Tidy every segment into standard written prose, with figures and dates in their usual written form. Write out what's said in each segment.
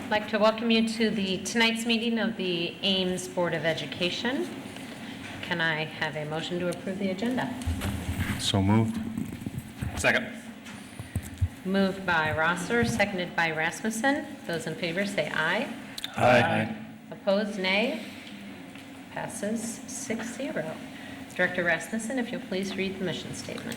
I'd like to welcome you to tonight's meeting of the Ames Board of Education. Can I have a motion to approve the agenda? So moved. Second. Moved by Rosser, seconded by Rasmussen. Those in favor say aye. Aye. Opposed, nay. Passes 6-0. Director Rasmussen, if you'll please read the mission statement.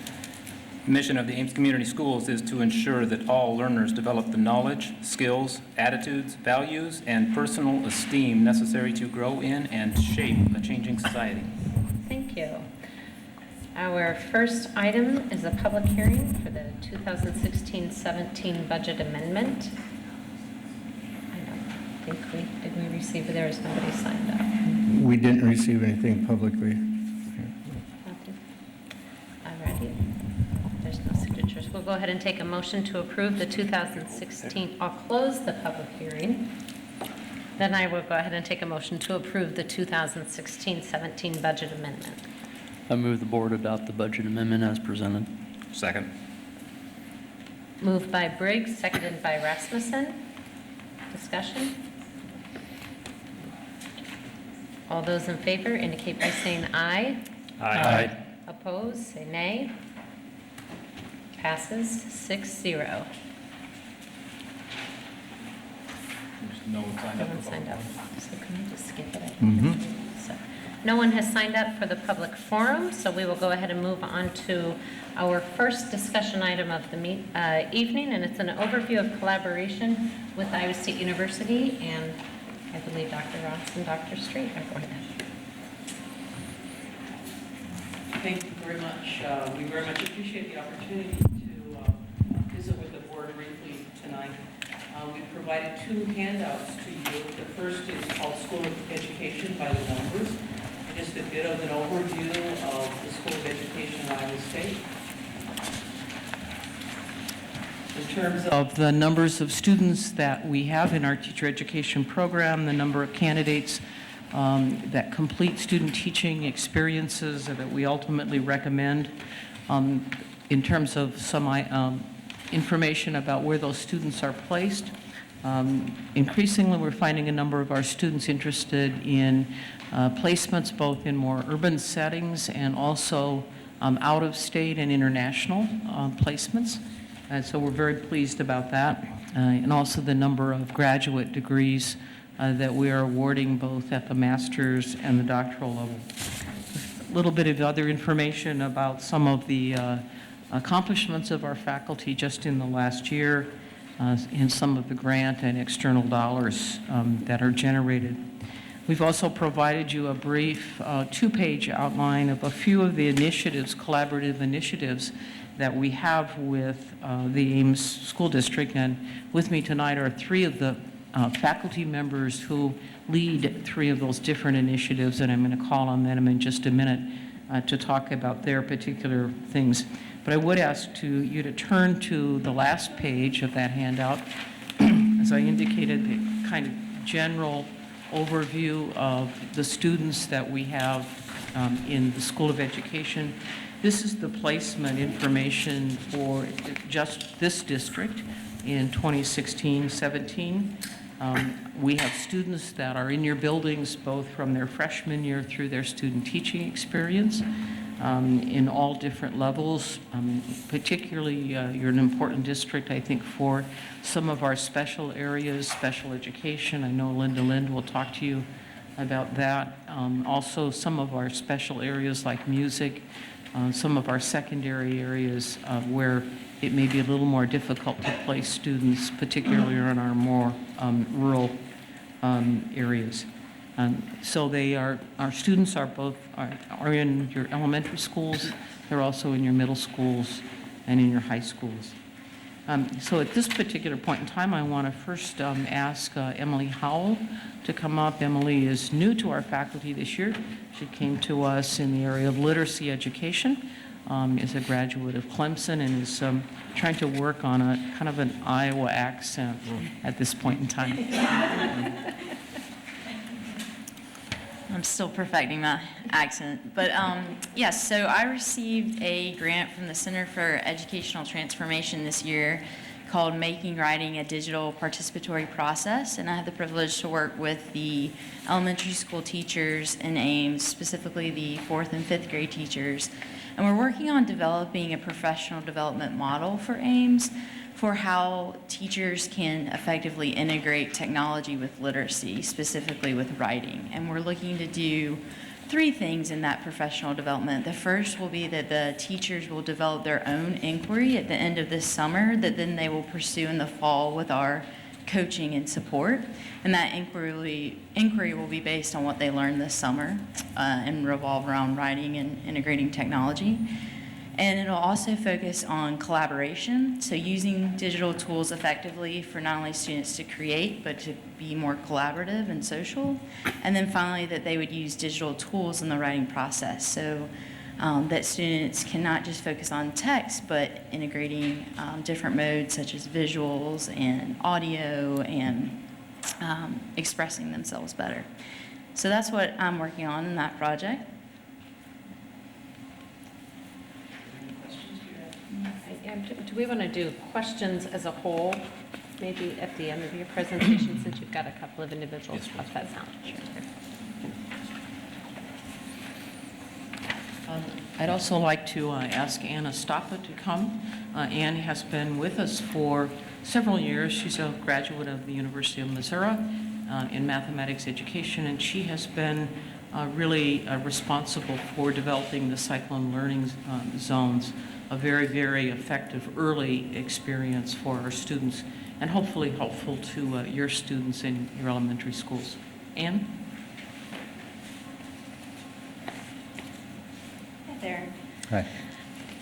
The mission of the Ames Community Schools is to ensure that all learners develop the knowledge, skills, attitudes, values, and personal esteem necessary to grow in and shape a changing society. Thank you. Our first item is a public hearing for the 2016-17 budget amendment. I don't think did we receive, there is nobody signed up. We didn't receive anything publicly. Alrighty. There's no signatures. We'll go ahead and take a motion to approve the 2016. I'll close the public hearing. Then I will go ahead and take a motion to approve the 2016-17 budget amendment. I move the board adopt the budget amendment as presented. Second. Moved by Briggs, seconded by Rasmussen. Discussion? All those in favor indicate by saying aye. Aye. Opposed, say nay. Passes 6-0. No one signed No up. one signed up. So can we just skip it? Mhm. So, no one has signed up for the public forum, so we will go ahead and move on to our first discussion item of the evening, and it's an overview of collaboration with Iowa State University, and I believe Dr. Ross and Dr. Strait are going to. Thank you very much. We very much appreciate the opportunity to visit with the board briefly tonight. We've provided two handouts to you. The first is called School of Education by the Numbers. Just a bit of an overview of the School of Education at Iowa State. In terms of the numbers of students that we have in our teacher education program, the number of candidates that complete student teaching experiences that we ultimately recommend, in terms of some information about where those students are placed. Increasingly, we're finding a number of our students interested in placements both in more urban settings and also out-of-state and international placements. And so we're very pleased about that. And also the number of graduate degrees that we are awarding both at the master's and the doctoral level. A little bit of other information about some of the accomplishments of our faculty just in the last year in some of the grant and external dollars that are generated. We've also provided you a brief two-page outline of a few of the initiatives, collaborative initiatives, that we have with the Ames School District. And with me tonight are three of the faculty members who lead three of those different initiatives, and I'm going to call on them in just a minute to talk about their particular things. But I would ask you to turn to the last page of that handout. As I indicated, the kind of general overview of the students that we have in the School of Education. This is the placement information for just this district in 2016-17. We have students that are in your buildings both from their freshman year through their student teaching experience in all different levels. Particularly, you're an important district, I think, for some of our special areas, special education. I know Linda Lind will talk to you about that. Also, some of our special areas like music, some of our secondary areas where it may be a little more difficult to place students, particularly in our more rural areas. So our students are both are in your elementary schools, they're also in your middle schools and in your high schools. So at this particular point in time, I want to first ask Emily Howell to come up. Emily is new to our faculty this year. She came to us in the area of literacy education, is a graduate of Clemson, and is trying to work on a kind of an Iowa accent at this point in time. I'm still perfecting my accent. But yes, so I received a grant from the Center for Educational Transformation this year called Making Writing a Digital Participatory Process, and I have the privilege to work with the elementary school teachers in Ames, specifically the 4th and 5th grade teachers. And we're working on developing a professional development model for Ames for how teachers can effectively integrate technology with literacy, specifically with writing. And we're looking to do 3 things in that professional development. The first will be that the teachers will develop their own inquiry at the end of this summer that then they will pursue in the fall with our coaching and support. And that inquiry will be based on what they learned this summer and revolve around writing and integrating technology. And it'll also focus on collaboration, so using digital tools effectively for not only students to create, but to be more collaborative and social. And then finally, that they would use digital tools in the writing process, so that students can not just focus on text, but integrating different modes such as visuals and audio and expressing themselves better. So that's what I'm working on in that project. Do we want to do questions as a whole, maybe at the end of your presentation, since you've got a couple of individuals? Yes, How's that sound? I'd also like to ask Anna Stoppa to come. Ann has been with us for several years. She's a graduate of the University of Missouri in mathematics education, and she has been really responsible for developing the Cyclone Learning Zones, a very, very effective early experience for our students, and hopefully helpful to your students in your elementary schools. Ann? Hi there. Hi.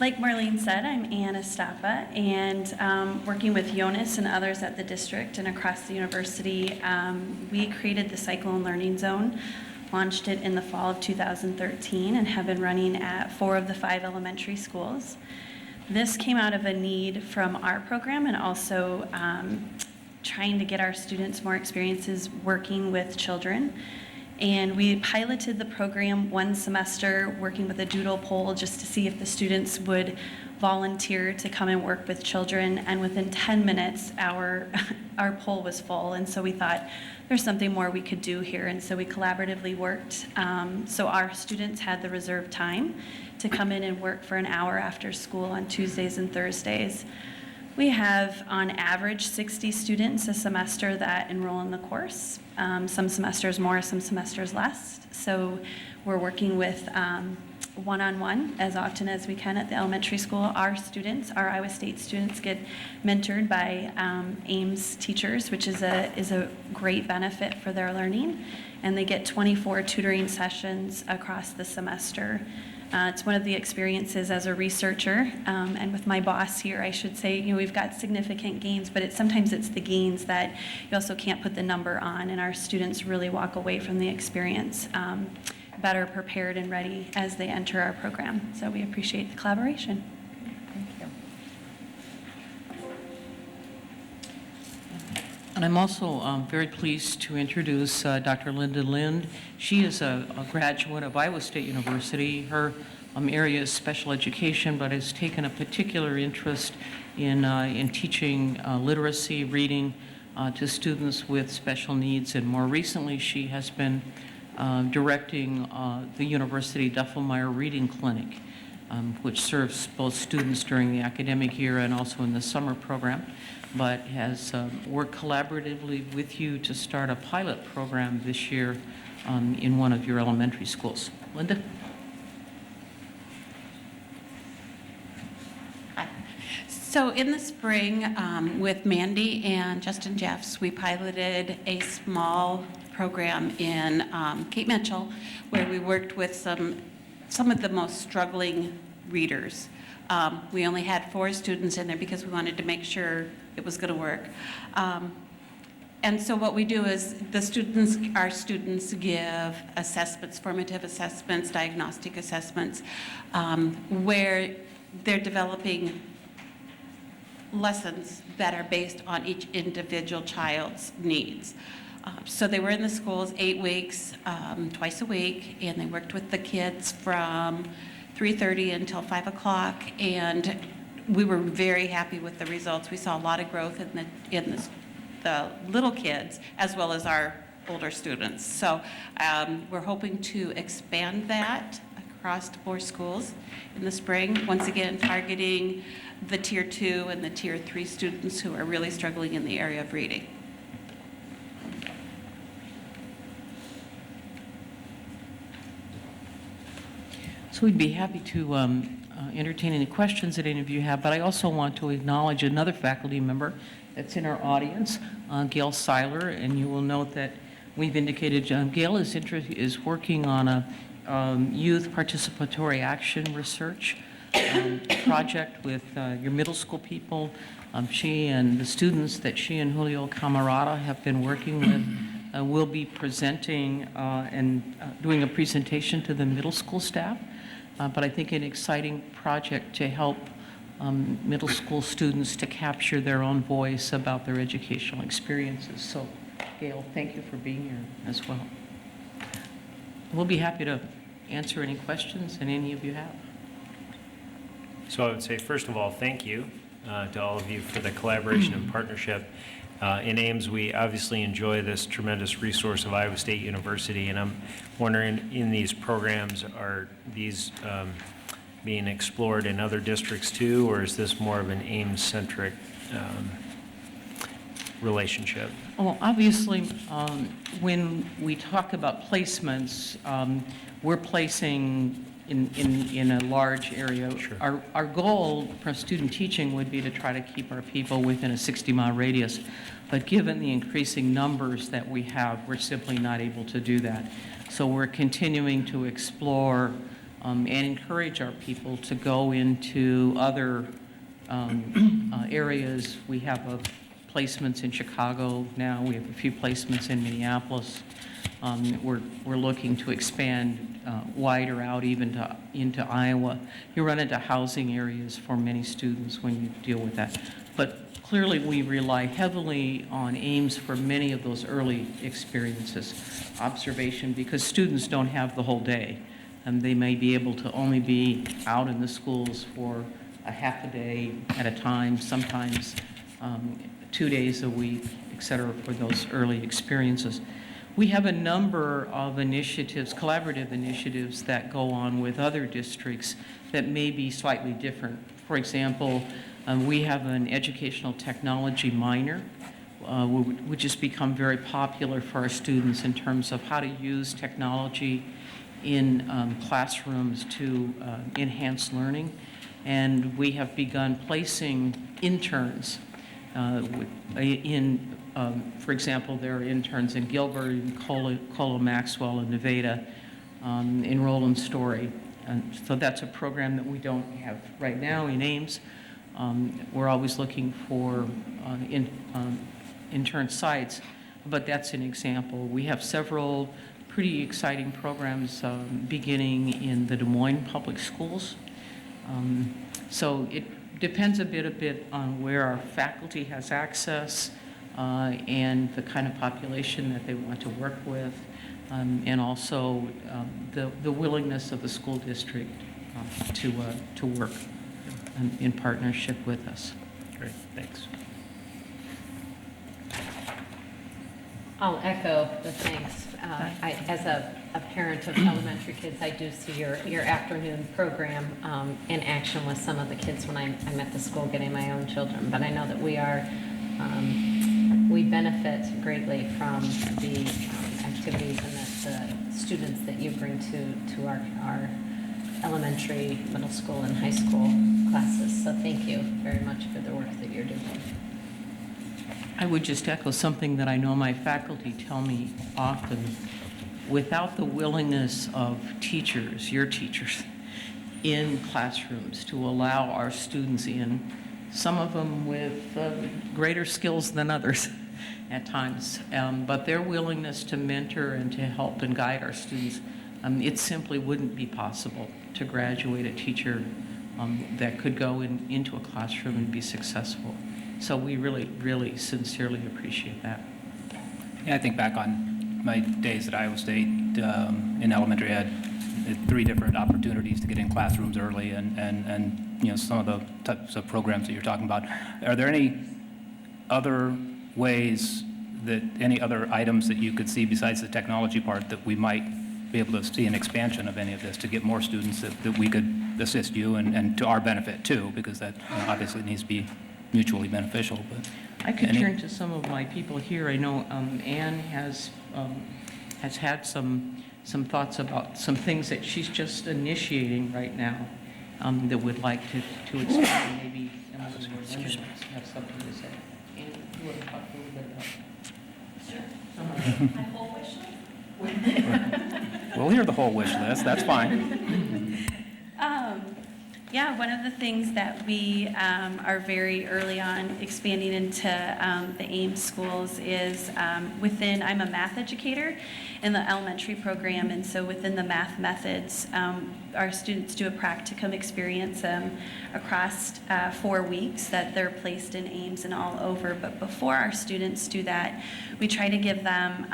Like Marlene said, I'm Anna Stappa, and working with Jonas and others at the district and across the university, we created the Cyclone Learning Zone, launched it in the fall of 2013, and have been running at 4 of the 5 elementary schools. This came out of a need from our program and also trying to get our students more experiences working with children. And we piloted the program 1 semester working with a doodle poll just to see if the students would volunteer to come and work with children. And within 10 minutes, our poll was full. And so we thought there's something more we could do here. And so we collaboratively worked. So our students had the reserved time to come in and work for an hour after school on Tuesdays and Thursdays. We have, on average, 60 students a semester that enroll in the course. Some semesters more, some semesters less. So we're working with one-on-one as often as we can at the elementary school. Our students, our Iowa State students, get mentored by Ames teachers, which is a great benefit for their learning. And they get 24 tutoring sessions across the semester. It's one of the experiences as a researcher, and with my boss here, I should say, we've got significant gains, but sometimes it's the gains that you also can't put the number on, and our students really walk away from the experience better prepared and ready as they enter our program. So we appreciate the collaboration. Thank you. And I'm also very pleased to introduce Dr. Linda Lind. She is a graduate of Iowa State University. Her area is special education, but has taken a particular interest in teaching literacy, reading to students with special needs. And more recently, she has been directing the University Duffelmeyer Reading Clinic, which serves both students during the academic year and also in the summer program, but has worked collaboratively with you to start a pilot program this year in one of your elementary schools. Linda? Hi. So in the spring, with Mandy and Justin Jeffs, we piloted a small program in Cape Mitchell where we worked with some of the most struggling readers. We only had 4 students in there because we wanted to make sure it was going to work. And so what we do is our students give assessments, formative assessments, diagnostic assessments, where they're developing lessons that are based on each individual child's needs. So they were in the schools 8 weeks, twice a week, and they worked with the kids from 3:30 until 5 o'clock. And we were very happy with the results. We saw a lot of growth in the little kids as well as our older students. So we're hoping to expand that across more schools in the spring, once again targeting the Tier 2 and the Tier 3 students who are really struggling in the area of reading. So we'd be happy to entertain any questions that any of you have, but I also want to acknowledge another faculty member that's in our audience, Gail Seiler, and you will note that we've indicated Gail is working on a youth participatory action research project with your middle school people. She and the students that she and Julio Camarada have been working with will be presenting and doing a presentation to the middle school staff. But I think an exciting project to help middle school students to capture their own voice about their educational experiences. So, Gail, thank you for being here as well. We'll be happy to answer any questions that any of you have. So I would say, first of all, thank you to all of you for the collaboration and partnership. In Ames, we obviously enjoy this tremendous resource of Iowa State University, and I'm wondering, in these programs, are these being explored in other districts too, or is this more of an Ames-centric relationship? Well, obviously, when we talk about placements, we're placing in a large area. Sure. Our goal for student teaching would be to try to keep our people within a 60-mile radius. But given the increasing numbers that we have, we're simply not able to do that. So we're continuing to explore and encourage our people to go into other areas. We have placements in Chicago now. We have a few placements in Minneapolis. We're looking to expand wider out even into Iowa. You run into housing areas for many students when you deal with that. But clearly we rely heavily on Ames for many of those early experiences, observation, because students don't have the whole day. And they may be able to only be out in the schools for a half a day at a time, sometimes 2 days a week, et cetera, for those early experiences. We have a number of initiatives, collaborative initiatives that go on with other districts that may be slightly different. For example, we have an educational technology minor, which has become very popular for our students in terms of how to use technology in classrooms to enhance learning. And we have begun placing interns for example, there are interns in Gilbert, in Colo Maxwell, in Nevada, in Roland Story. And so that's a program that we don't have right now in Ames. We're always looking for intern sites, but that's an example. We have several pretty exciting programs beginning in the Des Moines Public Schools. So it depends a bit on where our faculty has access and the kind of population that they want to work with, and also the willingness of the school district to work in partnership with us. Great, thanks. I'll echo the thanks. As a parent of elementary kids, I do see your afternoon program in action with some of the kids when I'm at the school getting my own children. But I know that we benefit greatly from the activities and the students that you bring to our elementary, middle school, and high school classes. So thank you very much for the work that you're doing. I would just echo something that I know my faculty tell me often. Without the willingness of teachers, your teachers, in classrooms to allow our students in, some of them with greater skills than others at times, but their willingness to mentor and to help and guide our students, it simply wouldn't be possible to graduate a teacher that could go into a classroom and be successful. So we really, really sincerely appreciate that. Yeah, I think back on my days at Iowa State in elementary, I had 3 different opportunities to get in classrooms early, and some of the types of programs that you're talking about. Are there any other ways that, any other items that you could see besides the technology part that we might be able to see an expansion of any of this to get more students that we could assist you and to our benefit too, because that obviously needs to be mutually beneficial. But I could turn to some of my people here. I know Anne has had some thoughts about some things that she's just initiating right now that would like to expand. Maybe Emily or Linda have something to say. Anne, you want to talk a little bit about? Sure. My whole wish list? we'll hear the whole wish list. That's fine. Yeah, one of the things that we are very early on expanding into the Ames schools is I'm a math educator in the elementary program, and so within the math methods, our students do a practicum experience across 4 weeks that they're placed in Ames and all over. But before our students do that, we try to give them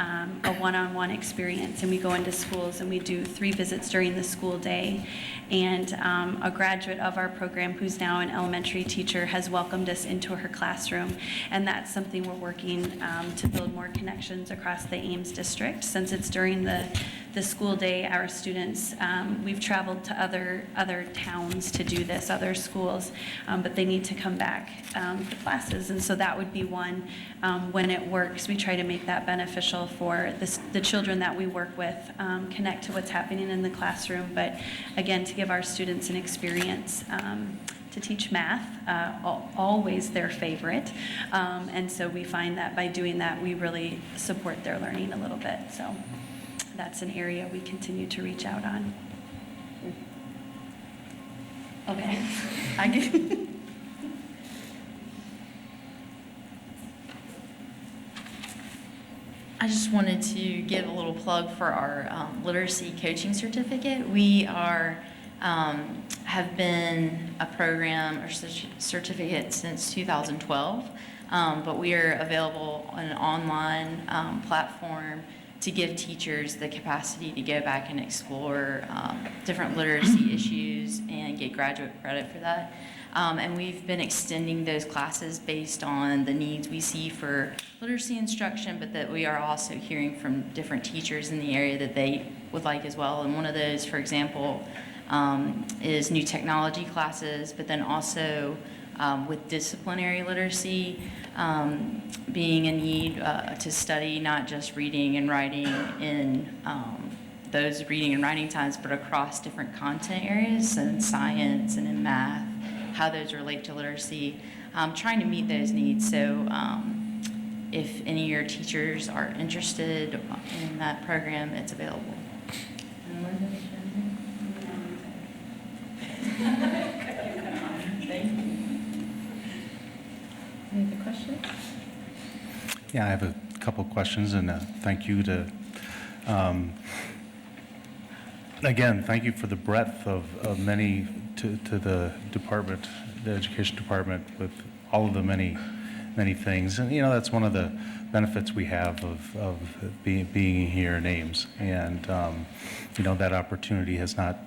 a one-on-one experience, and we go into schools and we do 3 visits during the school day. And a graduate of our program, who's now an elementary teacher, has welcomed us into her classroom, and that's something we're working to build more connections across the Ames district. Since it's during the school day, our students, we've traveled to other towns to do this, other schools, but they need to come back for classes, and so that would be one. When it works, we try to make that beneficial for the children that we work with, connect to what's happening in the classroom, but again, to give our students an experience to teach math, always their favorite, and so we find that by doing that, we really support their learning a little bit. So that's an area we continue to reach out on. Okay. I just wanted to give a little plug for our literacy coaching certificate. We have been a program or certificate since 2012, but we are available on an online platform to give teachers the capacity to go back and explore different literacy issues and get graduate credit for that. And we've been extending those classes based on the needs we see for literacy instruction, but that we are also hearing from different teachers in the area that they would like as well. And one of those, for example, is new technology classes, but then also with disciplinary literacy being a need to study not just reading and writing in those reading and writing times, but across different content areas, so in science and in math, how those relate to literacy, trying to meet those needs. So if any of your teachers are interested in that program, it's available. Thank you. Any other questions? Yeah, I have a couple questions, and thank you to, again, thank you for the breadth of many to the department, the education department, with all of the many things. And, that's one of the benefits we have of being here in Ames. And, that opportunity has not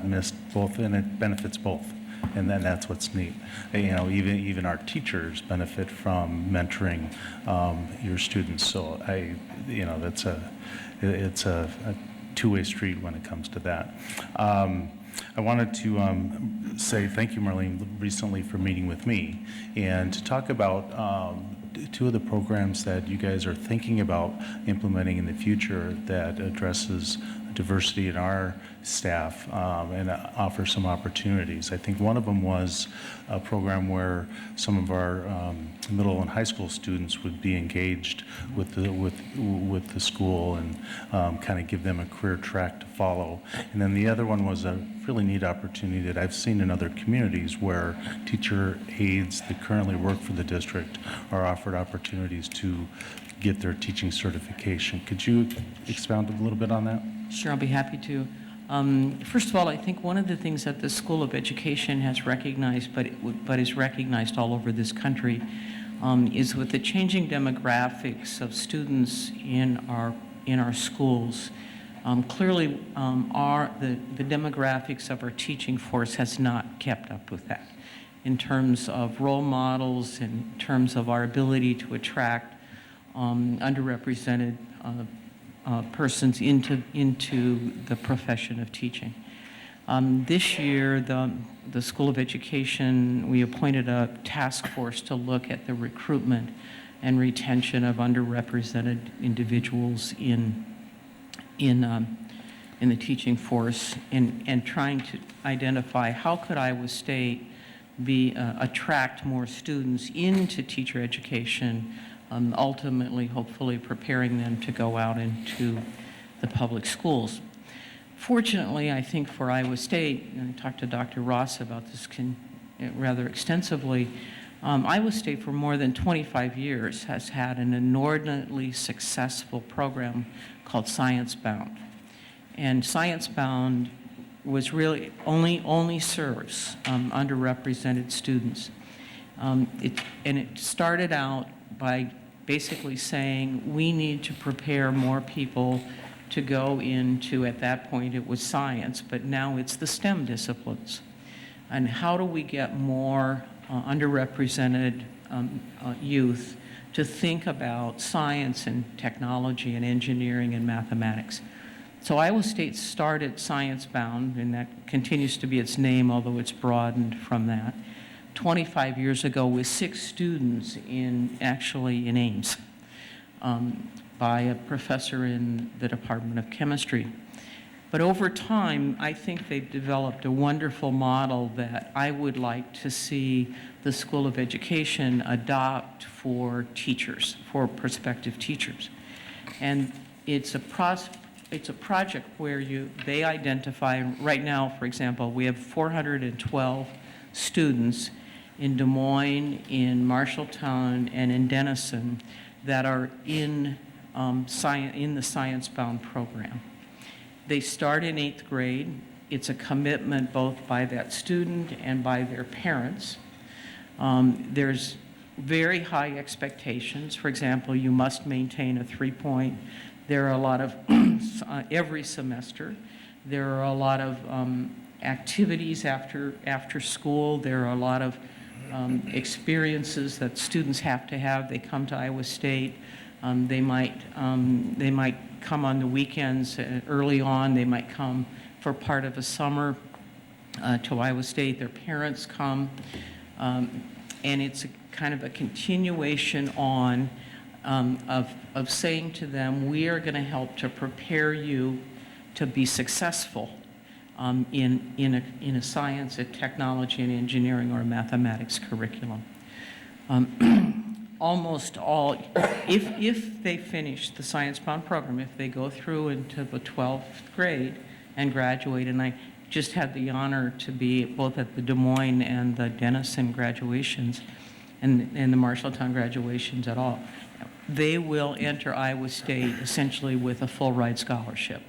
missed both, and it benefits both. And then that's what's neat. Even our teachers benefit from mentoring your students. So it's a two-way street when it comes to that. I wanted to say thank you, Marlene, recently for meeting with me and to talk about 2 of the programs that you guys are thinking about implementing in the future that addresses diversity in our staff and offer some opportunities. I think one of them was a program where some of our middle and high school students would be engaged with the school and kind of give them a career track to follow. And then the other one was a really neat opportunity that I've seen in other communities where teacher aides that currently work for the district are offered opportunities to get their teaching certification. Could you expound a little bit on that? Sure, I'll be happy to. First of all, I think one of the things that the School of Education has recognized, but is recognized all over this country, is with the changing demographics of students in our schools, Clearly, the demographics of our teaching force has not kept up with that in terms of role models, in terms of our ability to attract underrepresented persons into the profession of teaching. This year, the School of Education, we appointed a task force to look at the recruitment and retention of underrepresented individuals in the teaching force, and trying to identify how could Iowa State attract more students into teacher education, ultimately, hopefully, preparing them to go out into the public schools. Fortunately, I think for Iowa State, and I talked to Dr. Ross about this rather extensively, Iowa State for more than 25 years has had an inordinately successful program called Science Bound. And Science Bound was really only serves underrepresented students. It started out by basically saying we need to prepare more people to go into, at that point it was science, but now it's the STEM disciplines. And how do we get more underrepresented youth to think about science and technology and engineering and mathematics? So Iowa State started Science Bound, and that continues to be its name, although it's broadened from that, 25 years ago with 6 students actually in Ames, by a professor in the Department of Chemistry. But over time, I think they've developed a wonderful model that I would like to see the School of Education adopt for teachers, for prospective teachers. And it's a project where they identify, right now, for example, we have 412 students in Des Moines, in Marshalltown, and in Denison that are in the Science Bound program. They start in 8th grade. It's a commitment both by that student and by their parents. There's very high expectations. For example, you must maintain a 3-point. There are a lot of, every semester, there are a lot of activities after school. There are a lot of experiences that students have to have. They come to Iowa State. They might come on the weekends early on. They might come for part of a summer to Iowa State. Their parents come. And it's a kind of a continuation on of saying to them, we are going to help to prepare you to be successful in a science, a technology, and engineering, or a mathematics curriculum. Almost all, if they finish the Science Bound program, if they go through into the 12th grade and graduate, and I just had the honor to be both at the Des Moines and the Denison graduations and the Marshalltown graduations at all, they will enter Iowa State essentially with a full ride scholarship.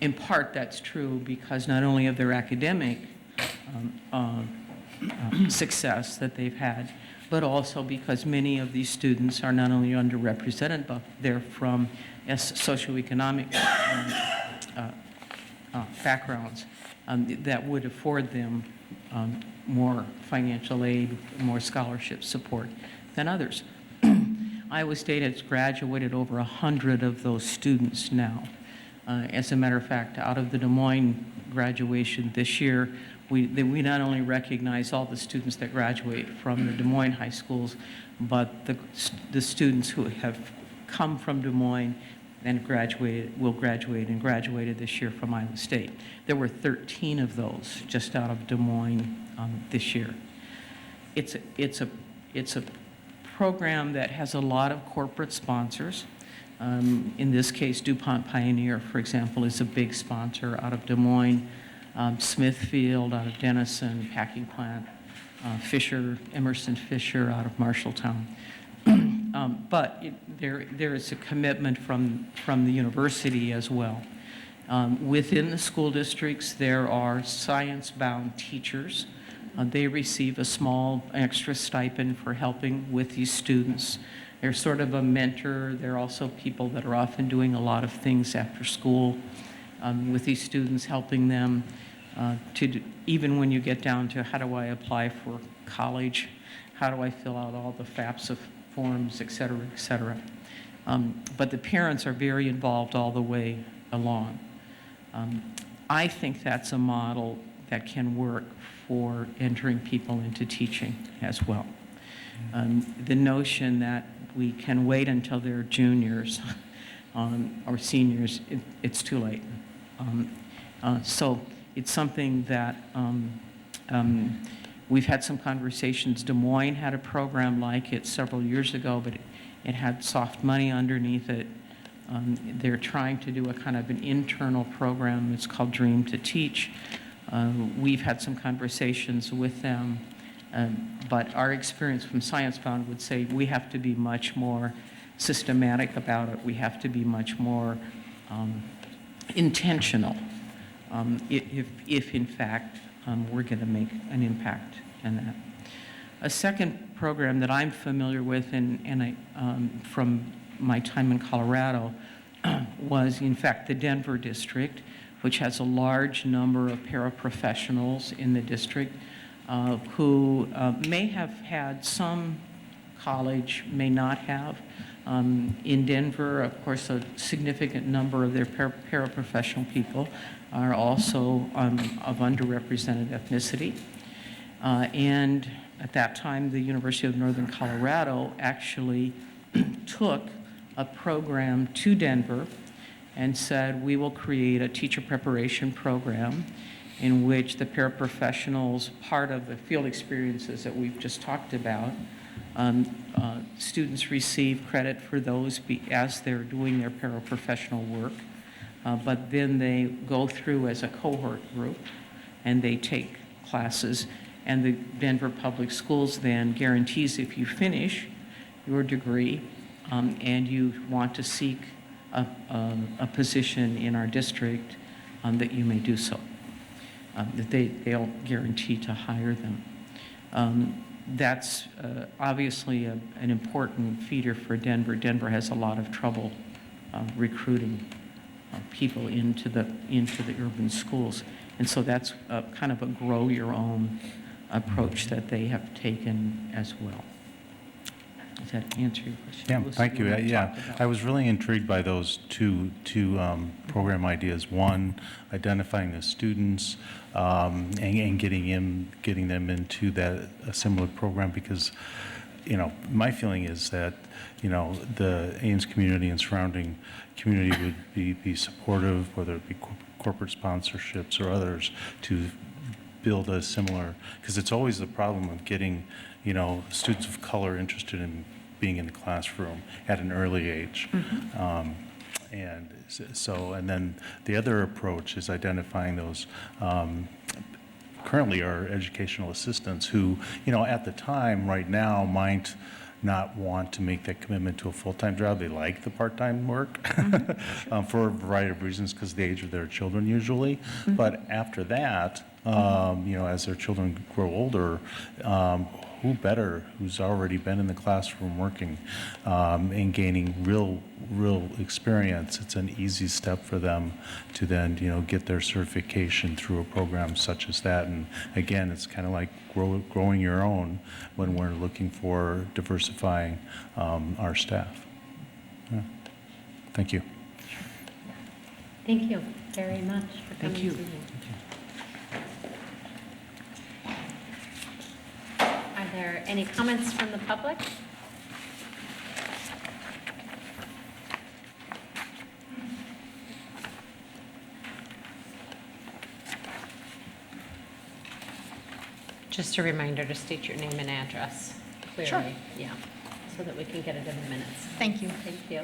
In part, that's true because not only of their academic success that they've had, but also because many of these students are not only underrepresented, but they're from socioeconomic backgrounds that would afford them more financial aid, more scholarship support than others. Iowa State has graduated over 100 of those students now. As a matter of fact, out of the Des Moines graduation this year, we not only recognize all the students that graduate from the Des Moines high schools, but the students who have come from Des Moines and graduated this year from Iowa State. There were 13 of those just out of Des Moines this year. It's a program that has a lot of corporate sponsors. In this case, DuPont Pioneer, for example, is a big sponsor out of Des Moines. Smithfield out of Denison, Packing Plant, Emerson Fisher out of Marshalltown. But there is a commitment from the university as well. Within the school districts, there are science-bound teachers. They receive a small extra stipend for helping with these students. They're sort of a mentor. They're also people that are often doing a lot of things after school with these students, helping them even when you get down to how do I apply for college, how do I fill out all the FAFSA forms, et cetera, et cetera. But the parents are very involved all the way along. I think that's a model that can work for entering people into teaching as well. The notion that we can wait until they're juniors or seniors, it's too late. So it's something that we've had some conversations. Des Moines had a program like it several years ago, but it had soft money underneath it. They're trying to do a kind of an internal program. It's called Dream to Teach. We've had some conversations with them, but our experience from Science Bound would say we have to be much more systematic about it. We have to be much more intentional if in fact we're going to make an impact in that. A second program that I'm familiar with and I, from my time in Colorado was in fact the Denver district, which has a large number of paraprofessionals in the district who may have had some college, may not have. In Denver, of course, a significant number of their paraprofessional people are also of underrepresented ethnicity. And at that time, the University of Northern Colorado actually took a program to Denver and said, we will create a teacher preparation program in which the paraprofessionals, part of the field experiences that we've just talked about, students receive credit for those as they're doing their paraprofessional work, but then they go through as a cohort group and they take classes, and the Denver Public Schools then guarantees if you finish your degree and you want to seek a position in our district, that you may do so. That they'll guarantee to hire them. That's obviously an important feeder for Denver. Denver has a lot of trouble recruiting people into the urban schools. And so that's kind of a grow your own approach that they have taken as well. Does that answer your question? Yeah, Lucy, thank you. wanna talk Yeah, about- I was really intrigued by those two program ideas. One, identifying the students and getting them into a similar program, because my feeling is that the Ames community and surrounding community would be supportive, whether it be corporate sponsorships or others, to build a similar, because it's always the problem of getting students of color interested in being in the classroom at an early age. And then the other approach is identifying those currently our educational assistants who, at the time right now might not want to make that commitment to a full-time job. They like the part-time work for a variety of reasons, because of the age of their children usually. But after that, as their children grow older, who better, who's already been in the classroom working and gaining real experience. It's an easy step for them to then, get their certification through a program such as that. And again, it's kind of like growing your own when we're looking for diversifying our staff. Yeah. Thank you. Thank you very much for coming. Thank you. this evening. Are there any comments from the public? Just a reminder to state your name and address clearly. Sure. Yeah, so that we can get it in the minutes. Thank you. Thank you.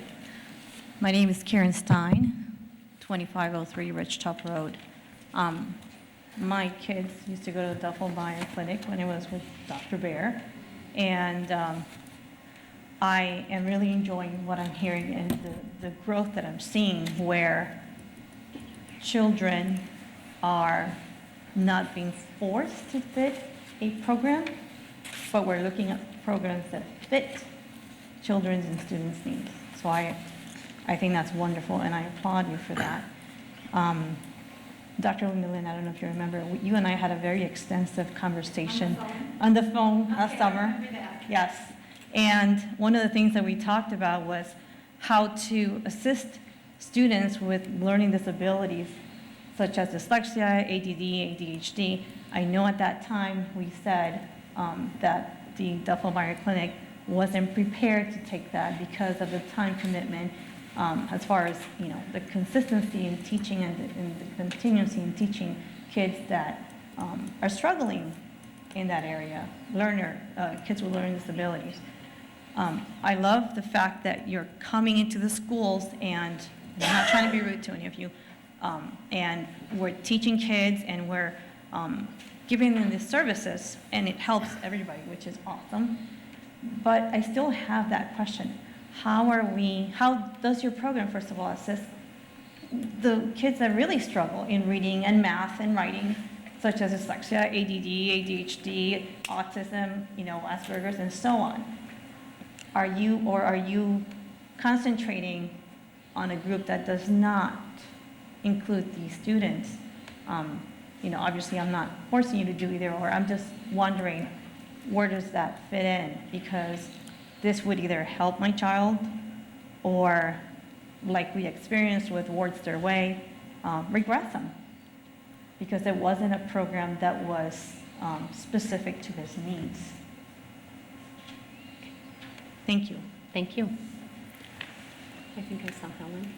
My name is Karen Stein, 2503 Ridgetop Road. My kids used to go to the Duffel-Meyer Clinic when I was with Dr. Bear, and I am really enjoying what I'm hearing and the growth that I'm seeing, where children are not being forced to fit a program, but we're looking at programs that fit children's and students' needs. So I think that's wonderful, and I applaud you for that. Dr. Linda Lynn, I don't know if you remember, you and I had a very extensive conversation on the phone last summer. Yes. And one of the things that we talked about was how to assist students with learning disabilities, such as dyslexia, ADD, ADHD. I know at that time we said that the Duffelmeyer Clinic wasn't prepared to take that because of the time commitment, as far as the consistency in teaching and the continuity in teaching kids that are struggling in that area, kids with learning disabilities. I love the fact that you're coming into the schools, and I'm not trying to be rude to any of you, and we're teaching kids and we're giving them the services, and it helps everybody, which is awesome. But I still have that question. How does your program, first of all, assist the kids that really struggle in reading and math and writing, such as dyslexia, ADD, ADHD, autism, Asperger's, and so on? Are you concentrating on a group that does not include these students? Obviously I'm not forcing you to do either, or I'm just wondering, where does that fit in? Because this would either help my child or, like we experienced with Ward's Their Way, regress them, because it wasn't a program that was specific to his needs. Thank you. Thank you. I think I saw Helen.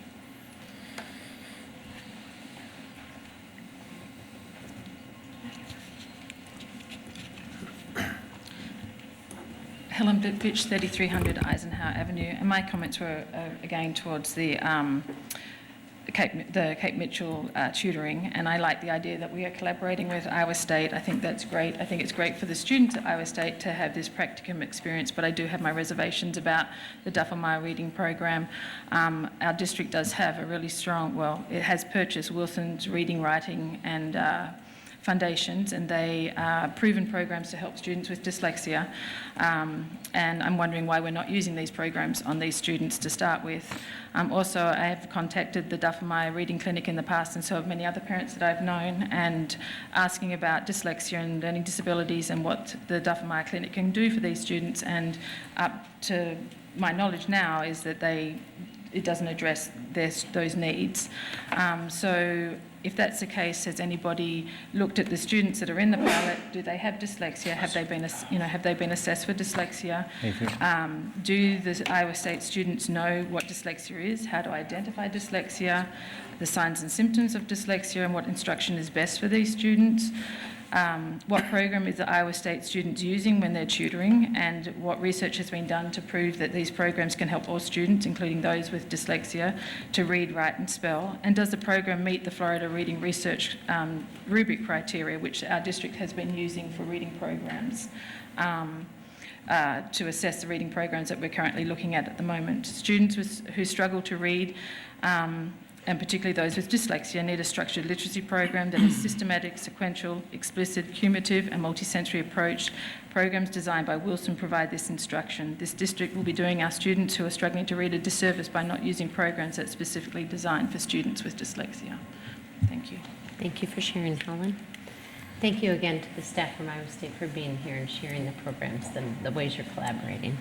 Helen Bitch, 3300 Eisenhower Avenue, and my comments were again towards the Cape Mitchell tutoring, and I like the idea that we are collaborating with Iowa State. I think that's great. I think it's great for the students at Iowa State to have this practicum experience, but I do have my reservations about the Duffelmeyer reading program. Our district does have a really strong, it has purchased Wilson's reading, writing, and foundations, and they are proven programs to help students with dyslexia. And I'm wondering why we're not using these programs on these students to start with. Also, I have contacted the Duffelmeyer Reading Clinic in the past, and so have many other parents that I've known, and asking about dyslexia and learning disabilities and what the Duffelmeyer Clinic can do for these students. And up to my knowledge now is that it doesn't address those needs. So if that's the case, has anybody looked at the students that are in the pilot? Do they have dyslexia? Have they been assessed for dyslexia? Do the Iowa State students know what dyslexia is? How to identify dyslexia? The signs and symptoms of dyslexia, and what instruction is best for these students? What program is the Iowa State students using when they're tutoring, and what research has been done to prove that these programs can help all students, including those with dyslexia, to read, write and spell? And does the program meet the Florida Reading Research rubric criteria, which our district has been using for reading programs, to assess the reading programs that we're currently looking at the moment? Students who struggle to read, and particularly those with dyslexia, need a structured literacy program that is systematic, sequential, explicit, cumulative and multisensory approach. Programs designed by Wilson provide this instruction. This district will be doing our students who are struggling to read a disservice by not using programs that are specifically designed for students with dyslexia. Thank you. Thank you for sharing, Helen. Thank you again to the staff from Iowa State for being here and sharing the programs and the ways you're collaborating.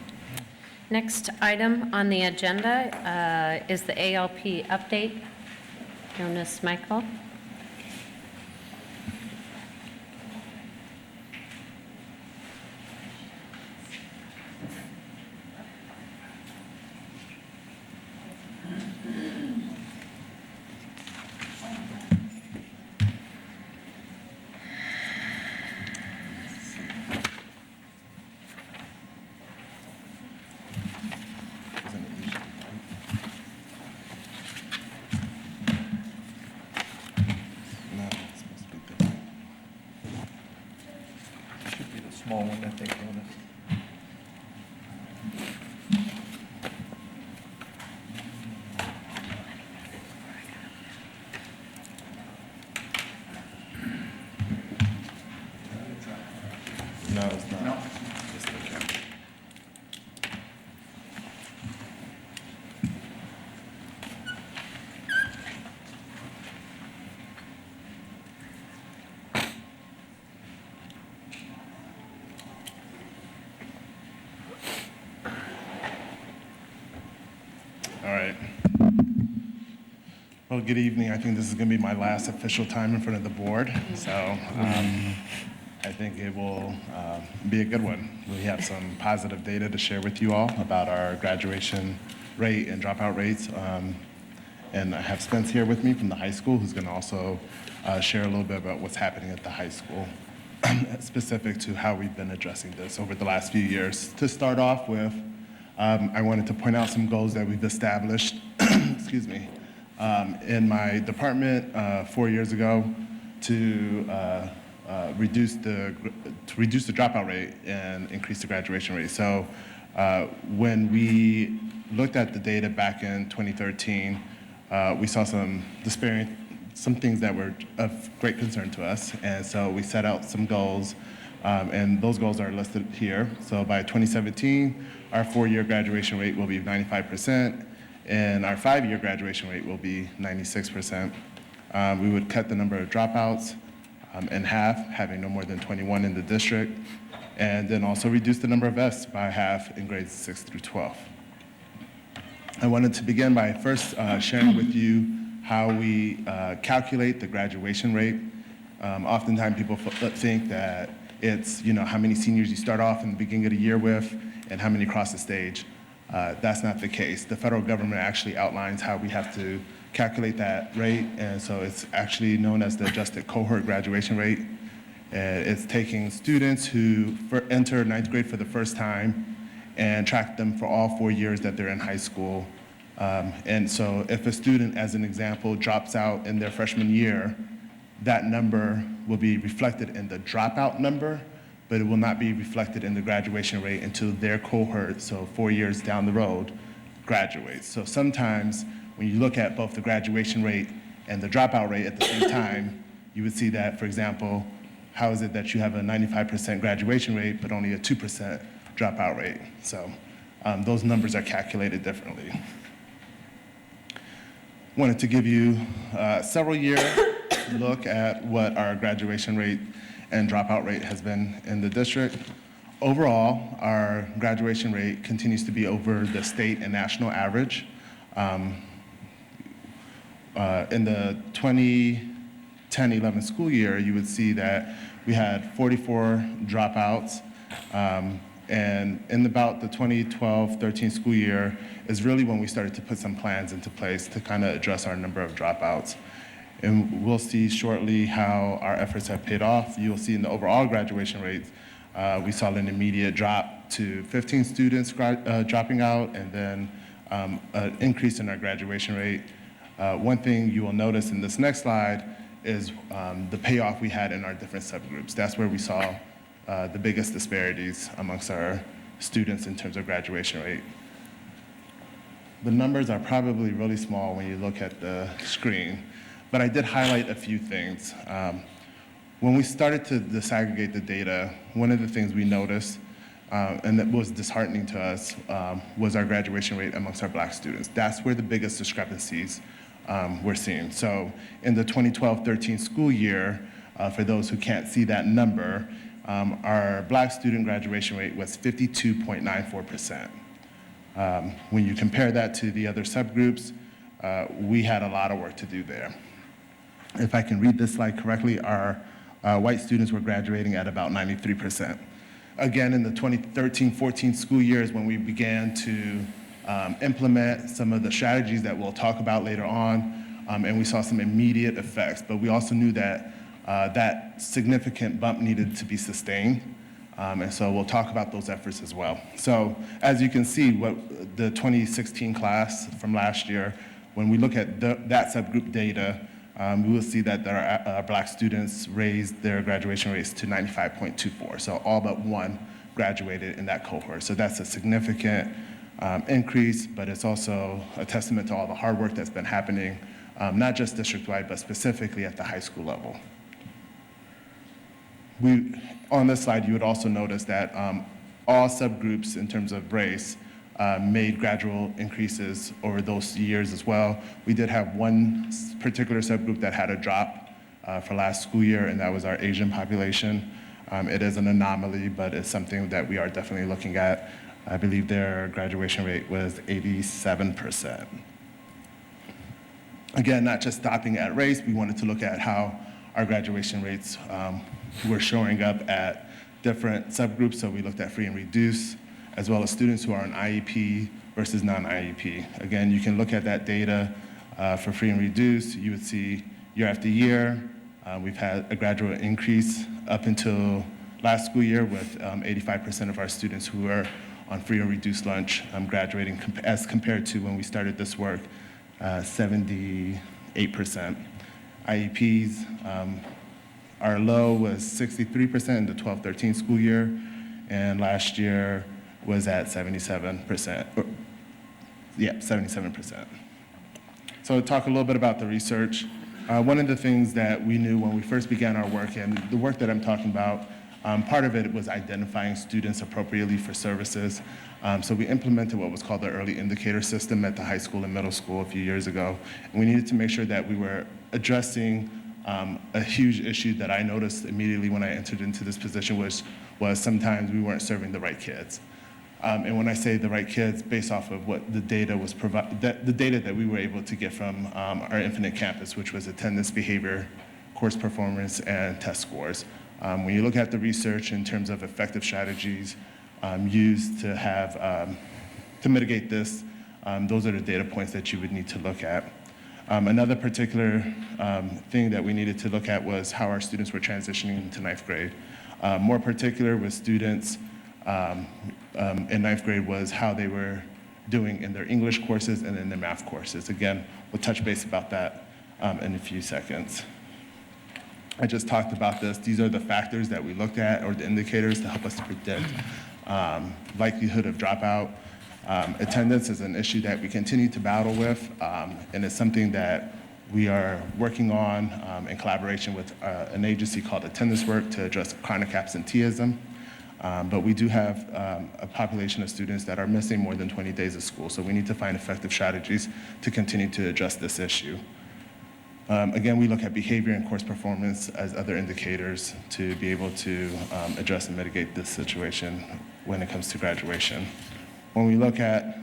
Next item on the agenda is the ALP update. Jonas Michael. Small one, I think, Jonas. No, it's not. No. Well, good evening. I think this is going to be my last official time in front of the board, so I think it will be a good one. We have some positive data to share with you all about our graduation rate and dropout rates. And I have Spence here with me from the high school, who's going to also share a little bit about what's happening at the high school, specific to how we've been addressing this over the last few years. To start off with, I wanted to point out some goals that we've established, excuse me, in my department 4 years ago to reduce the dropout rate and increase the graduation rate. So when we looked at the data back in 2013, we saw some things that were of great concern to us, and so we set out some goals, and those goals are listed here. So by 2017, our 4-year graduation rate will be 95%, and our 5-year graduation rate will be 96%. We would cut the number of dropouts in half, having no more than 21 in the district, and then also reduce the number of Fs by half in grades 6 through 12. I wanted to begin by first sharing with you how we calculate the graduation rate. Oftentimes people think that it's how many seniors you start off in the beginning of the year with and how many cross the stage. That's not the case. The federal government actually outlines how we have to calculate that rate, and so it's actually known as the adjusted cohort graduation rate. And it's taking students who enter 9th grade for the first time and track them for all 4 years that they're in high school. And so if a student, as an example, drops out in their freshman year, that number will be reflected in the dropout number, but it will not be reflected in the graduation rate until their cohort, so 4 years down the road, graduates. So sometimes when you look at both the graduation rate and the dropout rate at the same time, you would see that, for example, how is it that you have a 95% graduation rate but only a 2% dropout rate? So those numbers are calculated differently. Wanted to give you a several-year look at what our graduation rate and dropout rate has been in the district. Overall, our graduation rate continues to be over the state and national average. In the 2010-11 school year, you would see that we had 44 dropouts, and in about the 2012-13 school year is really when we started to put some plans into place to kind of address our number of dropouts. And we'll see shortly how our efforts have paid off. You'll see in the overall graduation rates, we saw an immediate drop to 15 students dropping out, and then an increase in our graduation rate. One thing you will notice in this next slide is the payoff we had in our different subgroups. That's where we saw the biggest disparities amongst our students in terms of graduation rate. The numbers are probably really small when you look at the screen, but I did highlight a few things. When we started to disaggregate the data, one of the things we noticed, and that was disheartening to us, was our graduation rate amongst our Black students. That's where the biggest discrepancies we're seeing. So in the 2012-13 school year, for those who can't see that number, our Black student graduation rate was 52.94%. When you compare that to the other subgroups, we had a lot of work to do there. If I can read this slide correctly, our white students were graduating at about 93%. Again, in the 2013-14 school years when we began to implement some of the strategies that we'll talk about later on, and we saw some immediate effects, but we also knew that that significant bump needed to be sustained. And so we'll talk about those efforts as well. So as you can see, what the 2016 class from last year, when we look at that subgroup data, we will see that our Black students raised their graduation rates to 95.24. So all but one graduated in that cohort. So that's a significant increase, but it's also a testament to all the hard work that's been happening, not just district-wide, but specifically at the high school level. On this slide, you would also notice that all subgroups in terms of race made gradual increases over those years as well. We did have one particular subgroup that had a drop for last school year, and that was our Asian population. It is an anomaly, but it's something that we are definitely looking at. I believe their graduation rate was 87%. Again, not just stopping at race, we wanted to look at how our graduation rates were showing up at different subgroups. So we looked at free and reduced, as well as students who are on IEP versus non-IEP. Again, you can look at that data for free and reduced. You would see year after year, we've had a gradual increase up until last school year with 85% of our students who are on free or reduced lunch graduating as compared to when we started this work, 78%. IEPs, our low was 63% in the 12-13 school year, and last year was at 77%. 77%. So talk a little bit about the research. One of the things that we knew when we first began our work, and the work that I'm talking about, part of it was identifying students appropriately for services. So we implemented what was called the early indicator system at the high school and middle school a few years ago. And we needed to make sure that we were addressing a huge issue that I noticed immediately when I entered into this position was sometimes we weren't serving the right kids. And when I say the right kids, based off of what the data was the data that we were able to get from our Infinite Campus, which was attendance, behavior, course performance, and test scores. When you look at the research in terms of effective strategies used to have to mitigate this, those are the data points that you would need to look at. Another particular thing that we needed to look at was how our students were transitioning into ninth grade. More particular with students in ninth grade was how they were doing in their English courses and in their math courses. Again, we'll touch base about that in a few seconds. I just talked about this. These are the factors that we looked at, or the indicators to help us to predict likelihood of dropout. Attendance is an issue that we continue to battle with, and it's something that we are working on in collaboration with an agency called Attendance Work to address chronic absenteeism. But we do have a population of students that are missing more than 20 days of school, so we need to find effective strategies to continue to address this issue. Again, we look at behavior and course performance as other indicators to be able to address and mitigate this situation when it comes to graduation. When we look at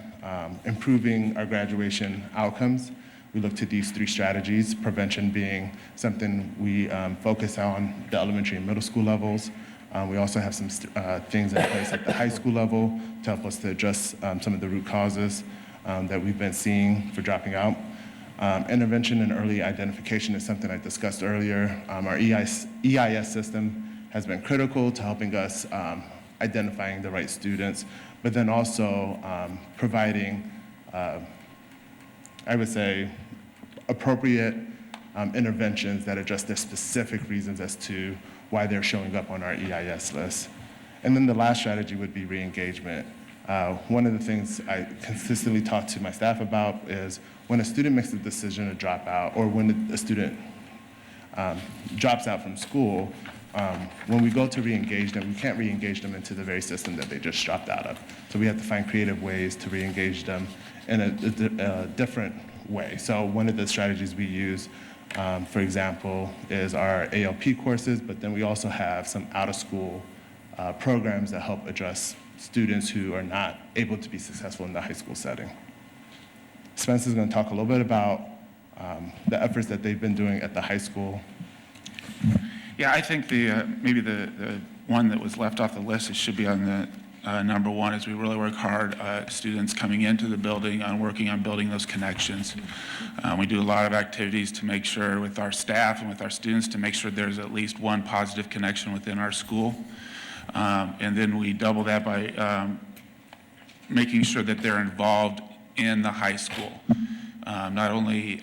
improving our graduation outcomes, we look to these three strategies, prevention being something we focus on the elementary and middle school levels. We also have some things in place at the high school level to help us to address some of the root causes that we've been seeing for dropping out. Intervention and early identification is something I discussed earlier. Our EIS system has been critical to helping us identifying the right students, but then also providing, I would say, appropriate interventions that address their specific reasons as to why they're showing up on our EIS list. And then the last strategy would be re-engagement. One of the things I consistently talk to my staff about is when a student makes the decision to drop out, or when a student drops out from school, when we go to re-engage them, we can't re-engage them into the very system that they just dropped out of. So we have to find creative ways to re-engage them in a different way. So one of the strategies we use, for example, is our ALP courses, but then we also have some out-of-school programs that help address students who are not able to be successful in the high school setting. Spencer's going to talk a little bit about the efforts that they've been doing at the high school. Yeah, I think maybe the one that was left off the list, it should be on the number one, is we really work hard students coming into the building on working on building those connections. We do a lot of activities to make sure with our staff and with our students to make sure there's at least one positive connection within our school. And then we double that by making sure that they're involved in the high school, not only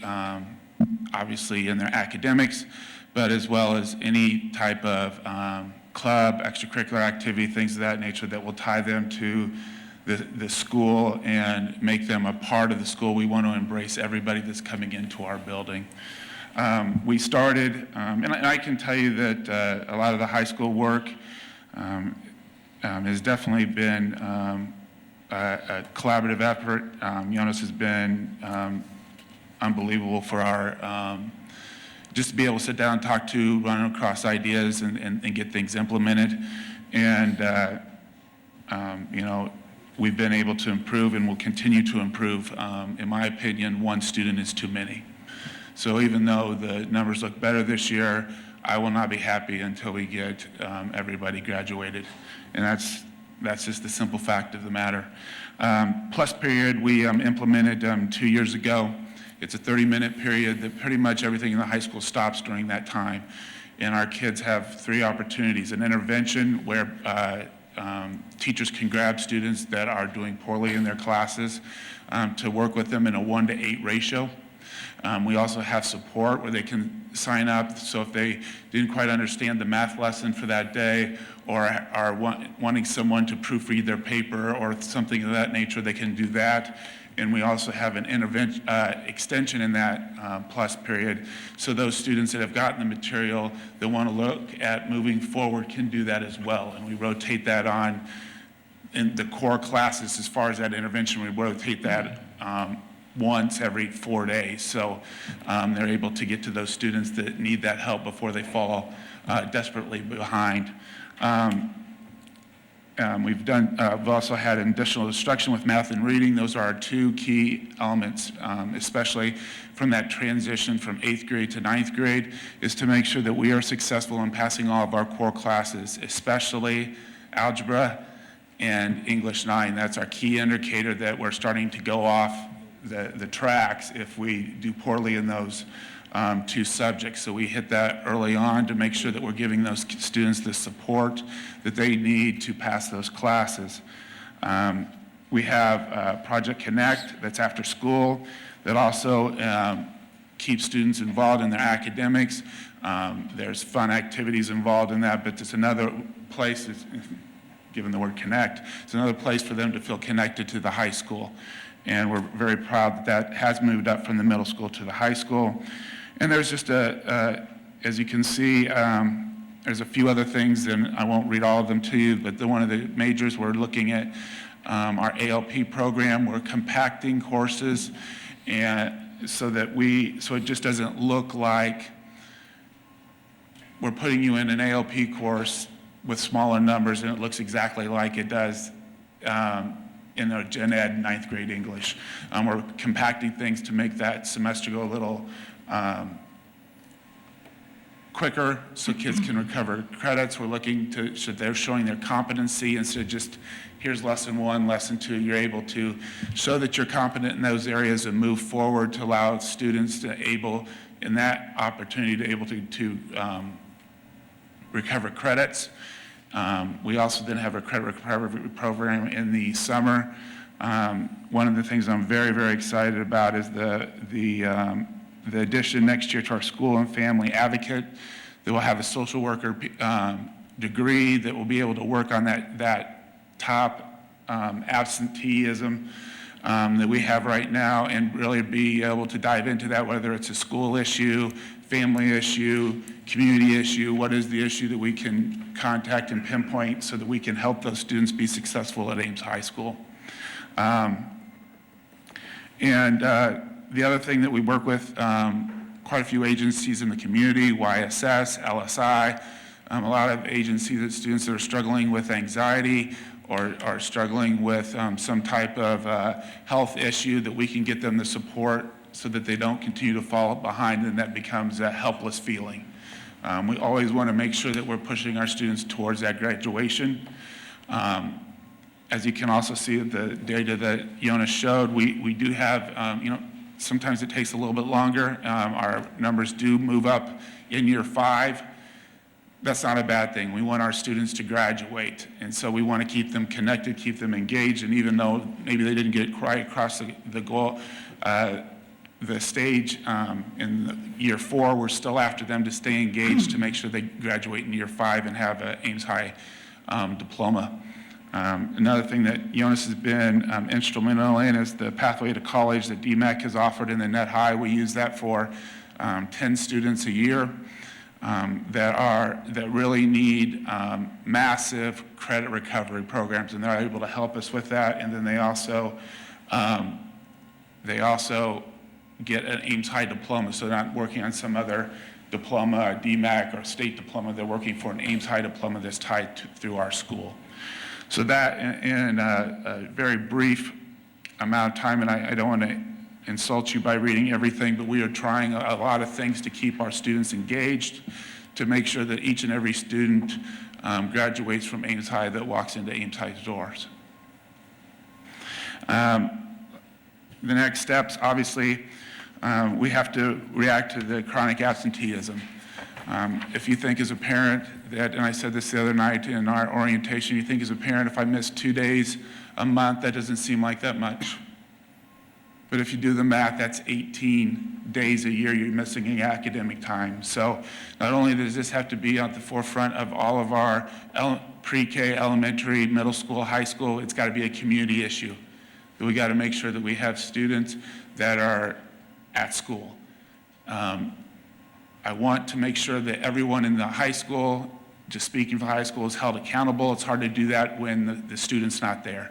obviously in their academics, but as well as any type of club, extracurricular activity, things of that nature that will tie them to the school and make them a part of the school. We want to embrace everybody that's coming into our building. We started, and I can tell you that a lot of the high school work has definitely been a collaborative effort. Jonas has been unbelievable for our just to be able to sit down and talk to, run across ideas and get things implemented. And, you know, we've been able to improve and will continue to improve. In my opinion, one student is too many. So even though the numbers look better this year, I will not be happy until we get everybody graduated. And that's just the simple fact of the matter. Plus period, we implemented 2 years ago. It's a 30-minute period that pretty much everything in the high school stops during that time. And our kids have 3 opportunities: an intervention where teachers can grab students that are doing poorly in their classes to work with them in a 1-to-8 ratio. We also have support where they can sign up, so if they didn't quite understand the math lesson for that day or are wanting someone to proofread their paper or something of that nature, they can do that. And we also have an intervention extension in that plus period, so those students that have gotten the material that want to look at moving forward can do that as well. And we rotate that on in the core classes. As far as that intervention, we rotate that once every 4 days. So they're able to get to those students that need that help before they fall desperately behind. We've also had additional instruction with math and reading. Those are our 2 key elements, especially from that transition from 8th grade to 9th grade, is to make sure that we are successful in passing all of our core classes, especially algebra and English 9. That's our key indicator that we're starting to go off the tracks if we do poorly in those 2 subjects. So we hit that early on to make sure that we're giving those students the support that they need to pass those classes. We have Project Connect that's after school that also keeps students involved in their academics. There's fun activities involved in that, but it's another place, given the word connect, it's another place for them to feel connected to the high school. And we're very proud that that has moved up from the middle school to the high school. And there's just as you can see, there's a few other things, and I won't read all of them to you, but one of the majors, we're looking at our ALP program. We're compacting courses, and so it just doesn't look like we're putting you in an ALP course with smaller numbers, and it looks exactly like it does in our Gen Ed 9th grade English. We're compacting things to make that semester go a little quicker so kids can recover credits. We're looking to, so they're showing their competency instead of just, here's lesson 1, lesson 2. You're able to show that you're competent in those areas and move forward to allow students to in that opportunity to able to recover credits. We also then have a credit recovery program in the summer. One of the things I'm very, very excited about is the addition next year to our school and family advocate that will have a social worker degree that will be able to work on that top absenteeism that we have right now and really be able to dive into that, whether it's a school issue, family issue, community issue, what is the issue that we can contact and pinpoint so that we can help those students be successful at Ames High School. The other thing that we work with, quite a few agencies in the community, YSS, LSI, a lot of agencies that students that are struggling with anxiety or are struggling with some type of health issue, that we can get them the support so that they don't continue to fall behind and that becomes a helpless feeling. We always want to make sure that we're pushing our students towards that graduation. As you can also see the data that Jonas showed, we do have, sometimes it takes a little bit longer. Our numbers do move up in year 5. That's not a bad thing. We want our students to graduate, and so we want to keep them connected, keep them engaged, and even though maybe they didn't get quite across the goal, the stage in year 4, we're still after them to stay engaged to make sure they graduate in year 5 and have an Ames High diploma. Another thing that Jonas has been instrumental in is the pathway to college that DMAC has offered in the Net High. We use that for 10 students a year that really need massive credit recovery programs, and they're able to help us with that. And then they also get an Ames High diploma, so they're not working on some other diploma, DMAC or state diploma. They're working for an Ames High diploma that's tied through our school. So that, in a very brief amount of time, and I don't want to insult you by reading everything, but we are trying a lot of things to keep our students engaged, to make sure that each and every student graduates from Ames High that walks into Ames High's doors. The next steps, obviously, we have to react to the chronic absenteeism. If you think as a parent that, and I said this the other night in our orientation, you think as a parent, if I miss 2 days a month, that doesn't seem like that much. But if you do the math, that's 18 days a year you're missing in academic time. So not only does this have to be at the forefront of all of our pre-K, elementary, middle school, high school, it's got to be a community issue. That we got to make sure that we have students that are at school. I want to make sure that everyone in the high school, just speaking for high school, is held accountable. It's hard to do that when the student's not there.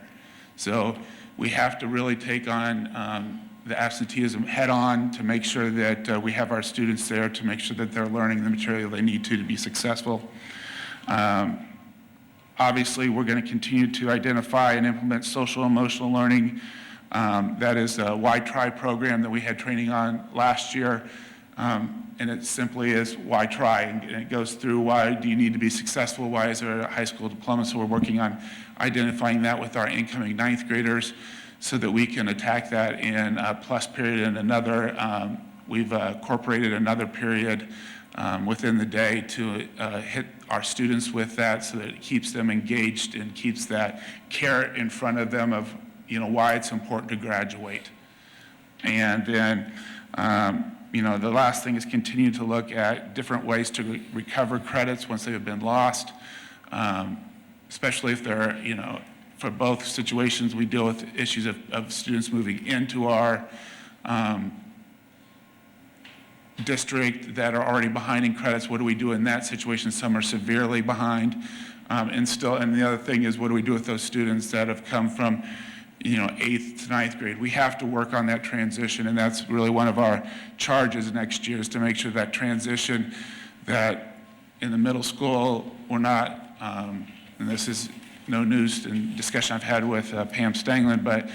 So we have to really take on the absenteeism head on to make sure that we have our students there to make sure that they're learning the material they need to be successful. Obviously, we're going to continue to identify and implement social emotional learning. That is a Why Try program that we had training on last year. And it simply is why try, and it goes through why do you need to be successful, why is there a high school diploma, so we're working on identifying that with our incoming 9th graders so that we can attack that in a plus period and another. We've incorporated another period within the day to hit our students with that so that it keeps them engaged and keeps that carrot in front of them of why it's important to graduate. And then the last thing is continue to look at different ways to recover credits once they have been lost, especially if they're, for both situations, we deal with issues of students moving into our district that are already behind in credits. What do we do in that situation? Some are severely behind. And the other thing is, what do we do with those students that have come from 8th to 9th grade? We have to work on that transition, and that's really one of our charges next year, is to make sure that transition, that in the middle school we're not, and this is no news and discussion I've had with Pam Stanglin, but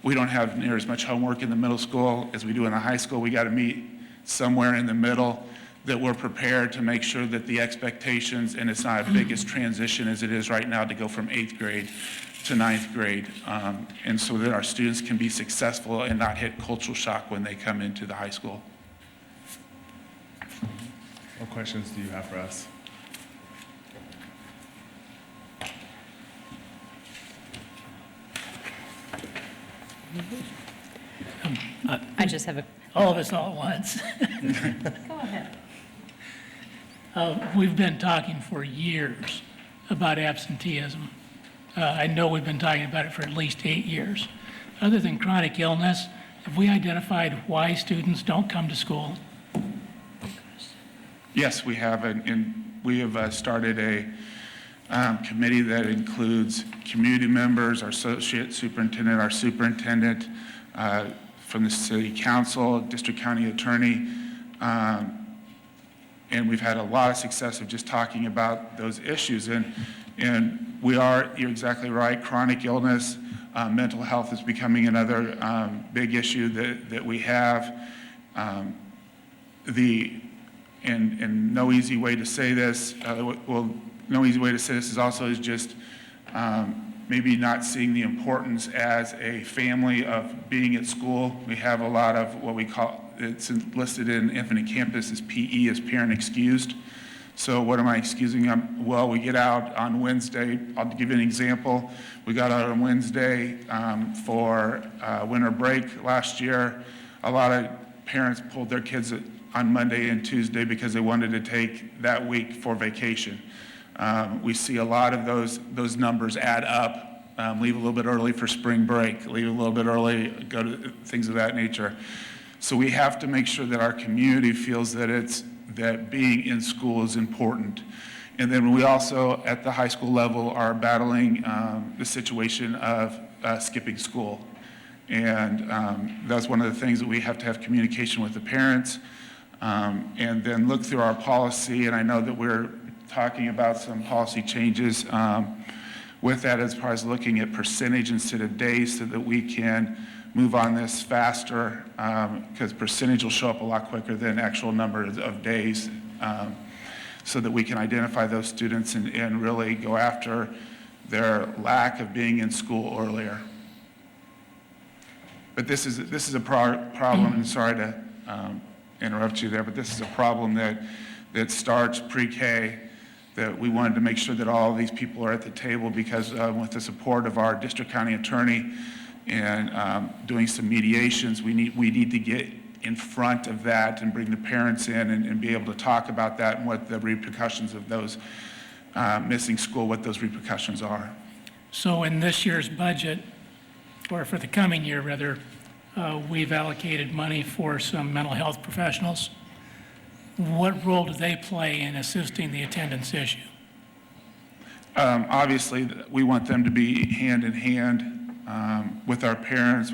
we don't have near as much homework in the middle school as we do in the high school. We got to meet somewhere in the middle, that we're prepared to make sure that the expectations, and it's not as big as transition as it is right now to go from 8th grade to 9th grade, and so that our students can be successful and not hit cultural shock when they come into the high school. What questions do you have for us? I just have a... All of us all at once. Go ahead. We've been talking for years about absenteeism. I know we've been talking about it for at least 8 years. Other than chronic illness, have we identified why students don't come to school? Yes, we have, and we have started a committee that includes community members, our associate superintendent, our superintendent, from the city council, district county attorney, and we've had a lot of success of just talking about those issues. And you're exactly right, chronic illness, mental health is becoming another big issue that we have. And no easy way to say this, no easy way to say this is just maybe not seeing the importance as a family of being at school. We have a lot of what we call, it's listed in Infinite Campus as PE, as parent excused. So what am I excusing them? Well, we get out on Wednesday. I'll give you an example. We got out on Wednesday for winter break last year. A lot of parents pulled their kids on Monday and Tuesday because they wanted to take that week for vacation. We see a lot of those numbers add up. Leave a little bit early for spring break, leave a little bit early, go to things of that nature. So we have to make sure that our community feels that being in school is important. And then we also, at the high school level, are battling the situation of skipping school. And that's one of the things that we have to have communication with the parents, and then look through our policy. And I know that we're talking about some policy changes with that as far as looking at percentage instead of days so that we can move on this faster, because percentage will show up a lot quicker than actual number of days, so that we can identify those students and really go after their lack of being in school earlier. But this is a problem, and sorry to interrupt you there, but this is a problem that starts pre-K, that we wanted to make sure that all of these people are at the table, because with the support of our district county attorney and doing some mediations, we need to get in front of that and bring the parents in and be able to talk about that and what the repercussions of those missing school, what those repercussions are. So in this year's budget, or for the coming year rather, we've allocated money for some mental health professionals. What role do they play in assisting the attendance issue? Obviously, we want them to be hand in hand with our parents,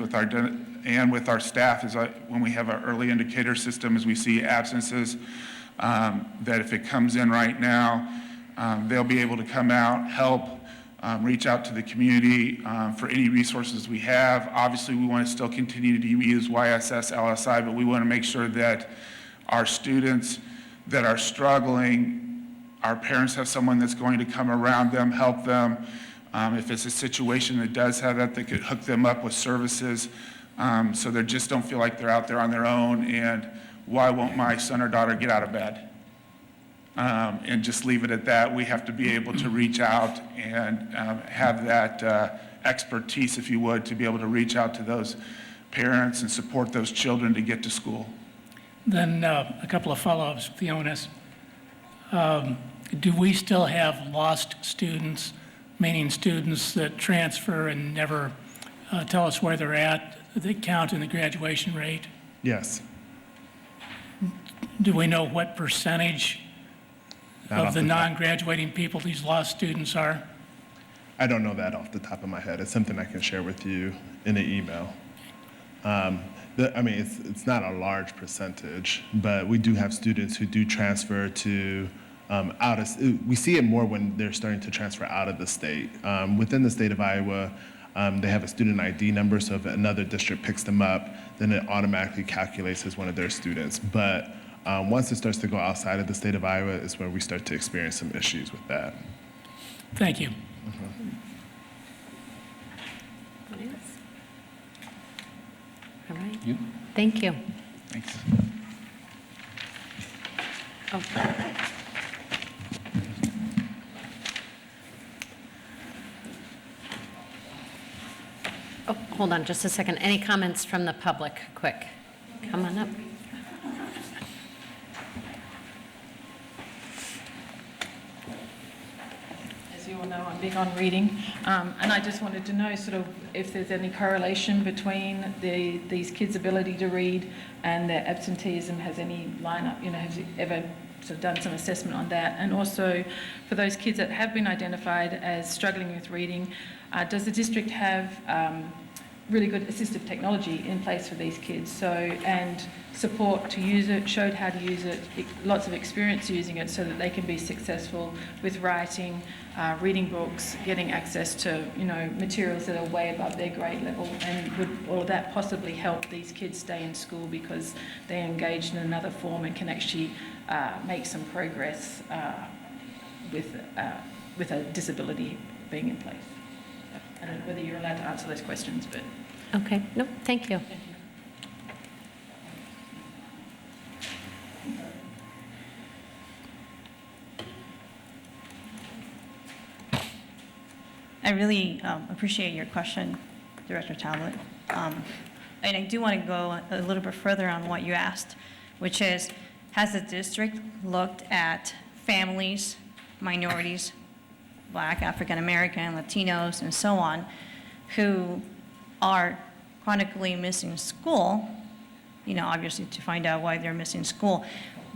and with our staff. When we have our early indicator system, as we see absences, that if it comes in right now, they'll be able to come out, help, reach out to the community for any resources we have. Obviously, we want to still continue to use YSS, LSI, but we want to make sure that our students that are struggling, our parents have someone that's going to come around them, help them. If it's a situation that does have that, they could hook them up with services, so they just don't feel like they're out there on their own, and why won't my son or daughter get out of bed? And just leave it at that. We have to be able to reach out and have that expertise, if you would, to be able to reach out to those parents and support those children to get to school. Then a couple of follow-ups with the onus. Do we still have lost students, meaning students that transfer and never tell us where they're at, that count in the graduation rate? Yes. Do we know what percentage of the non-graduating people these lost students are? I don't know that off the top of my head. It's something I can share with you in an email. I mean, it's not a large percentage, but we do have students who do transfer to we see it more when they're starting to transfer out of the state. Within the state of Iowa, they have a student ID number, so if another district picks them up, then it automatically calculates as one of their students. But once it starts to go outside of the state of Iowa is where we start to experience some issues with that. Thank you. All right. Thank you. Thanks. Oh. Oh, hold on just a second. Any comments from the public? Quick. Come on up. As you all know, I'm big on reading, and I just wanted to know sort of if there's any correlation between these kids' ability to read and their absenteeism. Has any lineup, have you ever sort of done some assessment on that? And also, for those kids that have been identified as struggling with reading, does the district have really good assistive technology in place for these kids, and support to use it, showed how to use it, lots of experience using it so that they can be successful with writing, reading books, getting access to materials that are way above their grade level? And would all of that possibly help these kids stay in school because they're engaged in another form and can actually make some progress with a disability being in place? I don't know whether you're allowed to answer those questions, but... Okay. No, thank you. I really appreciate your question, Director Talbot. And I do want to go a little bit further on what you asked, which is, has the district looked at families, minorities, Black, African American, Latinos, and so on, who are chronically missing school, obviously to find out why they're missing school,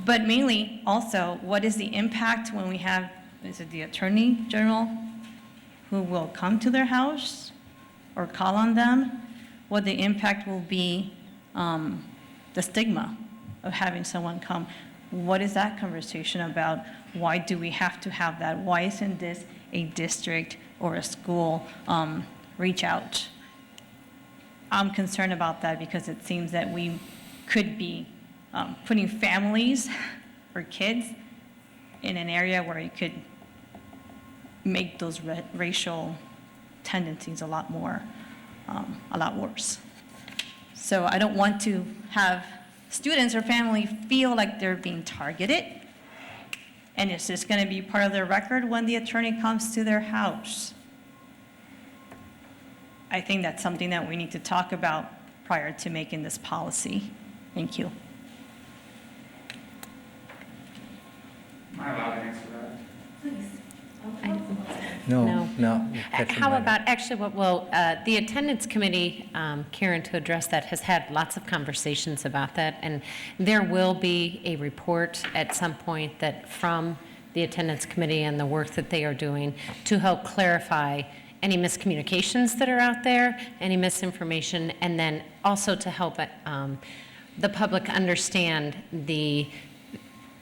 but mainly also, what is the impact when we have, is it the Attorney General who will come to their house or call on them? What the impact will be, the stigma of having someone come. What is that conversation about? Why do we have to have that? Why isn't this a district or a school reach out. I'm concerned about that because it seems that we could be putting families or kids in an area where it could make those racial tendencies a lot worse. So I don't want to have students or family feel like they're being targeted, and it's just going to be part of their record when the attorney comes to their house. I think that's something that we need to talk about prior to making this policy. Thank you. Am I allowed to answer that? No. Catch How them about, actually, the attendance committee, Karen, to address that, has had lots of conversations about that, and there will be a report at some point that from the attendance committee and the work that they are doing to help clarify any miscommunications that are out there, any misinformation, and then also to help the public understand the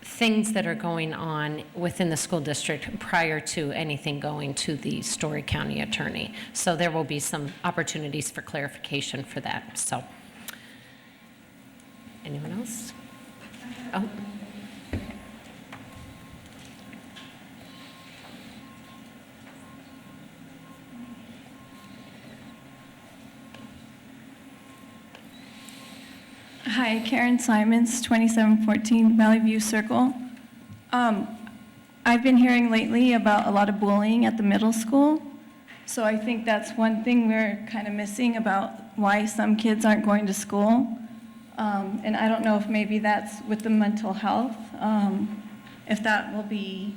things that are going on within the school district prior to anything going to the Story County attorney. So there will be some opportunities for clarification for that. So, anyone else? Oh. Hi, Karen Simons, 2714 Valley View Circle. I've been hearing lately about a lot of bullying at the middle school. So I think that's one thing we're kind of missing about why some kids aren't going to school. And I don't know if maybe that's with the mental health, if that will be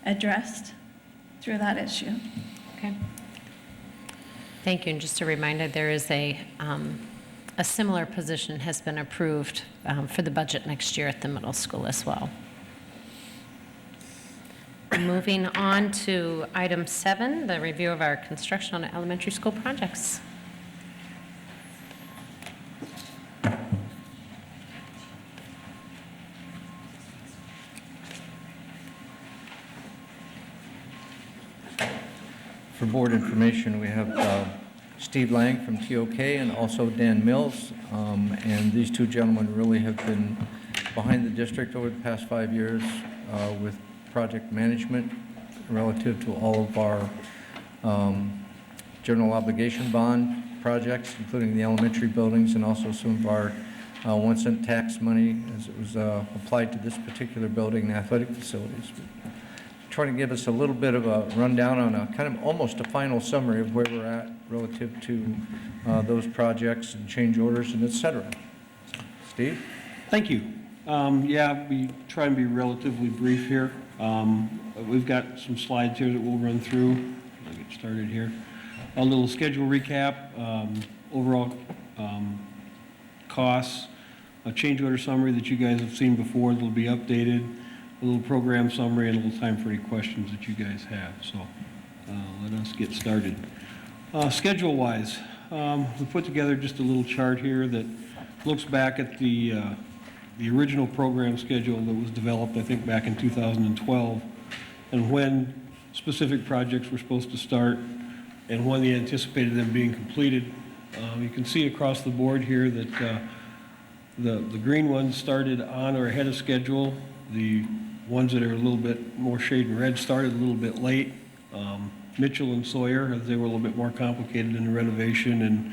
addressed through that issue. Okay. Thank you. And just a reminder, there is a similar position has been approved for the budget next year at the middle school as well. Moving on to item 7, the review of our construction on elementary school projects. For board information, we have Steve Lang from TOK and also Dan Mills. And these two gentlemen really have been behind the district over the past 5 years with project management relative to all of our general obligation bond projects, including the elementary buildings and also some of our 1-cent tax money as it was applied to this particular building and athletic facilities. Trying to give us a little bit of a rundown on a kind of almost a final summary of where we're at relative to those projects and change orders and et cetera. Steve? Thank you. Yeah, we try and be relatively brief here. We've got some slides here that we'll run through. I'll get started here. A little schedule recap, overall costs, a change order summary that you guys have seen before that will be updated, a little program summary, and a little time for any questions that you guys have. So let us get started. Schedule-wise, we put together just a little chart here that looks back at the original program schedule that was developed, I think, back in 2012, and when specific projects were supposed to start and when they anticipated them being completed. You can see across the board here that the green ones started on or ahead of schedule. The ones that are a little bit more shade in red started a little bit late. Mitchell and Sawyer, as they were a little bit more complicated in the renovation and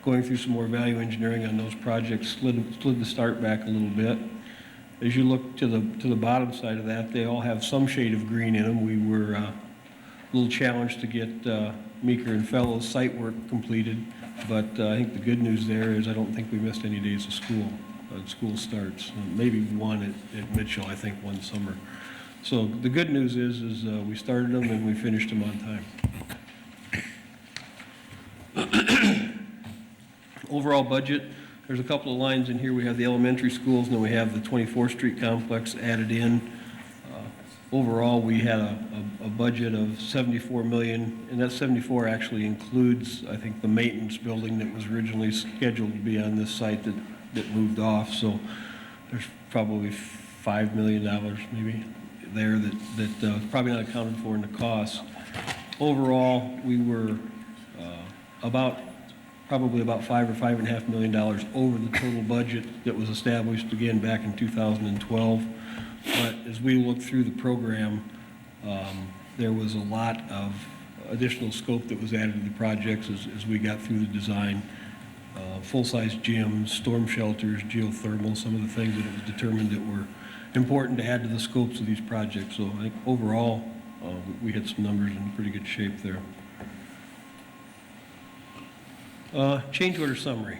going through some more value engineering on those projects, slid the start back a little bit. As you look to the bottom side of that, they all have some shade of green in them. We were a little challenged to get Meeker and Fellows site work completed, but I think the good news there is I don't think we missed any days of school. School starts, maybe one at Mitchell, I think, one summer. So the good news is we started them and we finished them on time. Overall budget, there's a couple of lines in here. We have the elementary schools, and then we have the 24th Street complex added in. Overall, we had a budget of $74 million, and that 74 actually includes, I think, the maintenance building that was originally scheduled to be on this site that moved off. So there's probably $5 million maybe there that's probably not accounted for in the cost. Overall, we were probably about $5 or $5.5 million over the total budget that was established again back in 2012. But as we looked through the program, there was a lot of additional scope that was added to the projects as we got through the design. Full-size gyms, storm shelters, geothermal, some of the things that it was determined that were important to add to the scopes of these projects. So I think overall, we had some numbers in pretty good shape there. Change order summary.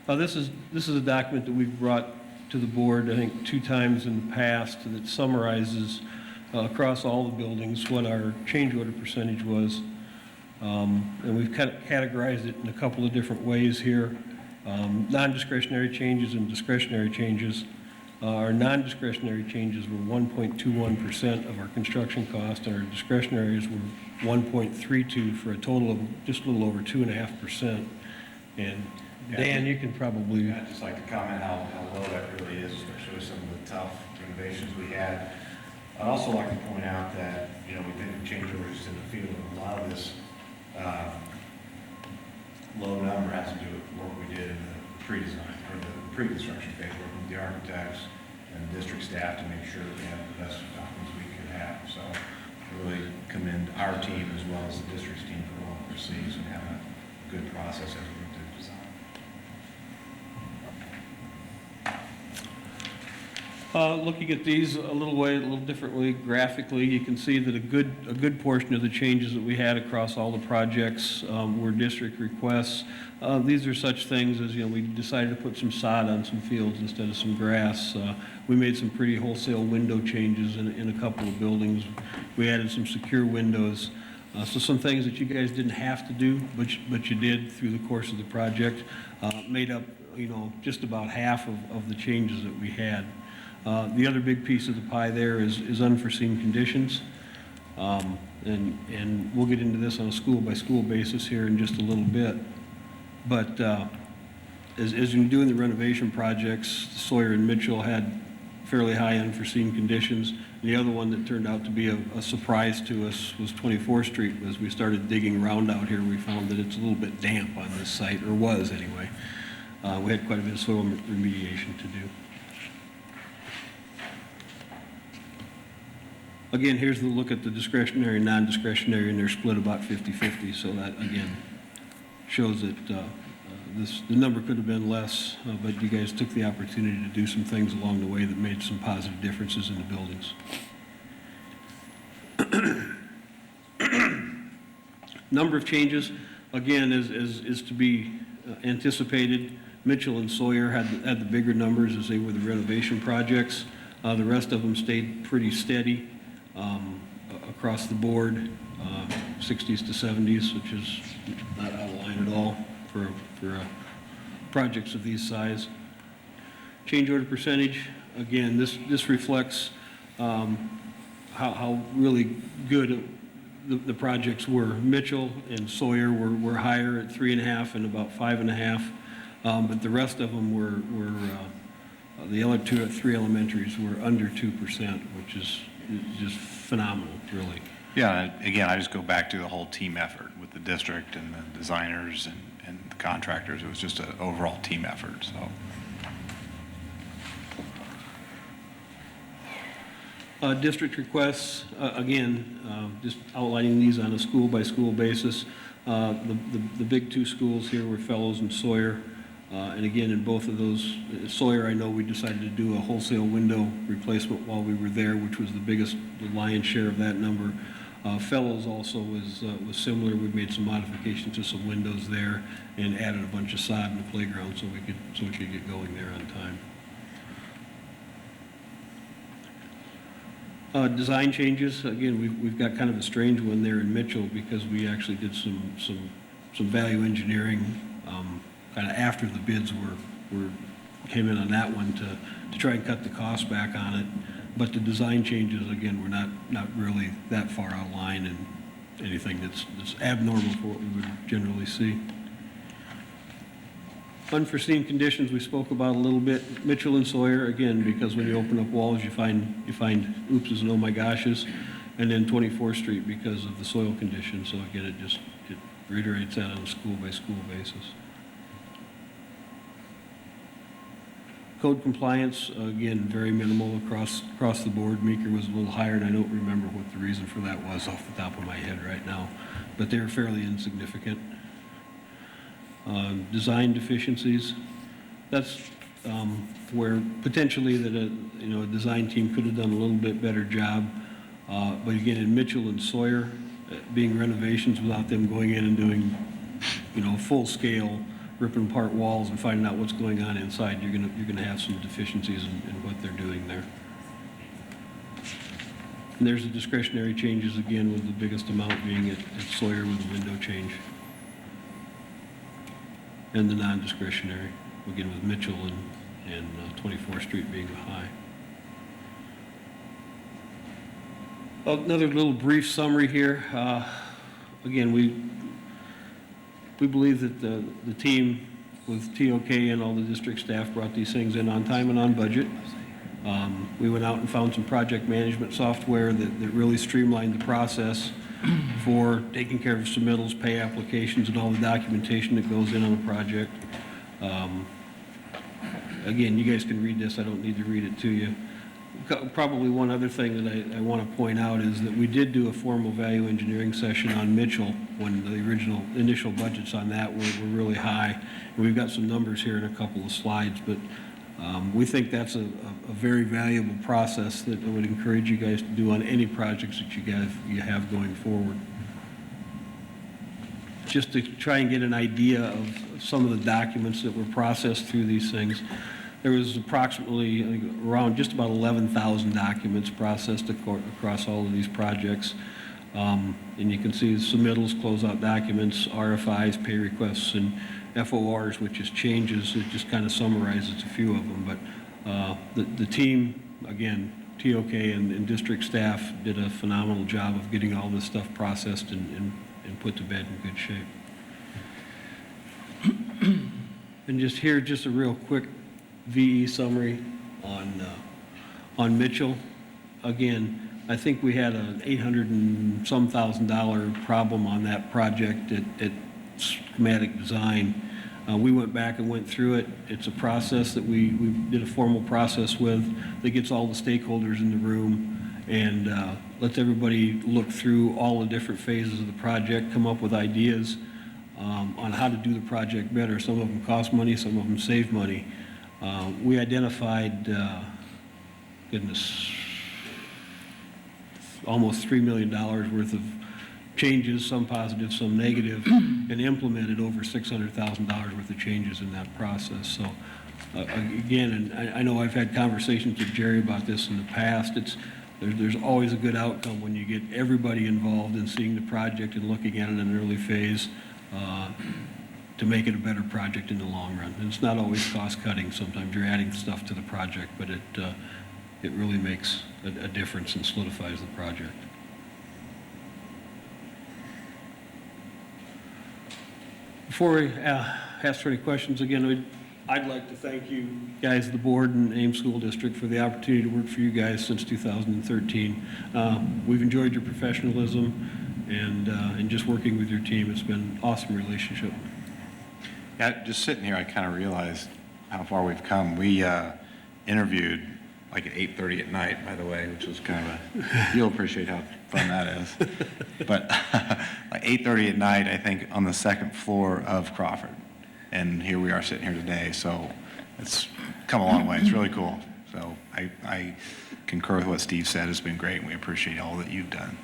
This is a document that we've brought to the board, I think, 2 times in the past that summarizes across all the buildings what our change order percentage was. And we've kind of categorized it in a couple of different ways here. Non-discretionary changes and discretionary changes. Our non-discretionary changes were 1.21% of our construction cost, and our discretionaries were 1.32 for a total of just a little over 2.5%. And Dan, you can probably... I'd just like to comment how low that really is, especially with some of the tough renovations we had. I'd also like to point out that, you know, we've been change orders in the field, and a lot of this low number has to do with work we did in the pre-design, or the pre-construction phase, working with the architects and district staff to make sure that we have the best documents we could have. So I really commend our team as well as the district's team for all overseas and having a good process as we looked at design. Looking at these a little differently graphically, you can see that a good portion of the changes that we had across all the projects were district requests. These are such things as, you know, we decided to put some sod on some fields instead of some grass. We made some pretty wholesale window changes in a couple of buildings. We added some secure windows. So some things that you guys didn't have to do, but you did through the course of the project, made up, you know, just about half of the changes that we had. The other big piece of the pie there is unforeseen conditions. And we'll get into this on a school-by-school basis here in just a little bit. But as you're doing the renovation projects, Sawyer and Mitchell had fairly high unforeseen conditions. The other one that turned out to be a surprise to us was 24th Street. As we started digging around out here, we found that it's a little bit damp on this site, or was anyway. We had quite a bit of soil remediation to do. Again, here's the look at the discretionary and non-discretionary, and they're split about 50-50. So that, again, shows that the number could have been less, but you guys took the opportunity to do some things along the way that made some positive differences in the buildings. Number of changes, again, is to be anticipated. Mitchell and Sawyer had the bigger numbers as they were the renovation projects. The rest of them stayed pretty steady across the board, 60s to 70s, which is not out of line at all for projects of these size. Change order percentage, again, this reflects how really good the projects were. Mitchell and Sawyer were higher at 3.5 and about 5.5, but the rest of them were the other 3 elementaries were under 2%, which is just phenomenal, really. Yeah, again, I just go back to the whole team effort with the district and the designers and the contractors. It was just an overall team effort, so. District requests, again, just outlining these on a school-by-school basis. The big 2 schools here were Fellows and Sawyer. And again, in both of those, Sawyer, I know we decided to do a wholesale window replacement while we were there, which was the lion's share of that number. Fellows also was similar. We made some modifications to some windows there and added a bunch of sod in the playground so we could get going there on time. Design changes, again, we've got kind of a strange one there in Mitchell because we actually did some value engineering kind of after the bids came in on that one to try and cut the cost back on it. But the design changes, again, were not really that far out of line and anything that's abnormal for what we would generally see. Unforeseen conditions we spoke about a little bit. Mitchell and Sawyer, again, because when you open up walls, you find oopses and oh my goshes. and then 24th Street because of the soil conditions. So again, it reiterates that on a school-by-school basis. Code compliance, again, very minimal across the board. Meeker was a little higher, and I don't remember what the reason for that was off the top of my head right now, but they're fairly insignificant. Design deficiencies, that's where potentially that a design team could have done a little bit better job. But again, in Mitchell and Sawyer, being renovations without them going in and doing, full scale, ripping apart walls and finding out what's going on inside, you're gonna have some deficiencies in what they're doing there. And there's the discretionary changes again, with the biggest amount being at Sawyer with the window change. And the non-discretionary, again with Mitchell and 24th Street being high. Another little brief summary here. Again, we believe that the team with TOK and all the district staff brought these things in on time and on budget. We went out and found some project management software that really streamlined the process for taking care of submittals, pay applications, and all the documentation that goes in on a project. Again, you guys can read this. I don't need to read it to you. Probably one other thing that I want to point out is that we did do a formal value engineering session on Mitchell when the initial budgets on that were really high. And we've got some numbers here in a couple of slides, but we think that's a very valuable process that I would encourage you guys to do on any projects that you have going forward. Just to try and get an idea of some of the documents that were processed through these things. There was approximately, I think, around just about 11,000 documents processed across all of these projects. And you can see the submittals, closeout documents, RFIs, pay requests, and FORs, which is changes. It just kind of summarizes a few of them. But the team, again, TOK and district staff did a phenomenal job of getting all this stuff processed and put to bed in good shape. And just here, just a real quick VE summary on Mitchell. Again, I think we had an $800 and some thousand problem on that project at schematic design. We went back and went through it. It's a process that we did a formal process with that gets all the stakeholders in the room and lets everybody look through all the different phases of the project, come up with ideas on how to do the project better. Some of them cost money, some of them save money. We identified, almost $3 million worth of changes, some positive, some negative, and implemented over $600,000 worth of changes in that process. So again, and I know I've had conversations with Jerry about this in the past, there's always a good outcome when you get everybody involved in seeing the project and looking at it in an early phase to make it a better project in the long run. And it's not always cost cutting. Sometimes you're adding stuff to the project, but it really makes a difference and solidifies the project. Before we ask for any questions, again, I'd like to thank you guys, the board and Ames School District, for the opportunity to work for you guys since 2013. We've enjoyed your professionalism and just working with your team. It's been an awesome relationship. Yeah, just sitting here, I kind of realized how far we've come. We interviewed like at 8:30 at night, by the way, which was kind of you'll appreciate how fun that is. But like 8:30 at night, I think, on the second floor of Crawford. And here we are sitting here today. So it's come a long way. It's really cool. So I concur with what Steve said. It's been great, and we appreciate all that you've done.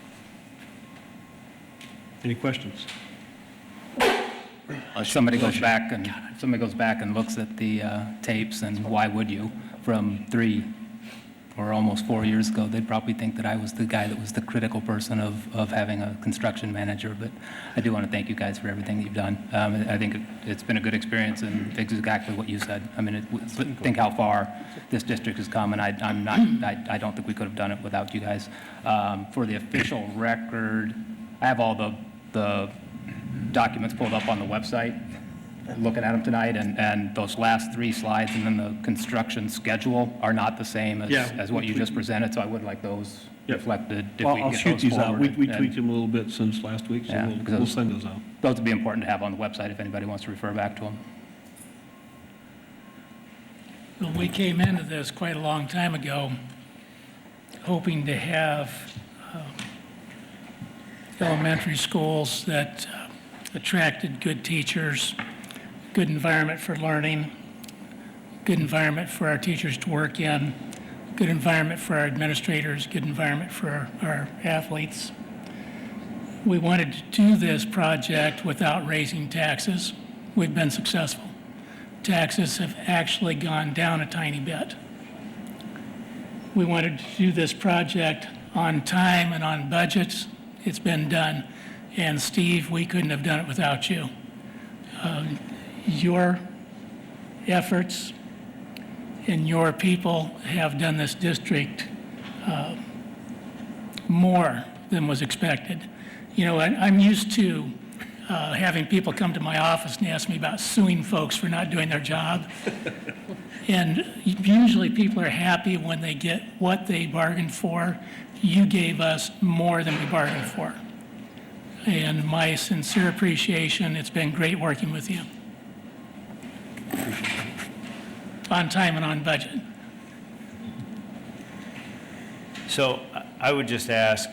Any questions? Somebody goes back and looks at the tapes, and why would you, from 3 or almost 4 years ago, they'd probably think that I was the guy that was the critical person of having a construction manager. But I do want to thank you guys for everything that you've done. I think it's been a good experience, and it's exactly what you said. I mean, think how far this district has come, and I don't think we could have done it without you guys. For the official record, I have all the documents pulled up on the website, looking at them tonight, and those last 3 slides and then the construction schedule are not the same as what you just presented, so I would like those reflected if Well, we I'll get shoot those these out. forward. We tweaked them a little bit since last week, so Yeah, we'll because send those out. Those would be important to have on the website if anybody wants to refer back to them. Well, we came into this quite a long time ago, hoping to have elementary schools that attracted good teachers, good environment for learning, good environment for our teachers to work in, good environment for our administrators, good environment for our athletes. We wanted to do this project without raising taxes. We've been successful. Taxes have actually gone down a tiny bit. We wanted to do this project on time and on budgets. It's been done. And Steve, we couldn't have done it without you. Your efforts and your people have done this district more than was expected. You know, I'm used to having people come to my office and ask me about suing folks for not doing their job. And usually people are happy when they get what they bargained for. You gave us more than we bargained for. And my sincere appreciation, it's been great working with you. On time and on budget. So I would just ask,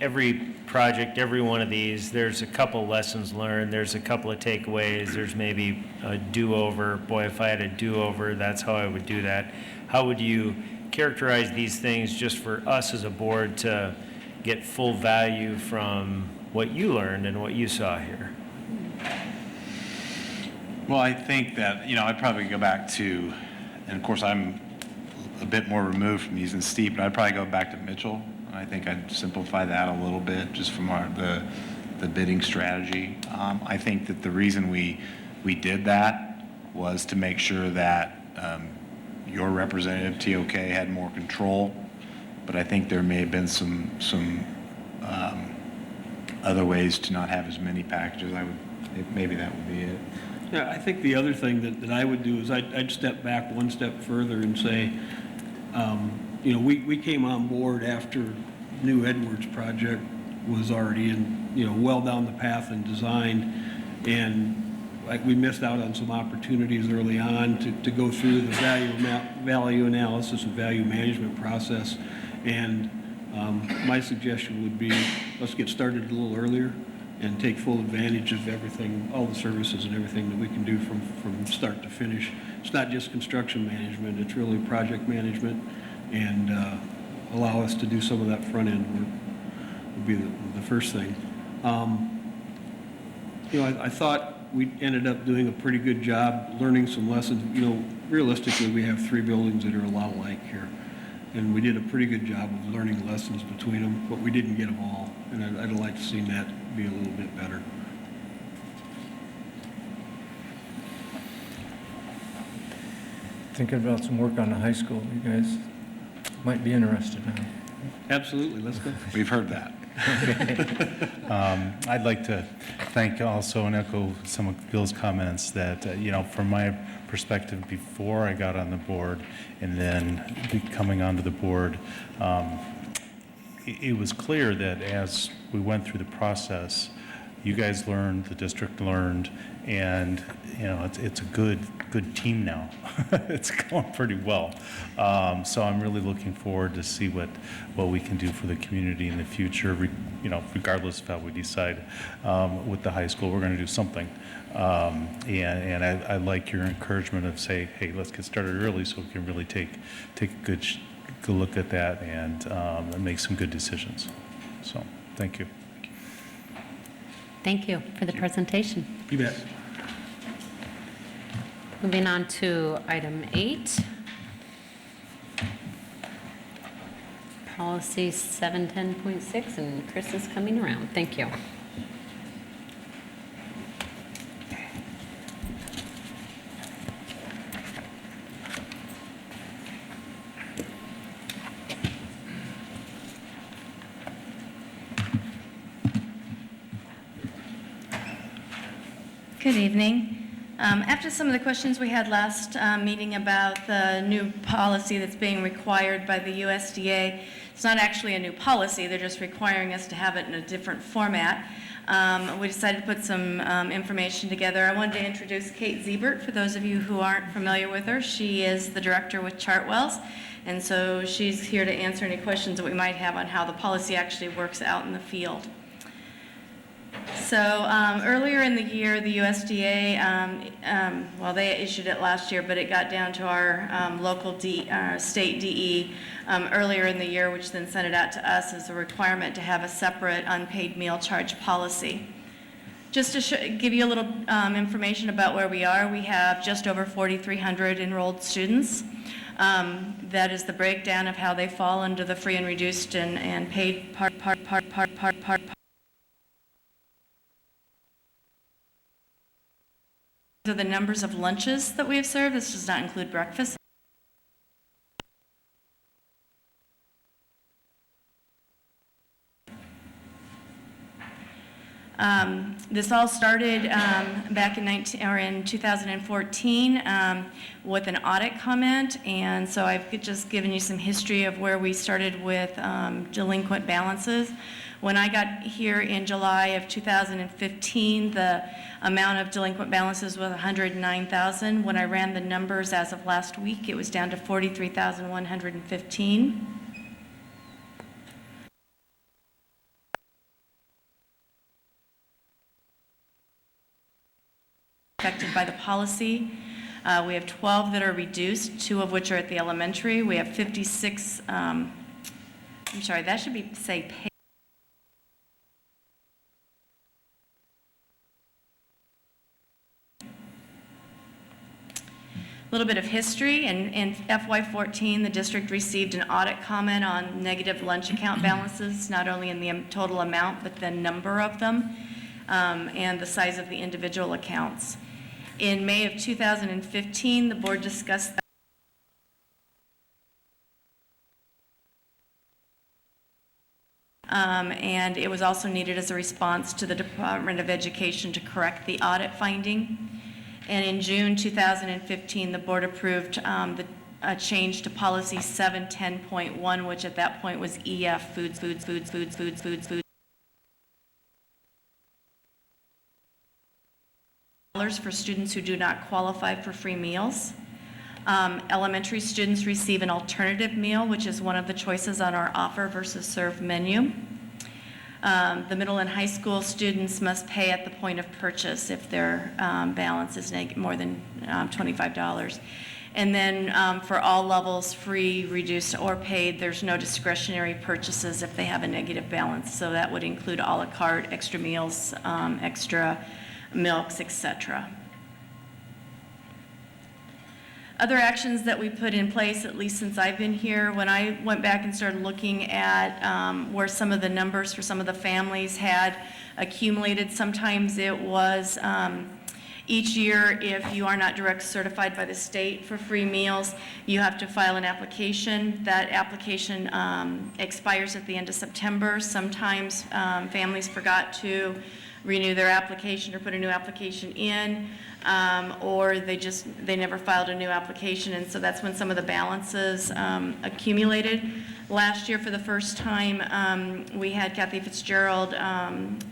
every project, every one of these, there's a couple lessons learned, there's a couple of takeaways, there's maybe a do-over. Boy, if I had a do-over, that's how I would do that. How would you characterize these things just for us as a board to get full value from what you learned and what you saw here? Well, I think that, I'd probably go back to, and of course I'm a bit more removed from using Steve, but I'd probably go back to Mitchell. I think I'd simplify that a little bit just from the bidding strategy. I think that the reason we did that was to make sure that your representative, TOK, had more control, but I think there may have been some other ways to not have as many packages. Maybe that would be it. Yeah, I think the other thing that I would do is I'd step back one step further and say, we came on board after New Edwards project was already in, well down the path and designed, and like we missed out on some opportunities early on to go through the value analysis and value management process. And my suggestion would be, let's get started a little earlier and take full advantage of everything, all the services and everything that we can do from start to finish. It's not just construction management, it's really project management, and allow us to do some of that front end work would be the first thing. I thought we ended up doing a pretty good job learning some lessons. Realistically, we have 3 buildings that are a lot alike here. And we did a pretty good job of learning lessons between them, but we didn't get them all. And I'd like to see that be a little bit better. Thinking about some work on the high school, you guys might be interested in. Absolutely, let's go. We've heard that. I'd like to thank also and echo some of Bill's comments that, from my perspective before I got on the board and then coming onto the board, it was clear that as we went through the process, you guys learned, the district learned, and it's a good team now. It's going pretty well. So I'm really looking forward to see what we can do for the community in the future. Regardless of how we decide with the high school, we're going to do something. And I like your encouragement of say, hey, let's get started early so we can really take a good look at that and make some good decisions. So thank you. Thank you for the presentation. You bet. Moving on to item 8. Policy 710.6, and Chris is coming around. Thank you. Good evening. After some of the questions we had last meeting about the new policy that's being required by the USDA, It's not actually a new policy, they're just requiring us to have it in a different format. We decided to put some information together. I wanted to introduce Kate Siebert, for those of you who aren't familiar with her. She is the director with Chartwells, and so she's here to answer any questions that we might have on how the policy actually works out in the field. So earlier in the year, the USDA, well, they issued it last year, but it got down to our local state DE earlier in the year, which then sent it out to us as a requirement to have a separate unpaid meal charge policy. Just to give you a little information about where we are, we have just over 4,300 enrolled students. That is the breakdown of how they fall under the free and reduced and paid part. These are the numbers of lunches that we have served. This does not include breakfast. This all started back in 2014 with an audit comment, and so I've just given you some history of where we started with delinquent balances. When I got here in July of 2015, the amount of delinquent balances was 109,000. When I ran the numbers as of last week, it was down to 43,115. Affected by the policy. We have 12 that are reduced, 2 of which are at the elementary. We have 56, I'm sorry, that should be, say, paid. A little bit of history. In FY14, the district received an audit comment on negative lunch account balances, not only in the total amount, but the number of them and the size of the individual accounts. In May of 2015, the board discussed that. And it was also needed as a response to the Department of Education to correct the audit finding. And in June 2015, the board approved a change to policy 710.1, which at that point was EF, foods. For students who do not qualify for free meals. Elementary students receive an alternative meal, which is one of the choices on our offer versus serve menu. The middle and high school students must pay at the point of purchase if their balance is more than $25. And then for all levels, free, reduced, or paid, there's no discretionary purchases if they have a negative balance. So that would include a la carte, extra meals, extra milks, etc. Other actions that we put in place, at least since I've been here, when I went back and started looking at where some of the numbers for some of the families had accumulated, sometimes it was each year, if you are not direct certified by the state for free meals, you have to file an application. That application expires at the end of September. Sometimes families forgot to renew their application or put a new application in, or they never filed a new application, and so that's when some of the balances accumulated. Last year, for the first time, we had Kathy Fitzgerald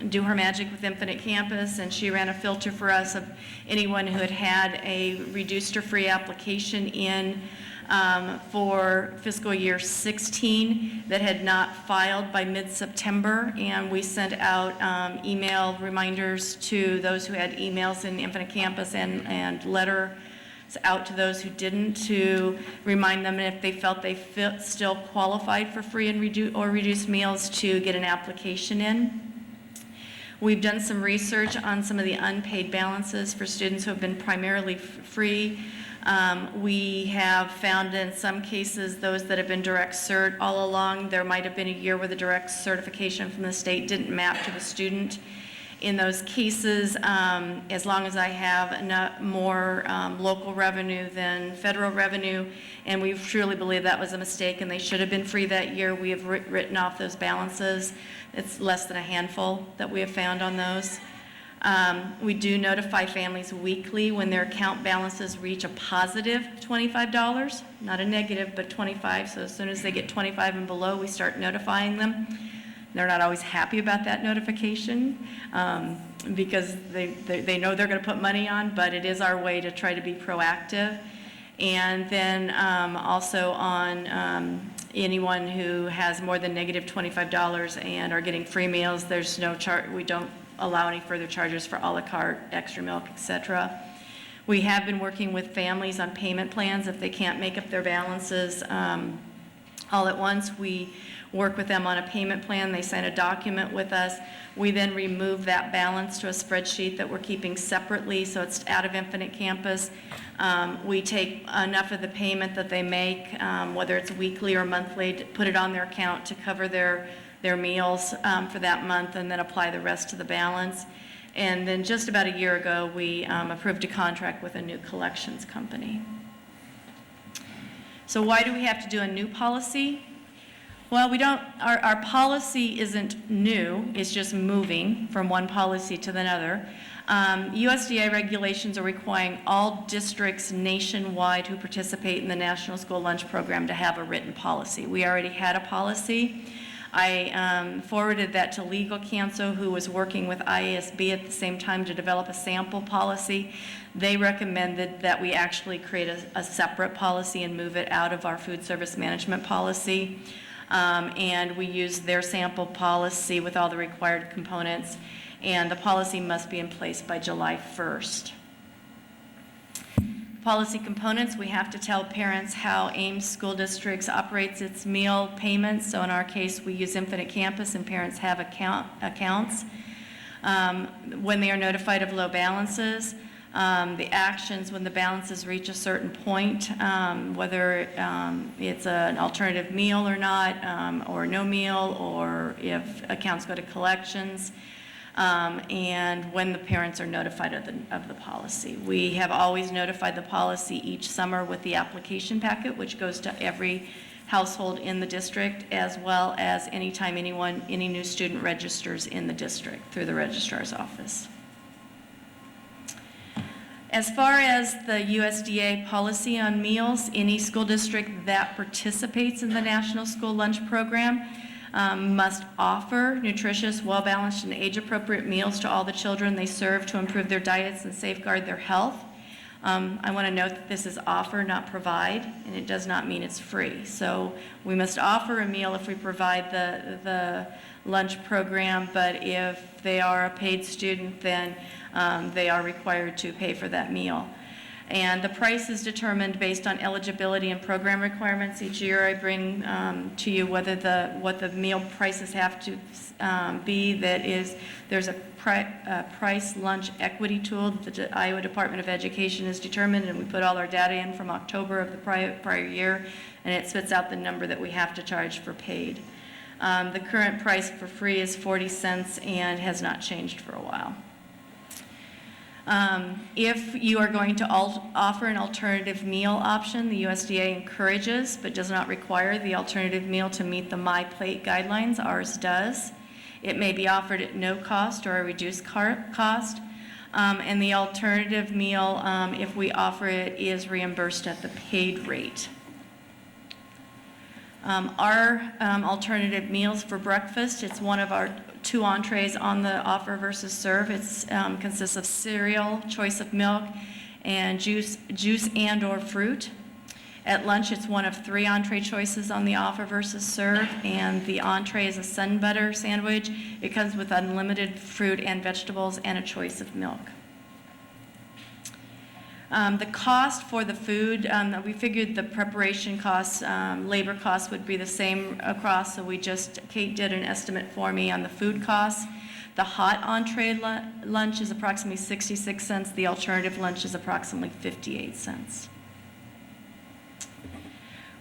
do her magic with Infinite Campus, and she ran a filter for us of anyone who had had a reduced or free application in for fiscal year 16 that had not filed by mid-September, and we sent out email reminders to those who had emails in Infinite Campus and letters out to those who didn't to remind them if they felt they still qualified for free and reduced meals to get an application in. We've done some research on some of the unpaid balances for students who have been primarily free. We have found in some cases those that have been direct cert all along. There might have been a year where the direct certification from the state didn't map to the student. In those cases, as long as I have more local revenue than federal revenue, and we truly believe that was a mistake and they should have been free that year, we have written off those balances. It's less than a handful that we have found on those. We do notify families weekly when their account balances reach a positive $25, not a negative, but 25. So as soon as they get 25 and below, we start notifying them. They're not always happy about that notification because they know they're going to put money on, but it is our way to try to be proactive. And then also on anyone who has more than negative $25 and are getting free meals, there's no charge. We don't allow any further charges for a la carte, extra milk, etc. We have been working with families on payment plans if they can't make up their balances all at once. We work with them on a payment plan. They sign a document with us. We then remove that balance to a spreadsheet that we're keeping separately, so it's out of Infinite Campus. We take enough of the payment that they make, whether it's weekly or monthly, to put it on their account to cover their meals for that month, and then apply the rest to the balance. And then just about a year ago, we approved a contract with a new collections company. So why do we have to do a new policy? Well, our policy isn't new, it's just moving from one policy to another. USDA regulations are requiring all districts nationwide who participate in the National School Lunch Program to have a written policy. We already had a policy. I forwarded that to legal counsel, who was working with IASB at the same time to develop a sample policy. They recommended that we actually create a separate policy and move it out of our food service management policy. And we use their sample policy with all the required components, and the policy must be in place by July 1st. Policy components, we have to tell parents how Ames School Districts operates its meal payments. So in our case, we use Infinite Campus, and parents have accounts. When they are notified of low balances, the actions when the balances reach a certain point, whether it's an alternative meal or not, or no meal, or if accounts go to collections, and when the parents are notified of the policy. We have always notified the policy each summer with the application packet, which goes to every household in the district, as well as anytime any new student registers in the district through the registrar's office. As far as the USDA policy on meals, any school district that participates in the National School Lunch Program must offer nutritious, well-balanced, and age-appropriate meals to all the children they serve to improve their diets and safeguard their health. I want to note that this is offer, not provide, and it does not mean it's free. So we must offer a meal if we provide the lunch program, but if they are a paid student, then they are required to pay for that meal. And the price is determined based on eligibility and program requirements. Each year I bring to you what the meal prices have to be. There's a price lunch equity tool that the Iowa Department of Education has determined, and we put all our data in from October of the prior year, and it spits out the number that we have to charge for paid. The current price for free is 40 cents and has not changed for a while. If you are going to offer an alternative meal option, the USDA encourages but does not require the alternative meal to meet the My Plate guidelines. Ours does. It may be offered at no cost or a reduced cost. And the alternative meal, if we offer it, is reimbursed at the paid rate. Our alternative meals for breakfast, it's one of our 2 entrees on the offer versus serve. It consists of cereal, choice of milk, and juice and or fruit. At lunch, it's one of 3 entree choices on the offer versus serve, and the entree is a sun butter sandwich. It comes with unlimited fruit and vegetables and a choice of milk. The cost for the food, we figured the preparation costs, labor costs would be the same across, so Kate did an estimate for me on the food costs. The hot entree lunch is approximately 66 cents. The alternative lunch is approximately 58 cents.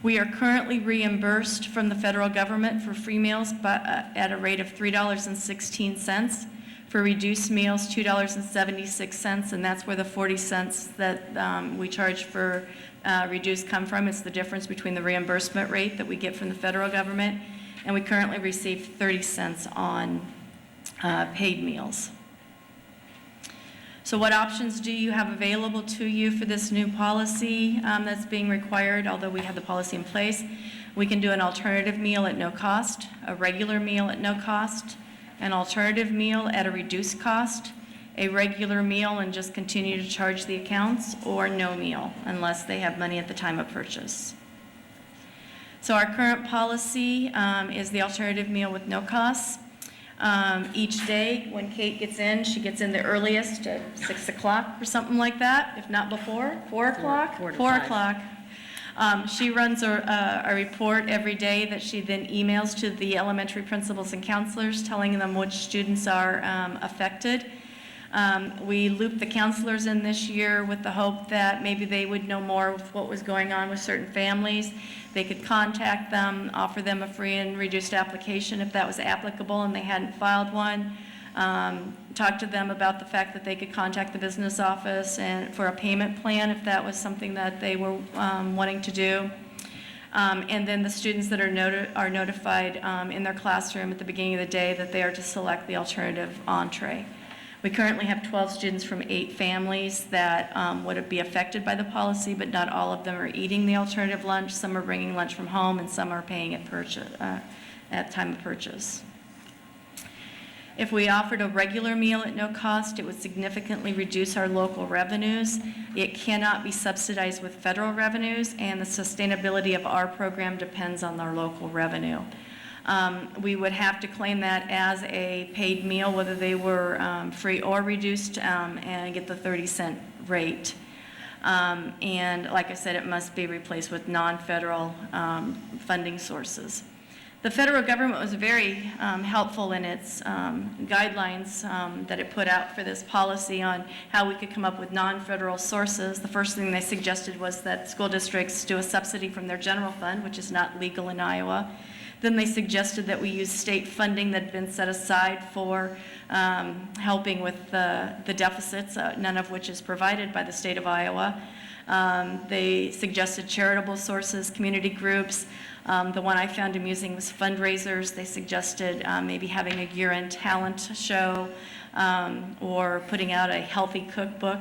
We are currently reimbursed from the federal government for free meals at a rate of $3.16. For reduced meals, $2.76, and that's where the 40 cents that we charge for reduced come from. It's the difference between the reimbursement rate that we get from the federal government, and we currently receive 30 cents on paid meals. So what options do you have available to you for this new policy that's being required, although we have the policy in place? We can do an alternative meal at no cost, a regular meal at no cost, an alternative meal at a reduced cost, a regular meal and just continue to charge the accounts, or no meal unless they have money at the time of purchase. So our current policy is the alternative meal with no costs. Each day when Kate gets in, she gets in the earliest at 6 o'clock or something like that, if not before, 4 o'clock? 4 o'clock. She runs a report every day that she then emails to the elementary principals and counselors, telling them which students are affected. We looped the counselors in this year with the hope that maybe they would know more of what was going on with certain families. They could contact them, offer them a free and reduced application if that was applicable and they hadn't filed one. Talk to them about the fact that they could contact the business office and for a payment plan if that was something that they were wanting to do. And then the students that are notified in their classroom at the beginning of the day that they are to select the alternative entree. We currently have 12 students from 8 families that would be affected by the policy, but not all of them are eating the alternative lunch. Some are bringing lunch from home, and some are paying at time of purchase. If we offered a regular meal at no cost, it would significantly reduce our local revenues. It cannot be subsidized with federal revenues, and the sustainability of our program depends on our local revenue. We would have to claim that as a paid meal, whether they were free or reduced, and get the 30-cent rate. And like I said, it must be replaced with non-federal funding sources. The federal government was very helpful in its guidelines that it put out for this policy on how we could come up with non-federal sources. The first thing they suggested was that school districts do a subsidy from their general fund, which is not legal in Iowa. Then they suggested that we use state funding that had been set aside for helping with the deficits, none of which is provided by the state of Iowa. They suggested charitable sources, community groups. The one I found amusing was fundraisers. They suggested maybe having a year-end talent show or putting out a healthy cookbook.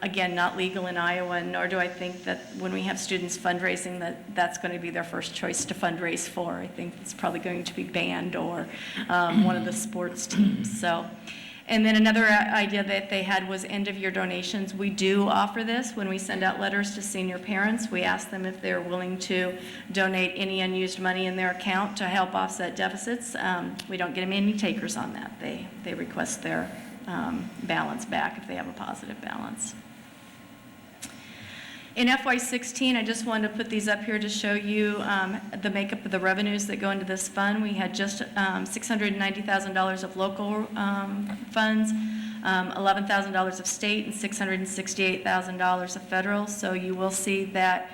Again, not legal in Iowa, nor do I think that when we have students fundraising that's going to be their first choice to fundraise for. I think it's probably going to be band or one of the sports teams. So. And then another idea that they had was end-of-year donations. We do offer this when we send out letters to senior parents. We ask them if they're willing to donate any unused money in their account to help offset deficits. We don't get them any takers on that. They request their balance back if they have a positive balance. In FY16, I just wanted to put these up here to show you the makeup of the revenues that go into this fund. We had just $690,000 of local funds, $11,000 of state, and $668,000 of federal. So you will see that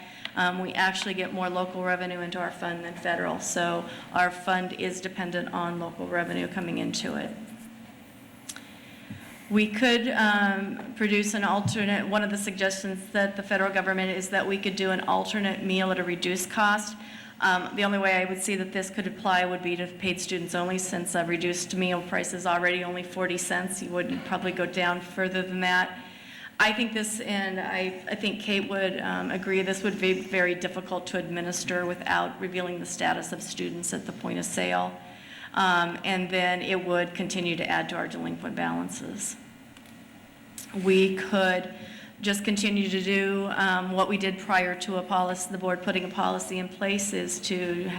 we actually get more local revenue into our fund than federal. So our fund is dependent on local revenue coming into it. We could produce an alternate, one of the suggestions that the federal government is that we could do an alternate meal at a reduced cost. The only way I would see that this could apply would be to paid students only, since a reduced meal price is already only 40 cents. You wouldn't probably go down further than that. I think this, and I think Kate would agree, this would be very difficult to administer without revealing the status of students at the point of sale. And then it would continue to add to our delinquent balances. We could just continue to do what we did prior to the board putting a policy in place, is to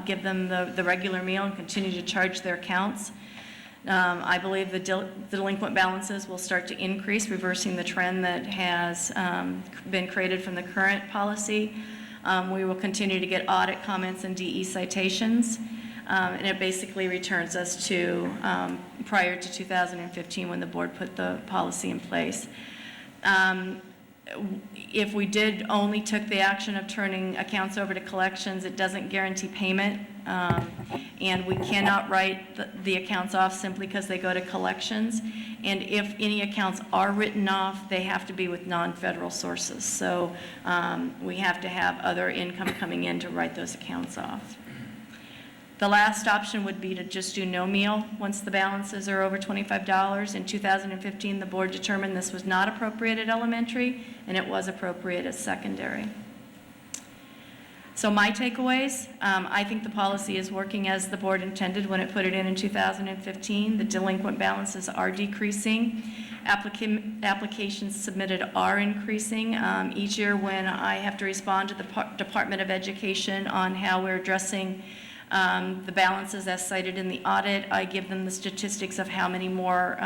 give them the regular meal and continue to charge their accounts. I believe the delinquent balances will start to increase, reversing the trend that has been created from the current policy. We will continue to get audit comments and DE citations. And it basically returns us to prior to 2015 when the board put the policy in place. If we did only took the action of turning accounts over to collections, it doesn't guarantee payment, and we cannot write the accounts off simply because they go to collections. And if any accounts are written off, they have to be with non-federal sources. So we have to have other income coming in to write those accounts off. The last option would be to just do no meal once the balances are over $25. In 2015, the board determined this was not appropriate at elementary, and it was appropriate at secondary. So my takeaways, I think the policy is working as the board intended when it put it in 2015. The delinquent balances are decreasing. Applications submitted are increasing. Each year when I have to respond to the Department of Education on how we're addressing the balances as cited in the audit, I give them the statistics of how many more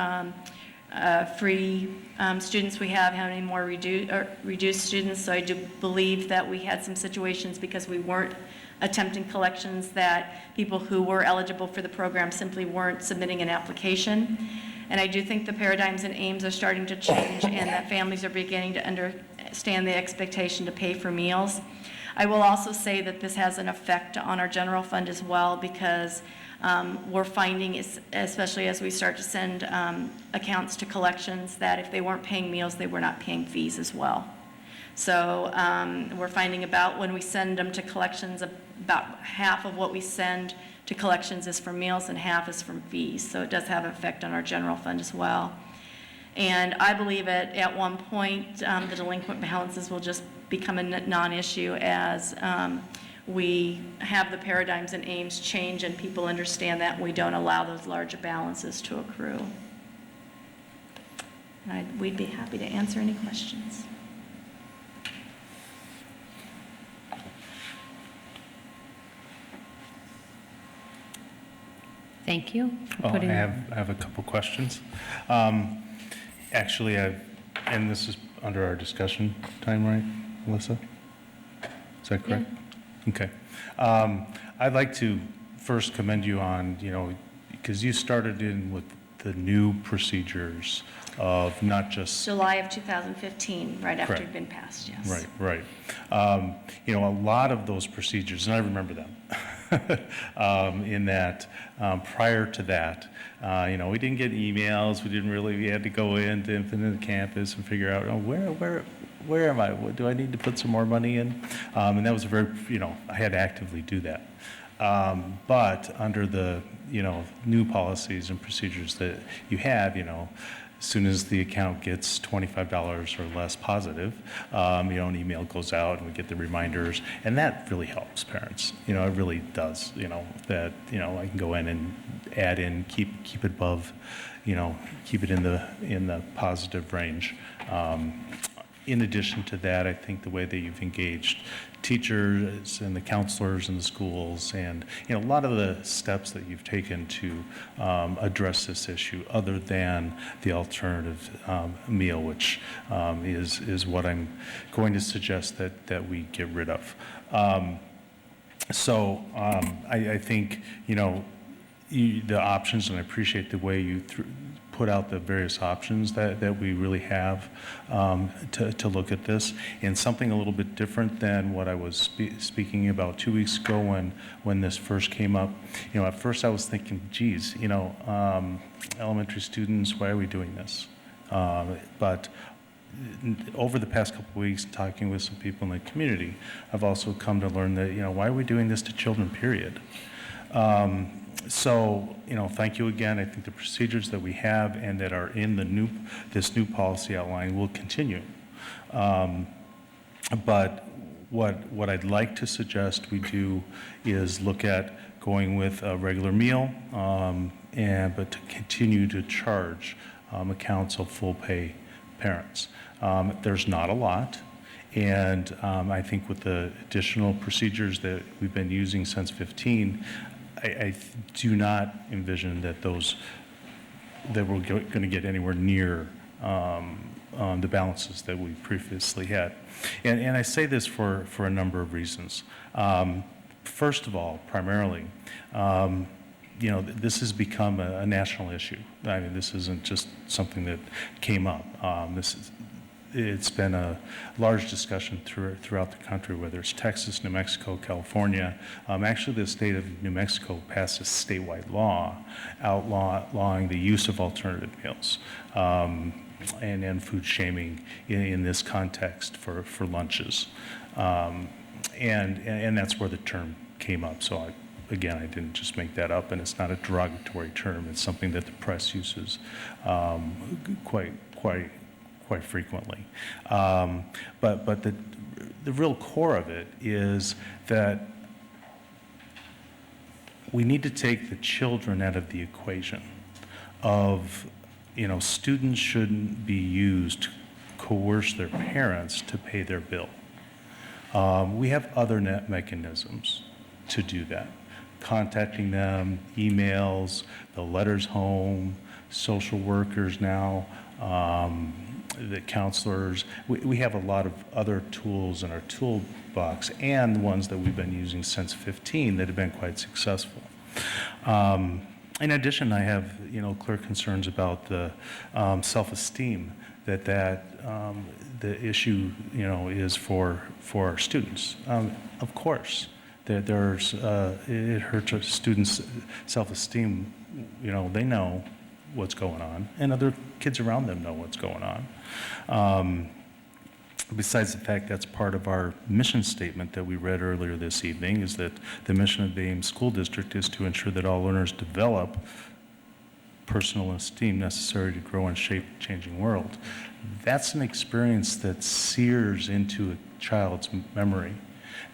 free students we have, how many more reduced students. So I do believe that we had some situations because we weren't attempting collections that people who were eligible for the program simply weren't submitting an application. And I do think the paradigms in Ames are starting to change and that families are beginning to understand the expectation to pay for meals. I will also say that this has an effect on our general fund as well because we're finding, especially as we start to send accounts to collections, that if they weren't paying meals, they were not paying fees as well. So we're finding about when we send them to collections, about half of what we send to collections is for meals and half is from fees. So it does have an effect on our general fund as well. And I believe at one point the delinquent balances will just become a non-issue as we have the paradigms in Ames change and people understand that we don't allow those larger balances to accrue. And we'd be happy to answer any questions. Thank you. Oh, I have a couple questions. Actually, and this is under our discussion time, right, Melissa? Is that correct? Yeah. Okay. I'd like to first commend you on, because you started in with the new procedures of not just... July of 2015, right after Correct. it'd been passed, yes. Right. A lot of those procedures, and I remember them, in that prior to that, we didn't get emails, we had to go into Infinite Campus and figure out, where am I? Do I need to put some more money in? And that was very, I had to actively do that. But under the, new policies and procedures that you have, as soon as the account gets $25 or less positive, an email goes out and we get the reminders, and that really helps parents. It really does. That I can go in and add in, keep it above, keep it in the positive range. In addition to that, I think the way that you've engaged teachers and the counselors in the schools and, a lot of the steps that you've taken to address this issue other than the alternative meal, which is what I'm going to suggest that we get rid of. I think, the options, and I appreciate the way you put out the various options that we really have to look at this, and something a little bit different than what I was speaking about 2 weeks ago when this first came up. At first I was thinking, geez, elementary students, why are we doing this? But over the past couple of weeks, talking with some people in the community, I've also come to learn that, why are we doing this to children, period? Thank you again. I think the procedures that we have and that are in this new policy outline will continue. But what I'd like to suggest we do is look at going with a regular meal, but to continue to charge accounts of full pay parents. There's not a lot. And I think with the additional procedures that we've been using since 15, I do not envision that we're going to get anywhere near the balances that we previously had. And I say this for a number of reasons. First of all, primarily, this has become a national issue. I mean, this isn't just something that came up. It's been a large discussion throughout the country, whether it's Texas, New Mexico, California. Actually, the state of New Mexico passed a statewide law outlawing the use of alternative meals and food shaming in this context for lunches. And that's where the term came up. So again, I didn't just make that up, and it's not a derogatory term. It's something that the press uses quite frequently. But the real core of it is that we need to take the children out of the equation of, students shouldn't be used to coerce their parents to pay their bill. We have other mechanisms to do that. Contacting them, emails, the letters home, social workers now, the counselors. We have a lot of other tools in our toolbox, and the ones that we've been using since 15 that have been quite successful. In addition, I have, clear concerns about the self-esteem that the issue, is for our students. Of course, there's it hurts our students' self-esteem. They know what's going on, and other kids around them know what's going on. Besides the fact that's part of our mission statement that we read earlier this evening, is that the mission of the Ames School District is to ensure that all learners develop personal esteem necessary to grow and shape a changing world. That's an experience that sears into a child's memory,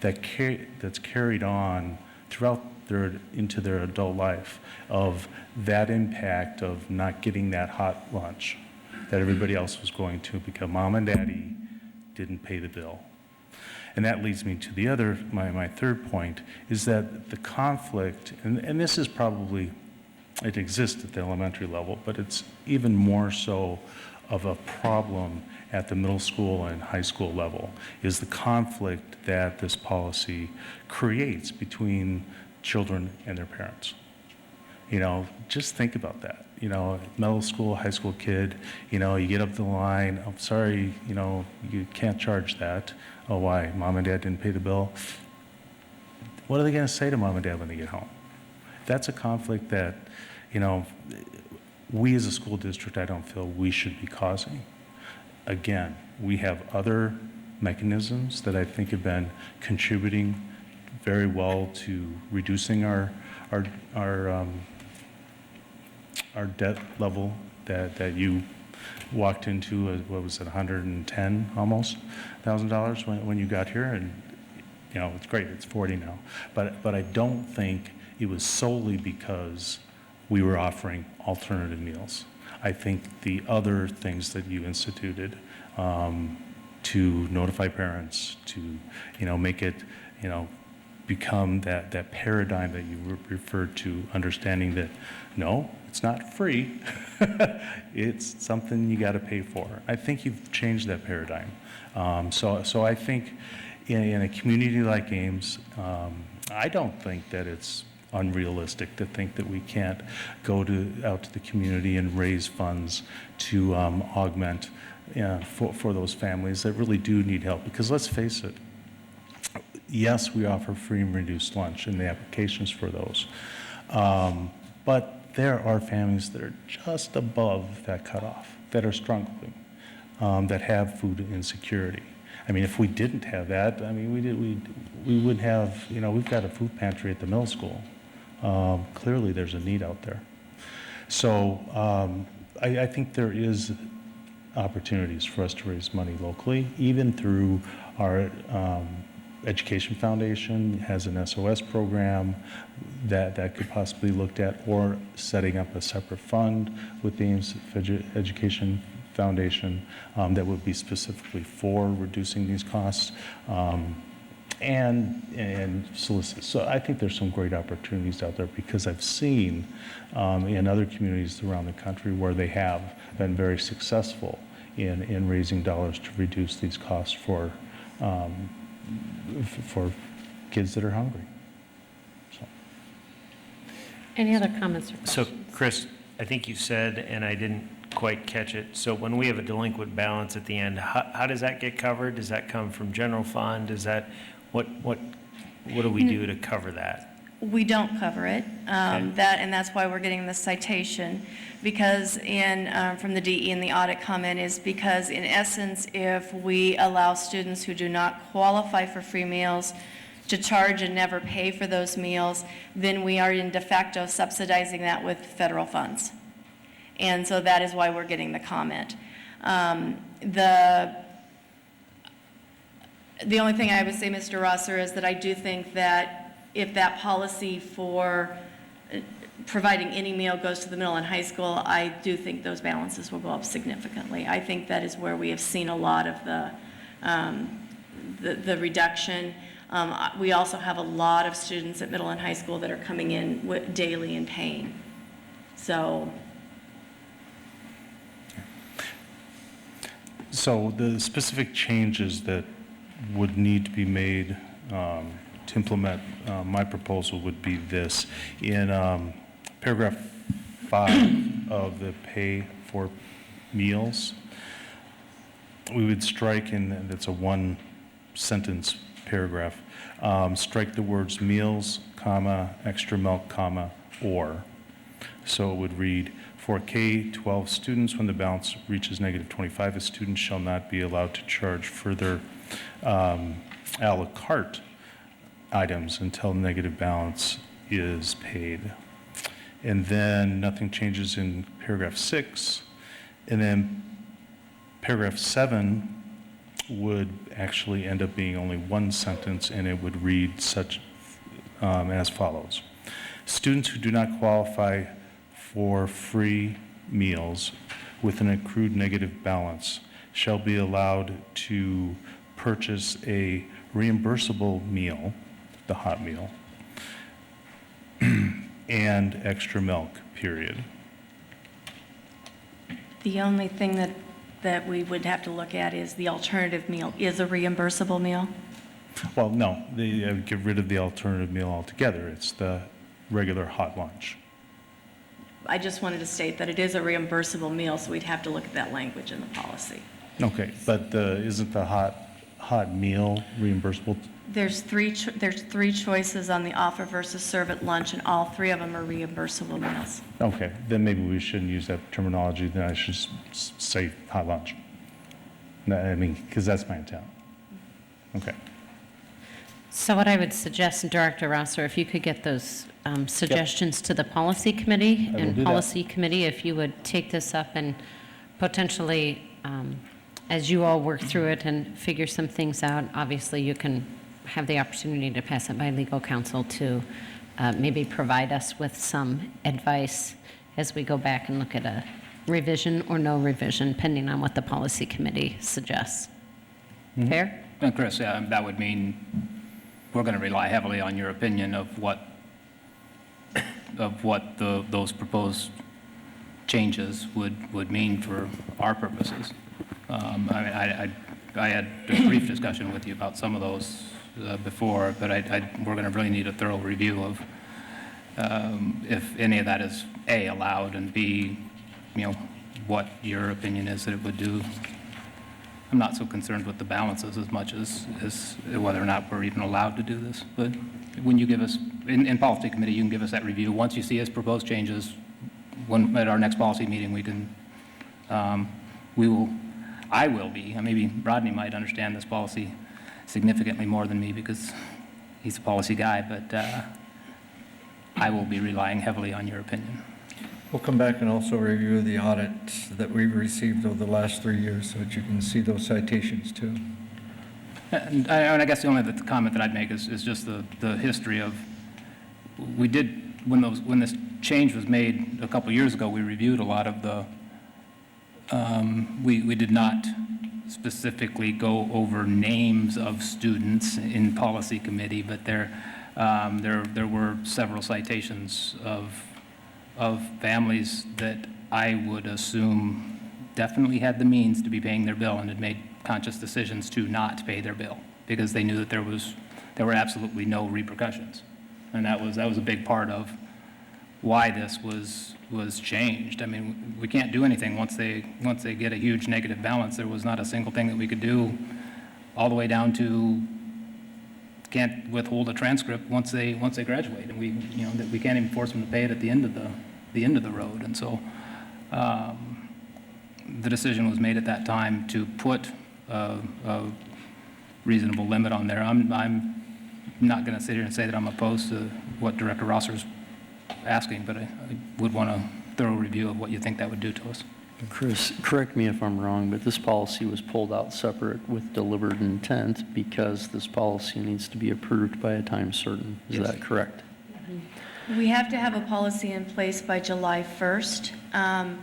that's carried on throughout into their adult life, of that impact of not getting that hot lunch that everybody else was going to because mom and daddy didn't pay the bill. And that leads me to my third point, is that the conflict, and this is probably, it exists at the elementary level, but it's even more so of a problem at the middle school and high school level, is the conflict that this policy creates between children and their parents. Just think about that. Middle school, high school kid, you get up the line, I'm sorry, you can't charge that. Oh, why? Mom and dad didn't pay the bill? What are they going to say to mom and dad when they get home? That's a conflict that, we as a school district, I don't feel we should be causing. Again, we have other mechanisms that I think have been contributing very well to reducing our debt level that you walked into, what was it, $110 almost $1,000 when you got here, and it's great, it's 40 now. But I don't think it was solely because we were offering alternative meals. I think the other things that you instituted to notify parents, to make it become that paradigm that you referred to, understanding that no, it's not free, it's something you got to pay for. I think you've changed that paradigm. So I think in a community like Ames, I don't think that it's unrealistic to think that we can't go out to the community and raise funds to augment for those families that really do need help. Because let's face it, yes, we offer free and reduced lunch in the applications for those. But there are families that are just above that cutoff, that are struggling, that have food insecurity. I mean, if we didn't have that, I mean, we would have, we've got a food pantry at the middle school. Clearly, there's a need out there. So I think there is opportunities for us to raise money locally, even through our Education Foundation has an SOS program that could possibly be looked at, or setting up a separate fund with the Ames Education Foundation that would be specifically for reducing these costs, and solicit. So I think there's some great opportunities out there, because I've seen in other communities around the country where they have been very successful in raising dollars to reduce these costs for kids that are hungry. So. Any other comments or So, questions? Chris, I think you said, and I didn't quite catch it, so when we have a delinquent balance at the end, how does that get covered? Does that come from general fund? Is that, what do we do to cover that? We don't cover it. And that's why we're getting the citation, because from the DE and the audit comment is because, in essence, if we allow students who do not qualify for free meals to charge and never pay for those meals, then we are in de facto subsidizing that with federal funds. And so that is why we're getting the comment. The only thing I would say, Mr. Rosser, is that I do think that if that policy for providing any meal goes to the middle and high school, I do think those balances will go up significantly. I think that is where we have seen a lot of the reduction. We also have a lot of students at middle and high school that are coming in daily in pain. So the specific changes that would need to be made to implement my proposal would be this. In paragraph 5 of the pay for meals, we would strike, and it's a one-sentence paragraph, strike the words meals, comma, extra milk, comma, or. So it would read, for K-12 students, when the balance reaches -25, a student shall not be allowed to charge further a la carte items until negative balance is paid. And then nothing changes in paragraph 6. And then paragraph 7 would actually end up being only one sentence, and it would read such as follows. Students who do not qualify for free meals with an accrued negative balance shall be allowed to purchase a reimbursable meal, the hot meal, and extra milk, period. the only thing that we would have to look at is the alternative meal is a reimbursable meal. Well, no, they get rid of the alternative meal altogether. It's the regular hot lunch. I just wanted to state that it is a reimbursable meal, so we'd have to look at that language in the policy. Okay, but isn't the hot meal reimbursable? There's three choices on the offer versus serve at lunch, and all three of them are reimbursable meals. Okay, then maybe we shouldn't use that terminology. Then I should say hot lunch. No, I mean, because that's my intent. Okay. So what I would suggest, Director Rosser, if you could get those suggestions to the policy committee, and policy committee, if you would take this up and potentially, as you all work through it and figure some things out, obviously you can have the opportunity to pass it by legal counsel to maybe provide us with some advice as we go back and look at a revision or no revision, pending on what the policy committee suggests. Mm-hmm. Fair? And Chris, that would mean we're going to rely heavily on your opinion of what those proposed changes would mean for our purposes. I had a brief discussion with you about some of those before, but we're going to really need a thorough review of if any of that is A, allowed, and B, what your opinion is that it would do. I'm not so concerned with the balances as much as whether or not we're even allowed to do this. But when you give us, in policy committee, you can give us that review. Once you see us propose changes, at our next policy meeting, we can, I will be, maybe Rodney might understand this policy significantly more than me because he's a policy guy, but I will be relying heavily on your opinion. We'll come back and also review the audit that we've received over the last 3 years so that you can see those citations too. And I guess the only comment that I'd make is just the history of, we did, when this change was made a couple years ago, we reviewed a lot of the, we did not specifically go over names of students in policy committee, but there were several citations of families that I would assume definitely had the means to be paying their bill and had made conscious decisions to not pay their bill because they knew that there were absolutely no repercussions. And that was a big part of why this was changed. I mean, we can't do anything once they get a huge negative balance. There was not a single thing that we could do, all the way down to can't withhold a transcript once they graduate, and that we can't even force them to pay it at the end of the road. And so the decision was made at that time to put a reasonable limit on there. I'm not going to sit here and say that I'm opposed to what Director Rosser's asking, but I would want a thorough review of what you think that would do to us. Chris, correct me if I'm wrong, but this policy was pulled out separate with deliberate intent because this policy needs to be approved by a time certain. Is that correct? We have to have a policy in place by July 1st.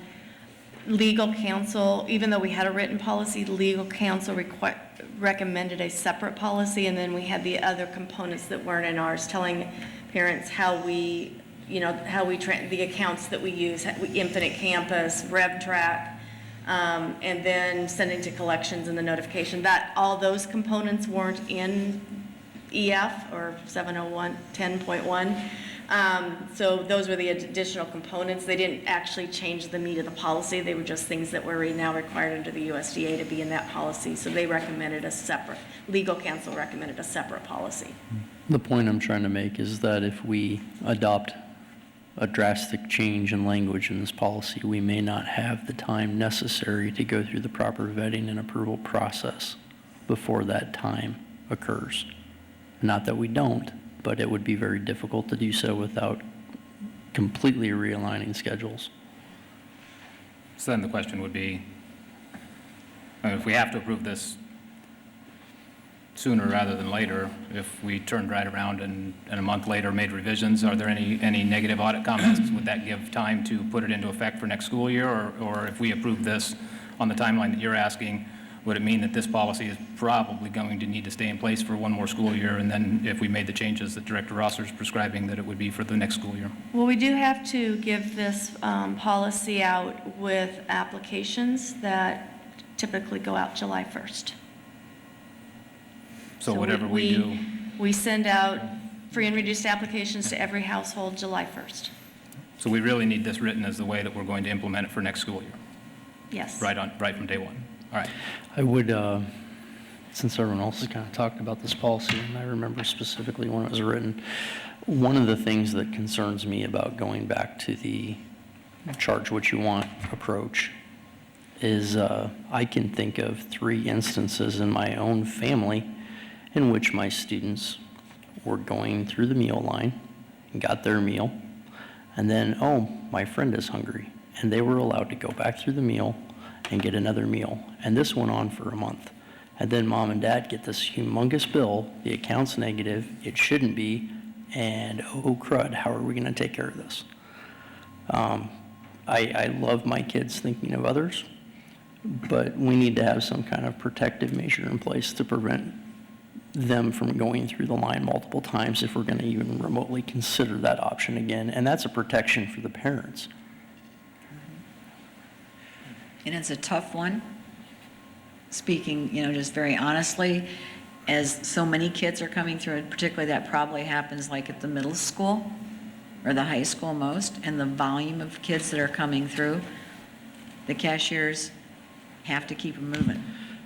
Legal counsel, even though we had a written policy, legal counsel recommended a separate policy, and then we had the other components that weren't in ours, telling parents how we, the accounts that we use, Infinite Campus, RevTrack, and then sending to collections and the notification. That all those components weren't in EF or 701 10.1. So those were the additional components. They didn't actually change the meat of the policy. They were just things that were now required under the USDA to be in that policy. So they recommended a separate, legal counsel recommended a separate policy. The point I'm trying to make is that if we adopt a drastic change in language in this policy, we may not have the time necessary to go through the proper vetting and approval process before that time occurs. Not that we don't, but it would be very difficult to do so without completely realigning schedules. So then the question would be, if we have to approve this sooner rather than later, if we turned right around and a month later made revisions, are there any negative audit comments? Would that give time to put it into effect for next school year? Or if we approve this on the timeline that you're asking, would it mean that this policy is probably going to need to stay in place for one more school year, and then if we made the changes that Director Rosser is prescribing, that it would be for the next school year? Well, we do have to give this policy out with applications that typically go out July 1st. So whatever we do. We send out free and reduced applications to every household July 1st. So we really need this written as the way that we're going to implement it for next school year? Yes. Right from day one. All right. I would, since everyone else has kind of talked about this policy, and I remember specifically when it was written, one of the things that concerns me about going back to the charge what you want approach is I can think of 3 instances in my own family in which my students were going through the meal line and got their meal, and then, oh, my friend is hungry, and they were allowed to go back through the meal and get another meal. And this went on for a month. And then mom and dad get this humongous bill, the account's negative, it shouldn't be, and oh crud, how are we gonna take care of this? I love my kids thinking of others, but we need to have some kind of protective measure in place to prevent them from going through the line multiple times if we're gonna even remotely consider that option again. And that's a protection for the parents. And it's a tough one. Speaking, just very honestly, as so many kids are coming through, and particularly that probably happens like at the middle school or the high school most, and the volume of kids that are coming through, the cashiers have to keep them moving.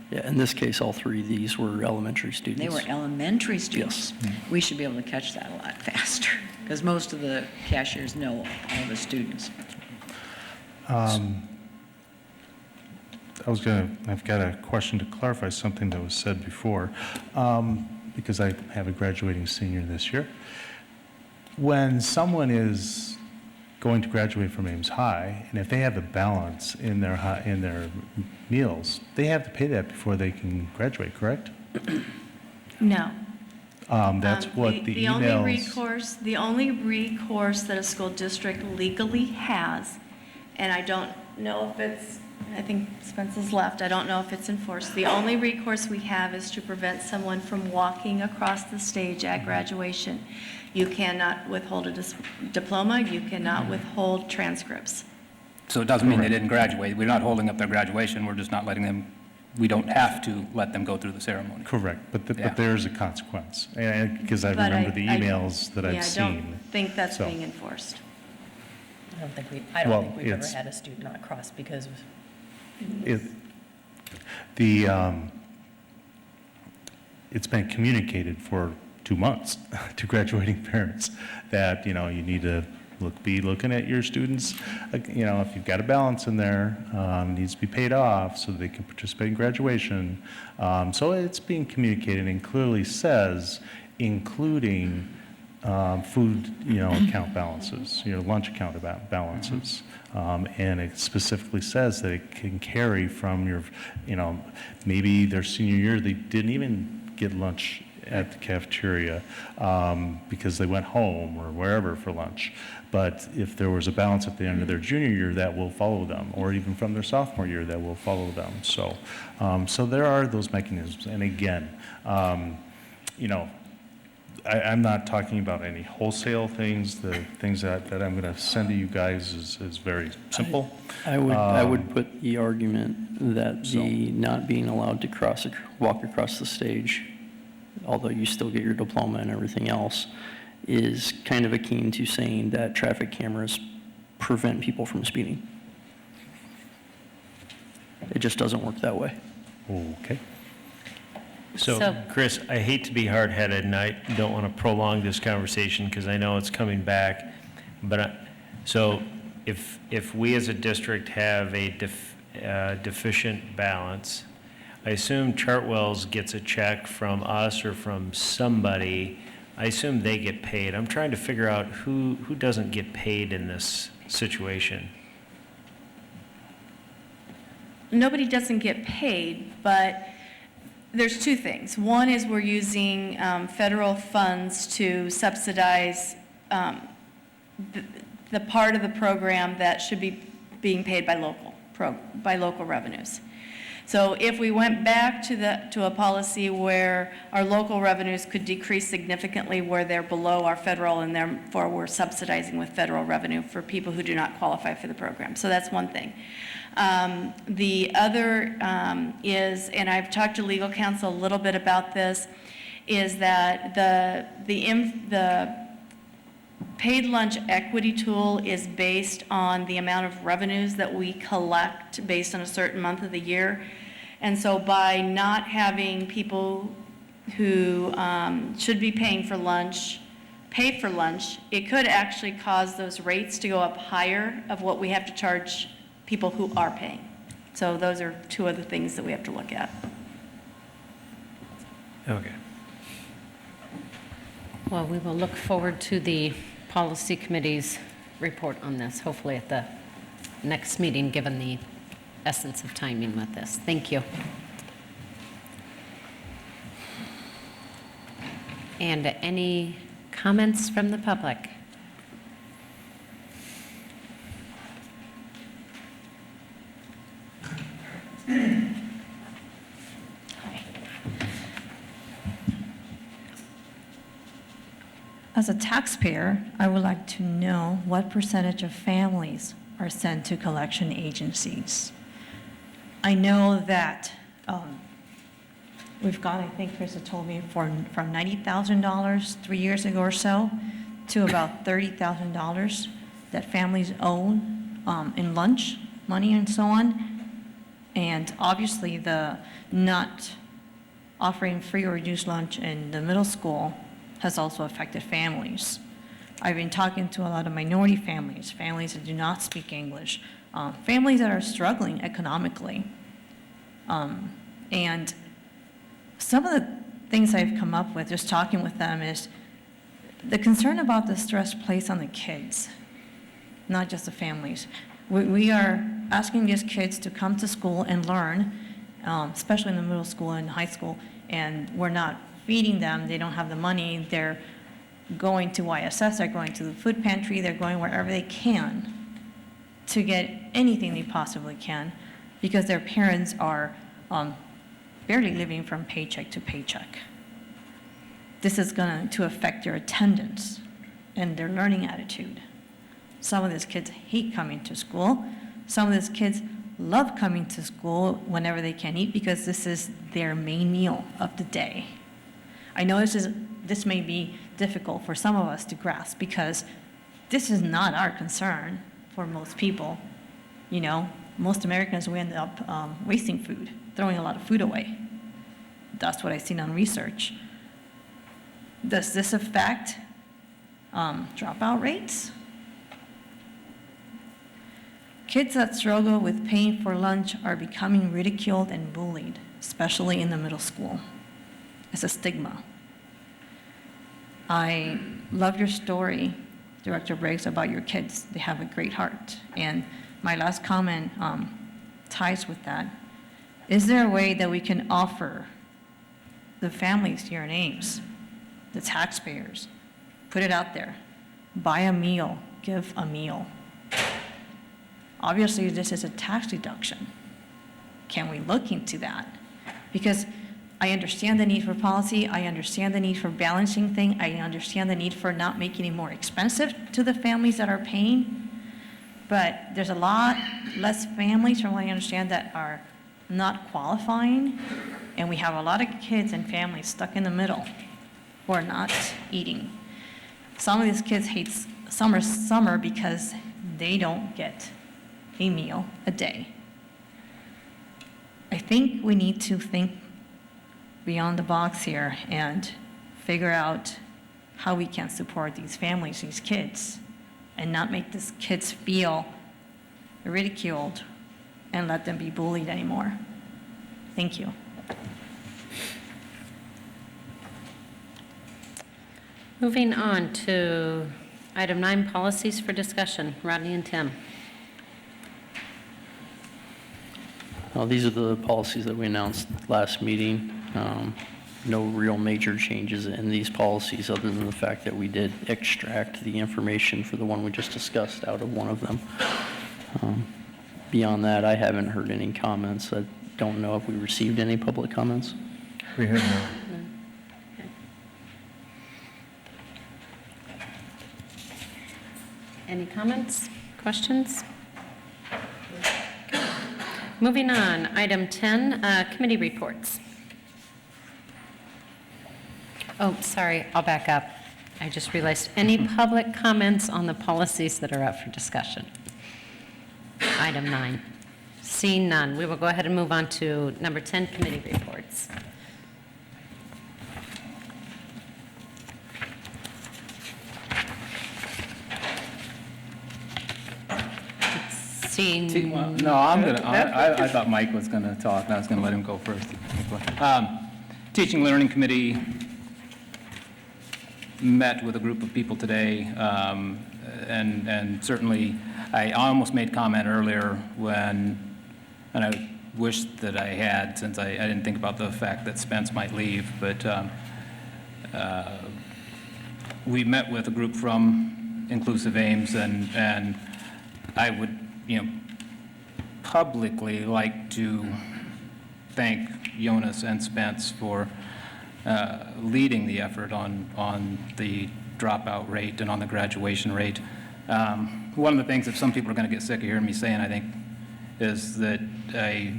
Yeah, in this case, all 3 of these were elementary students. They were elementary students. Yes. We should be able to catch that a lot faster, because most of the cashiers know all the students. I've got a question to clarify something that was said before, because I have a graduating senior this year. When someone is going to graduate from Ames High, and if they have a balance in their meals, they have to pay that before they can graduate, correct? No. That's what the emails... The only recourse that a school district legally has, and I don't know if it's, I think Spence's left, I don't know if it's enforced. The only recourse we have is to prevent someone from walking across the stage at graduation. You cannot withhold a diploma, you cannot withhold transcripts. So it doesn't mean they didn't graduate. We're not holding up their graduation, we're just not letting them, we don't have to let them go through the ceremony. Correct, but there's a consequence, because I remember the emails that I've seen. I don't think that's being enforced. I don't think we've ever had a student not cross because of... It's been communicated for 2 months to graduating parents that, you need to be looking at your students, if you've got a balance in there, it needs to be paid off so that they can participate in graduation. So it's being communicated and clearly says including food, account balances, lunch account balances. And it specifically says that it can carry from your, maybe their senior year, they didn't even get lunch at the cafeteria because they went home or wherever for lunch. But if there was a balance at the end of their junior year, that will follow them, or even from their sophomore year, that will follow them. So, so there are those mechanisms. And again, I'm not talking about any wholesale things. The things that I'm going to send to you guys is very simple. I would put the argument that the not being allowed to walk across the stage, although you still get your diploma and everything else, is kind of akin to saying that traffic cameras prevent people from speeding. It just doesn't work that way. Okay. So, Chris, I hate to be hard-headed, and I don't want to prolong this conversation because I know it's coming back. But so, if we as a district have a deficient balance, I assume Chartwell's gets a check from us or from somebody. I assume they get paid. I'm trying to figure out who doesn't get paid in this situation. Nobody doesn't get paid, but there's two things. One is we're using federal funds to subsidize the part of the program that should be being paid by local revenues. So if we went back to a policy where our local revenues could decrease significantly where they're below our federal, and therefore we're subsidizing with federal revenue for people who do not qualify for the program. So that's one thing. The other is, and I've talked to legal counsel a little bit about this, is that the paid lunch equity tool is based on the amount of revenues that we collect based on a certain month of the year. And so by not having people who should be paying for lunch pay for lunch, it could actually cause those rates to go up higher of what we have to charge people who are paying. So those are two other things that we have to look at. Okay. Well, we will look forward to the policy committee's report on this, hopefully at the next meeting, given the essence of timing with this. Thank you. And any comments from the public? As a taxpayer, I would like to know what percentage of families are sent to collection agencies. I know that we've gone, I think Chris had told me, from $90,000 3 years ago or so to about $30,000 that families own in lunch money and so on. And obviously the not offering free or reduced lunch in the middle school has also affected families. I've been talking to a lot of minority families, families that do not speak English, families that are struggling economically. And some of the things I've come up with, just talking with them, is the concern about the stress placed on the kids, not just the families. We are asking these kids to come to school and learn, especially in the middle school and high school, and we're not feeding them. They don't have the money. They're going to YSS, they're going to the food pantry, they're going wherever they can to get anything they possibly can because their parents are barely living from paycheck to paycheck. This is going to affect their attendance and their learning attitude. Some of these kids hate coming to school. Some of these kids love coming to school whenever they can eat because this is their main meal of the day. I know this may be difficult for some of us to grasp because this is not our concern for most people. You know, most Americans, we end up wasting food, throwing a lot of food away. That's what I've seen on research. Does this affect dropout rates? Kids that struggle with paying for lunch are becoming ridiculed and bullied, especially in the middle school. It's a stigma. I love your story, Director Briggs, about your kids. They have a great heart. And my last comment ties with that. Is there a way that we can offer the families here in Ames, the taxpayers, put it out there, buy a meal, give a meal? Obviously, this is a tax deduction. Can we look into that? Because I understand the need for policy, I understand the need for balancing things, I understand the need for not making it more expensive to the families that are paying, but there's a lot less families, from what I understand, that are not qualifying, and we have a lot of kids and families stuck in the middle who are not eating. Some of these kids hate summer because they don't get a meal a day. I think we need to think beyond the box here and figure out how we can support these families, these kids, and not make these kids feel ridiculed and let them be bullied anymore. Thank you. Moving on to item 9, policies for discussion. Rodney and Tim. These are the policies that we announced last meeting. No real major changes in these policies other than the fact that we did extract the information for the one we just discussed out of one of them. Beyond that, I haven't heard any comments. I don't know if we received any public comments. We have not. Any comments, questions? Moving on, item 10, committee reports. Oh, sorry, I'll back up. I just realized, any public comments on the policies that are up for discussion? Item 9. Seeing none, we will go ahead and move on to number 10, committee reports. Seeing. No, I'm gonna, I thought Mike was gonna talk, and I was gonna let him go first. Teaching Learning Committee met with a group of people today, and certainly, I almost made comment earlier and I wish that I had, since I didn't think about the fact that Spence might leave, but we met with a group from Inclusive Ames, and I would, publicly like to thank Jonas and Spence for leading the effort on the dropout rate and on the graduation rate. One of the things that some people are going to get sick of hearing me saying, I think, is that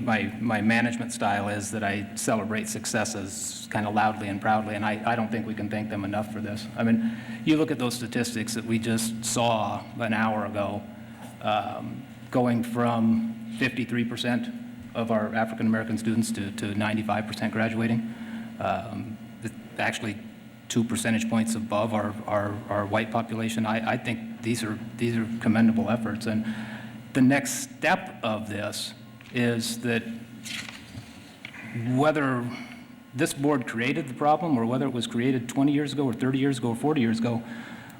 my management style is that I celebrate successes kind of loudly and proudly, and I don't think we can thank them enough for this. I mean, you look at those statistics that we just saw an hour ago, going from 53% of our African-American students to 95% graduating, actually 2 percentage points above our white population. I think these are commendable efforts. And the next step of this is that whether this board created the problem or whether it was created 20 years ago or 30 years ago or 40 years ago,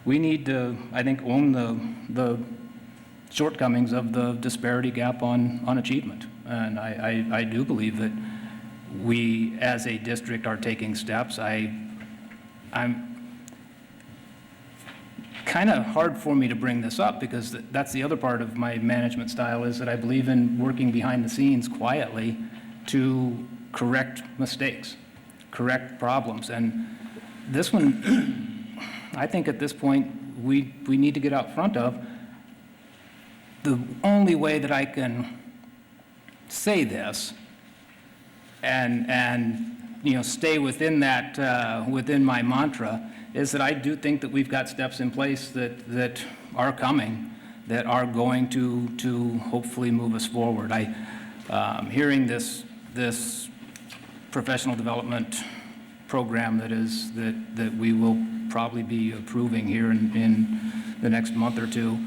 we need to, I think, own the shortcomings of the disparity gap on achievement. And I do believe that we, as a district, are taking steps. I'm kind of hard for me to bring this up because that's the other part of my management style, is that I believe in working behind the scenes quietly to correct mistakes, correct problems. And this one, I think at this point, we need to get out front of. The only way that I can say this and stay within that, within my mantra, is that I do think that we've got steps in place that are coming, that are going to hopefully move us forward. Hearing this professional development program that we will probably be approving here in the next month or two,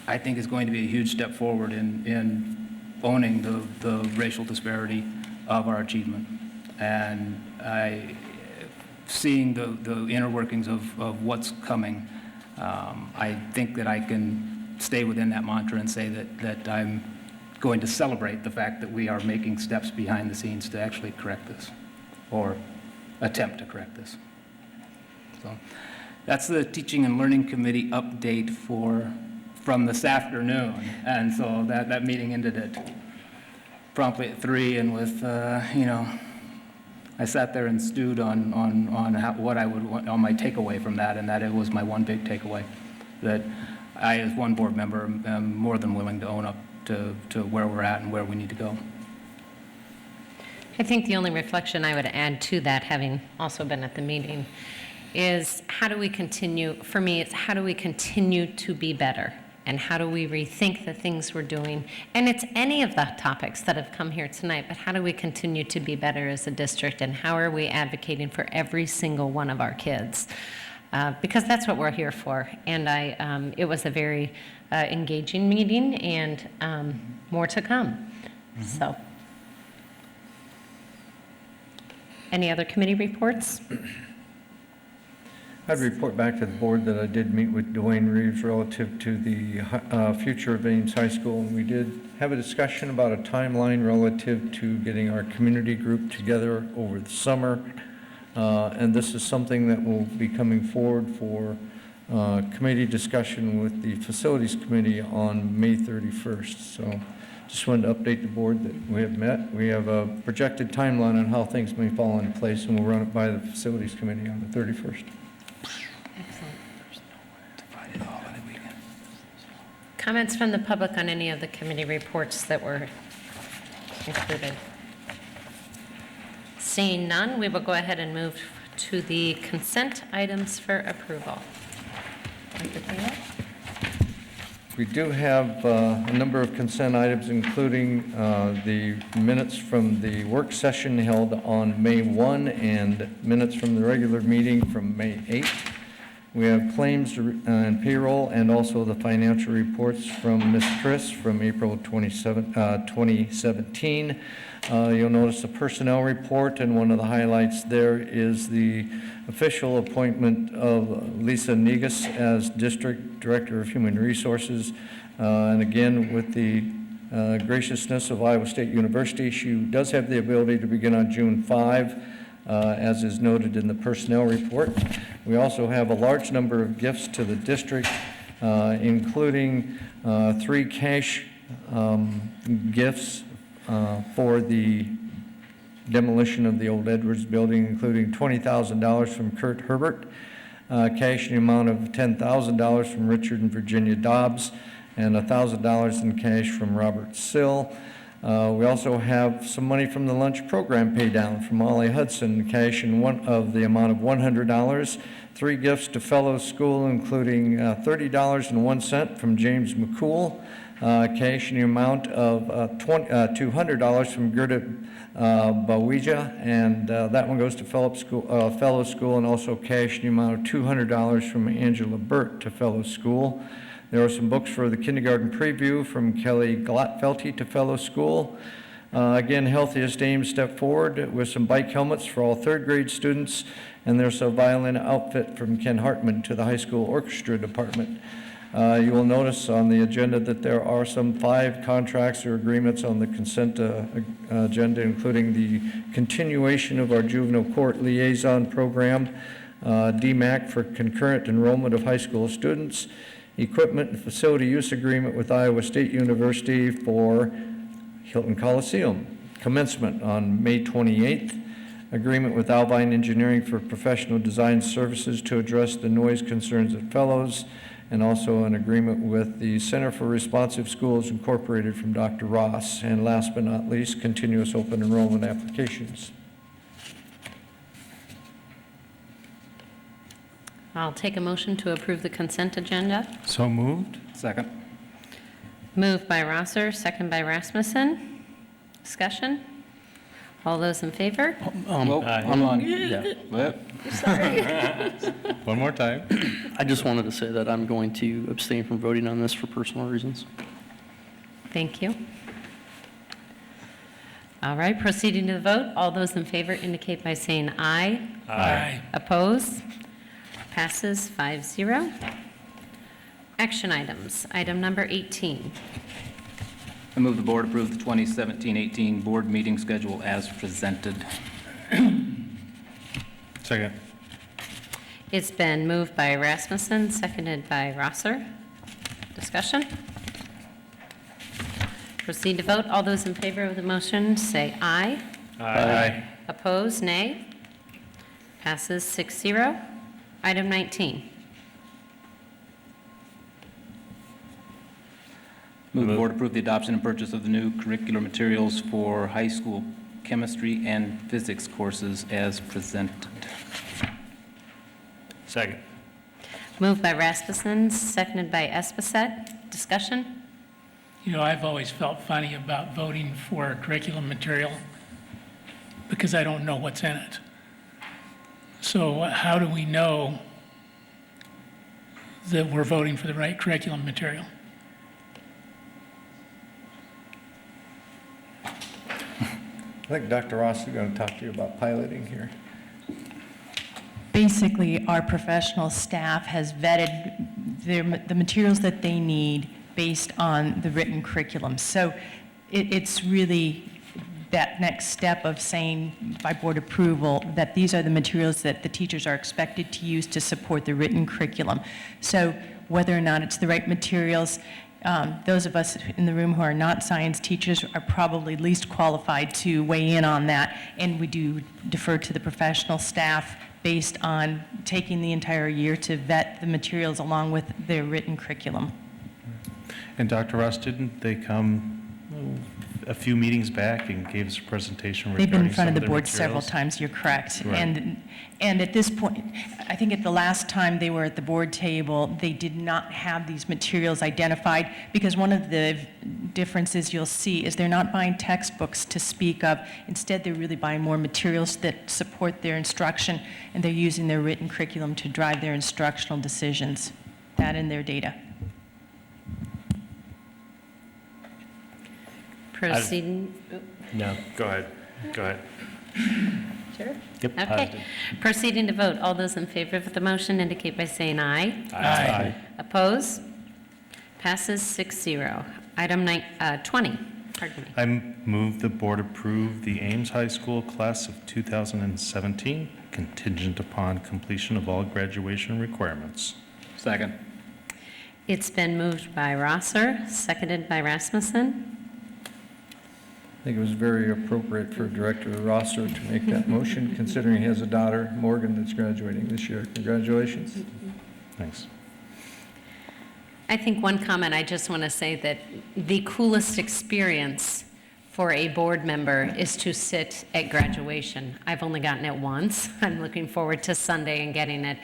I think is going to be a huge step forward in owning the racial disparity of our achievement. And seeing the inner workings of what's coming, I think that I can stay within that mantra and say that I'm going to celebrate the fact that we are making steps behind the scenes to actually correct this, or attempt to correct this. So that's the Teaching and Learning Committee update from this afternoon. And so that meeting ended at promptly at 3, and with, I sat there and stewed on what I would want, on my takeaway from that, and that it was my one big takeaway, that I, as one board member, am more than willing to own up to where we're at and where we need to go. I think the only reflection I would add to that, having also been at the meeting, is how do we continue, for me, it's how do we continue to be better? And how do we rethink the things we're doing? And it's any of the topics that have come here tonight, but how do we continue to be better as a district? And how are we advocating for every single one of our kids? Because that's what we're here for. And it was a very engaging meeting, and more to come. So, any other committee reports? I'd report back to the board that I did meet with Dwayne Reeves relative to the future of Ames High School. And we did have a discussion about a timeline relative to getting our community group together over the summer. And this is something that will be coming forward for committee discussion with the Facilities Committee on May 31st. So just wanted to update the board that we have met. We have a projected timeline on how things may fall into place, and we'll run it by the Facilities Committee on the 31st. Comments from the public on any of the committee reports that were included? Seeing none, we will go ahead and move to the consent items for approval. Dr. Taylor? We do have a number of consent items, including the minutes from the work session held on May 1 and minutes from the regular meeting from May 8. We have claims and payroll, and also the financial reports from Ms. Chris from April 2017. You'll notice the personnel report, and one of the highlights there is the official appointment of Lisa Negus as District Director of Human Resources. And again, with the graciousness of Iowa State University, she does have the ability to begin on June 5. As is noted in the personnel report. We also have a large number of gifts to the district, including 3 cash gifts for the demolition of the old Edwards building, including $20,000 from Kurt Herbert, cash in the amount of $10,000 from Richard and Virginia Dobbs, and $1,000 in cash from Robert Sill. We also have some money from the lunch program pay down from Molly Hudson, cash in of the amount of $100, 3 gifts to Fellows School, including $30.01 from James McCool, cash in the amount of $200 from Gerda Bawija, and that one goes to Fellows School, and also cash in the amount of $200 from Angela Burt to Fellows School. There are some books for the kindergarten preview from Kelly Glatfelty to Fellows School. Again, Healthiest Ames stepped forward with some bike helmets for all 3rd grade students, and there's a violin outfit from Ken Hartman to the high school orchestra department. You will notice on the agenda that there are some 5 contracts or agreements on the consent agenda, including the continuation of our juvenile court liaison program, DMAC for concurrent enrollment of high school students, equipment and facility use agreement with Iowa State University for Hilton Coliseum, commencement on May 28th, agreement with Alvine Engineering for professional design services to address the noise concerns at Fellows, and also an agreement with the Center for Responsive Schools Incorporated from Dr. Ross, and last but not least, continuous open enrollment applications. I'll take a motion to approve the consent agenda. So moved. Second. Moved by Rosser, second by Rasmussen. Discussion? All those in favor? Hold on. Yeah. Sorry. One more time. I just wanted to say that I'm going to abstain from voting on this for personal reasons. Thank you. All right, proceeding to the vote. All those in favor indicate by saying aye. Aye. Oppose? Passes 5-0. Action items. Item number 18. I move the board approve the 2017-18 board meeting schedule as presented. Second. It's been moved by Rasmussen, seconded by Rosser. Discussion? Proceed to vote. All those in favor of the motion say aye. Aye. Opposed, nay. Passes 6-0. Item 19. Move the board approve the adoption and purchase of the new curricular materials for high school chemistry and physics courses as presented. Second. Moved by Rasmussen, seconded by Esposette. Discussion? You know, I've always felt funny about voting for curriculum material because I don't know what's in it. So how do we know that we're voting for the right curriculum material? I think Dr. Ross is going to talk to you about piloting here. Basically, our professional staff has vetted the materials that they need based on the written curriculum. So it's really that next step of saying by board approval that these are the materials that the teachers are expected to use to support the written curriculum. So whether or not it's the right materials, those of us in the room who are not science teachers are probably least qualified to weigh in on that, and we do defer to the professional staff based on taking the entire year to vet the materials along with their written curriculum. And Dr. Ross, didn't they come a few meetings back and gave us a presentation They've regarding been in front of the their board materials? several times, you're correct. Right. And at this point, I think at the last time they were at the board table, they did not have these materials identified, because one of the differences you'll see is they're not buying textbooks to speak of. Instead, they're really buying more materials that support their instruction, and they're using their written curriculum to drive their instructional decisions, that and their data. Proceeding. No, go ahead. Go ahead. Sure. Yep, Okay. positive. Proceeding to vote. All those in favor of the motion indicate by saying aye. Aye. Oppose? Passes 6-0. Item 20. Pardon me. I move the board approve the Ames High School class of 2017 contingent upon completion of all graduation requirements. Second. It's been moved by Rosser, seconded by Rasmussen. I think it was very appropriate for Director Rosser to make that motion, considering he has a daughter, Morgan, that's graduating this year. Congratulations. Thanks. I think one comment, I just want to say that the coolest experience for a board member is to sit at graduation. I've only gotten it once. I'm looking forward to Sunday and getting it.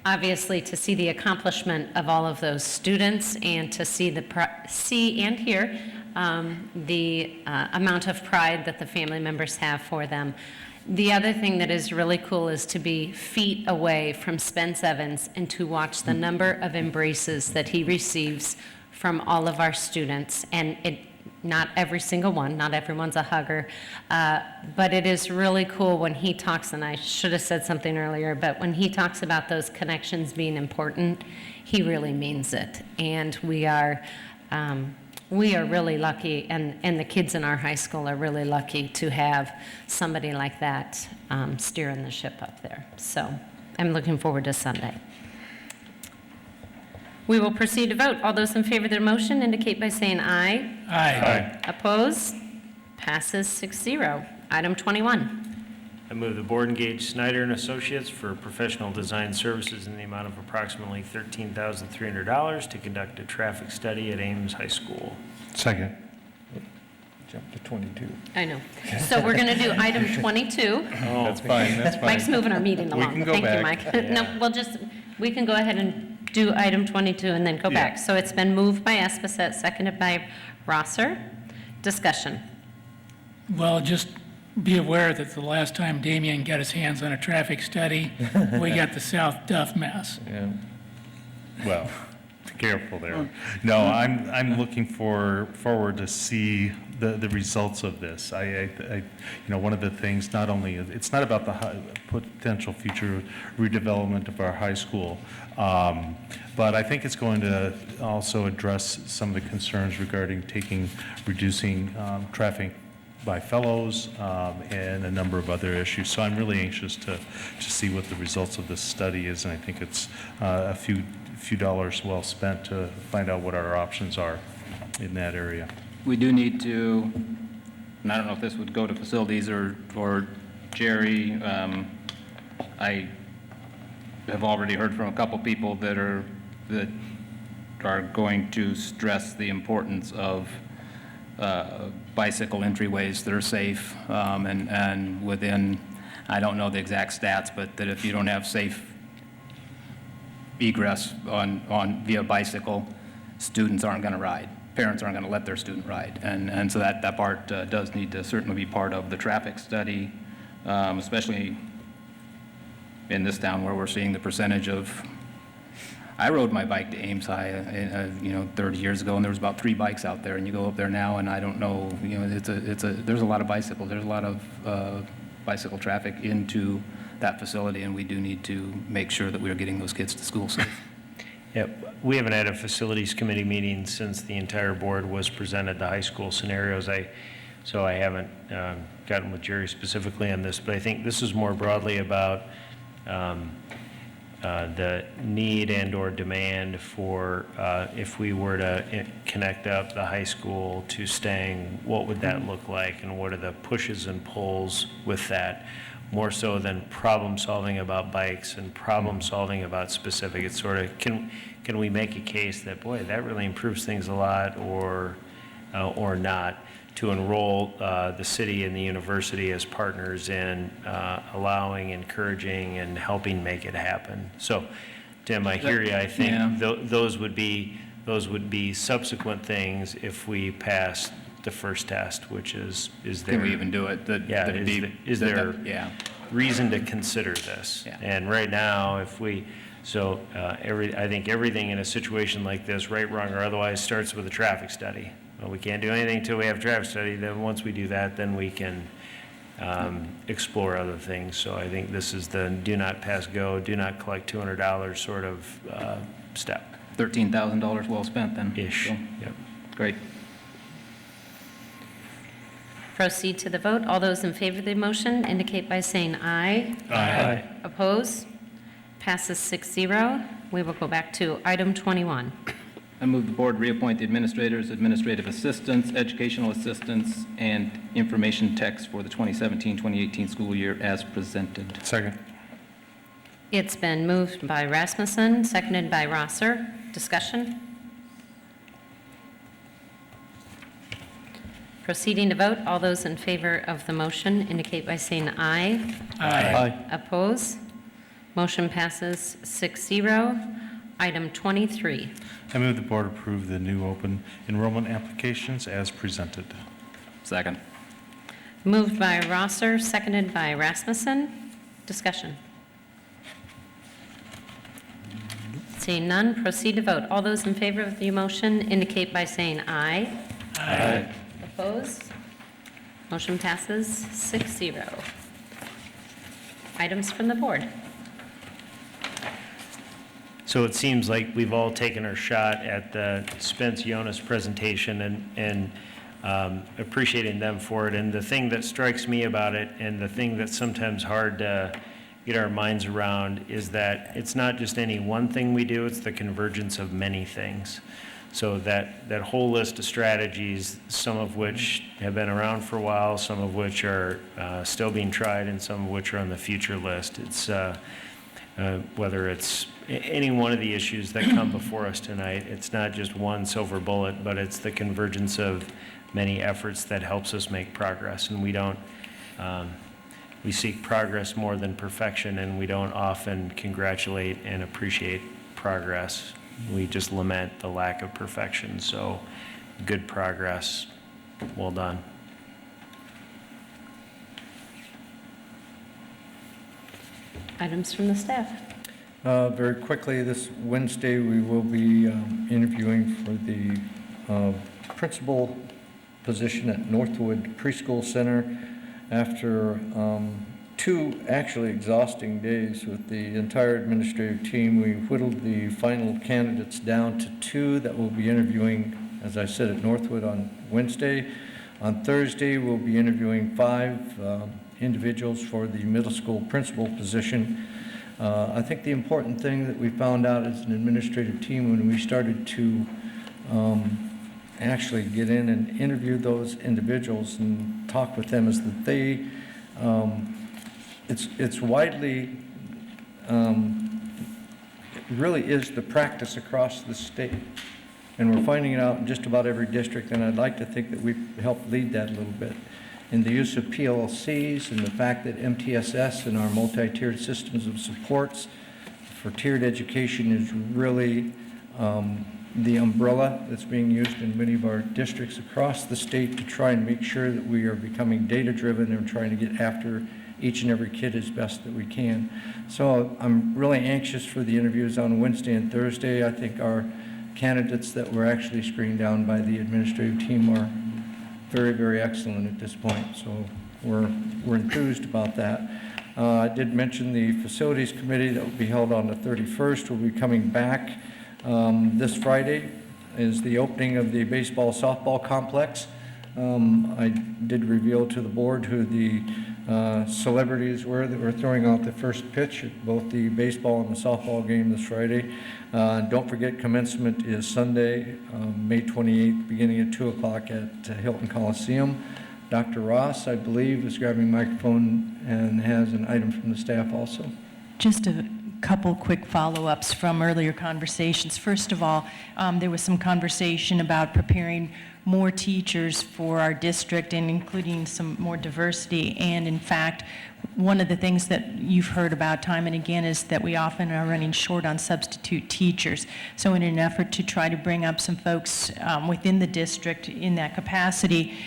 Obviously, to see the accomplishment of all of those students and to see and hear the amount of pride that the family members have for them. The other thing that is really cool is to be feet away from Spence Evans and to watch the number of embraces that he receives from all of our students. And not every single one, not everyone's a hugger, but it is really cool when he talks, and I should have said something earlier, but when he talks about those connections being important, he really means it. And we are really lucky, and the kids in our high school are really lucky to have somebody like that steering the ship up there. So I'm looking forward to Sunday. We will proceed to vote. All those in favor of the motion indicate by saying aye. Aye. Oppose? Passes 6-0. Item 21. I move the board engage Snyder and Associates for professional design services in the amount of approximately $13,300 to conduct a traffic study at Ames High School. Second. Jump to 22. I know. So we're going to do item 22. That's fine, that's fine. Mike's moving our meeting We along. can go Thank you, back. Mike. No, we can go ahead and do item 22 and then go back. So it's been moved by Esposette, seconded by Rosser. Discussion. Well, just be aware that the last time Damien got his hands on a traffic study, we got the South Duff mess. Yeah. Well, Careful there. No, I'm looking forward to see the results of this. One of the things, not only, it's not about the potential future redevelopment of our high school, but I think it's going to also address some of the concerns regarding reducing traffic by fellows and a number of other issues. So I'm really anxious to see what the results of this study is, and I think it's a few dollars well spent to find out what our options are in that area. We do need to, and I don't know if this would go to facilities or Jerry, I have already heard from a couple people that are going to stress the importance of bicycle entryways that are safe, and within, I don't know the exact stats, but that if you don't have safe egress via bicycle, students aren't going to ride. Parents aren't going to let their student ride. And so that part does need to certainly be part of the traffic study, especially in this town where we're seeing the percentage of, I rode my bike to Ames High, 30 years ago, and there was about 3 bikes out there, and you go up there now, and I don't know, there's a lot of bicycles, there's a lot of bicycle traffic into that facility, and we do need to make sure that we are getting those kids to school safe. Yep. We haven't had a facilities committee meeting since the entire board was presented the high school scenarios. So I haven't gotten with Jerry specifically on this, but I think this is more broadly about the need and or demand for if we were to connect up the high school to Stang, what would that look like, and what are the pushes and pulls with that? More so than problem solving about bikes and problem solving about specific. It's sort of, can we make a case that, boy, that really improves things a lot, or not, to enroll the city and the university as partners in allowing, encouraging, and helping make it happen. So, Tim, I hear you. I think those would be subsequent things if we pass the first test, which is there. Can we even do it? Is there reason to consider this? Yeah. And right now, I think everything in a situation like this, right, wrong, or otherwise, starts with a traffic study. Well, we can't do anything until we have a traffic study. Then once we do that, then we can explore other things. So I think this is the do not pass go, do not collect $200 sort of step. $13,000 well spent then. Ish. So, yep. Great. Proceed to the vote. All those in favor of the motion indicate by saying aye. Aye. Oppose? Passes 6-0. We will go back to item 21. I move the board reappoint the administrators, administrative assistants, educational assistants, and information techs for the 2017-2018 school year as presented. Second. It's been moved by Rasmussen, seconded by Rosser. Discussion? Proceeding to vote. All those in favor of the motion indicate by saying aye. Aye. Oppose? Motion passes 6-0. Item 23. I move the board approve the new open enrollment applications as presented. Second. Moved by Rosser, seconded by Rasmussen. Discussion. Seeing none, proceed to vote. All those in favor of the motion indicate by saying aye. Aye. Opposed? Motion passes 6-0. Items from the board. So it seems like we've all taken our shot at the Spence Jonas presentation and appreciating them for it. And the thing that strikes me about it, and the thing that's sometimes hard to get our minds around, is that it's not just any one thing we do, it's the convergence of many things. So that whole list of strategies, some of which have been around for a while, some of which are still being tried, and some of which are on the future list. It's whether it's any one of the issues that come before us tonight, it's not just one silver bullet, but it's the convergence of many efforts that helps us make progress. And we don't, we seek progress more than perfection, and we don't often congratulate and appreciate progress. We just lament the lack of perfection. So good progress. Well done. Items from the staff. Very quickly, this Wednesday, we will be interviewing for the principal position at Northwood Preschool Center. After 2 actually exhausting days with the entire administrative team, we whittled the final candidates down to 2 that we'll be interviewing, as I said, at Northwood on Wednesday. On Thursday, we'll be interviewing 5 individuals for the middle school principal position. I think the important thing that we found out as an administrative team when we started to actually get in and interview those individuals and talk with them is that they, it's widely, it really is the practice across the state. And we're finding it out in just about every district, and I'd like to think that we've helped lead that a little bit. In the use of PLCs and the fact that MTSS and our multi-tiered systems of supports for tiered education is really the umbrella that's being used in many of our districts across the state to try and make sure that we are becoming data-driven and trying to get after each and every kid as best that we can. So I'm really anxious for the interviews on Wednesday and Thursday. I think our candidates that were actually screened down by the administrative team are very, very excellent at this point, so we're enthused about that. I did mention the facilities committee that will be held on the 31st. We'll be coming back this Friday is the opening of the baseball softball complex. I did reveal to the board who the celebrities were that were throwing out the first pitch at both the baseball and the softball game this Friday. Don't forget, commencement is Sunday, May 28th, beginning at 2 o'clock at Hilton Coliseum. Dr. Ross, I believe, is grabbing a microphone and has an item from the staff also. Just a couple quick follow-ups from earlier conversations. First of all, there was some conversation about preparing more teachers for our district and including some more diversity. And in fact, one of the things that you've heard about time and again is that we often are running short on substitute teachers. So in an effort to try to bring up some folks within the district in that capacity,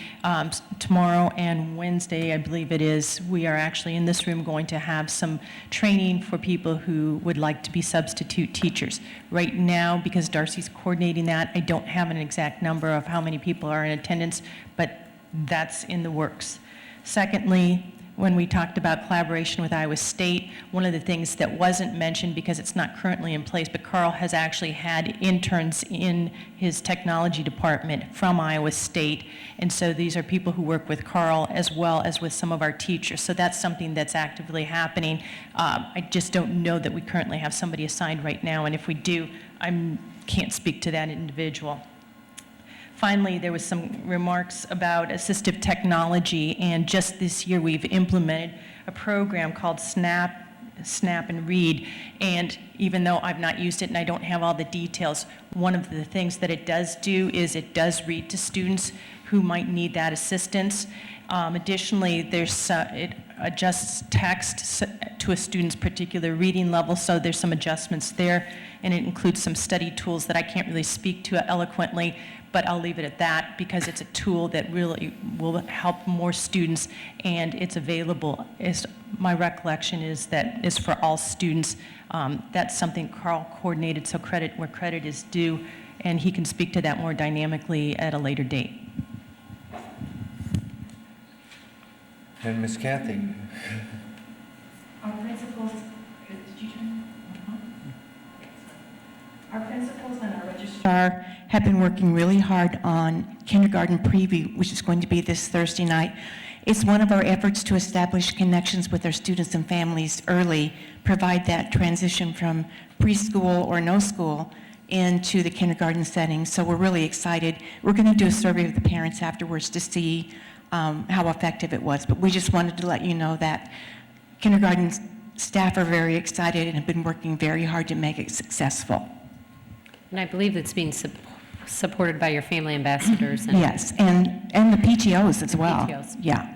tomorrow and Wednesday, I believe it is, we are actually in this room going to have some training for people who would like to be substitute teachers. Right now, because Darcy's coordinating that, I don't have an exact number of how many people are in attendance, but that's in the works. Secondly, when we talked about collaboration with Iowa State, one of the things that wasn't mentioned because it's not currently in place, but Carl has actually had interns in his technology department from Iowa State. And so these are people who work with Carl as well as with some of our teachers. So that's something that's actively happening. I just don't know that we currently have somebody assigned right now. And if we do, I can't speak to that individual. Finally, there was some remarks about assistive technology, and just this year we've implemented a program called Snap and Read, and even though I've not used it and I don't have all the details, one of the things that it does do is it does read to students who might need that assistance. Additionally, it adjusts text to a student's particular reading level, so there's some adjustments there, and it includes some study tools that I can't really speak to eloquently, but I'll leave it at that because it's a tool that really will help more students, and it's available. My recollection is that it's for all students. That's something Carl coordinated, so credit where credit is due, and he can speak to that more dynamically at a later date. And Ms. Kathy. Our principals, Our principals and our registrar have been working really hard on kindergarten preview, which is going to be this Thursday night. It's one of our efforts to establish connections with our students and families early, provide that transition from preschool or no school into the kindergarten setting. So we're really excited. We're going to do a survey of the parents afterwards to see how effective it was. But we just wanted to let you know that kindergarten staff are very excited and have been working very hard to make it successful. And I believe it's being supported by your family ambassadors. And yes, and the PTOs as well. PTOs. Yeah.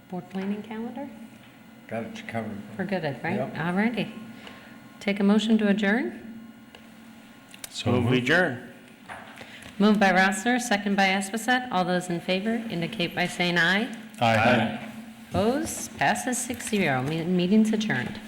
Board planning calendar? Got it covered. We're good, right? Yep. All righty. Take a motion to adjourn. So we adjourn. Moved by Rossler, second by Esposito. All those in favor indicate by saying aye. Aye. Opposed? Passes 6-0. Meeting's adjourned.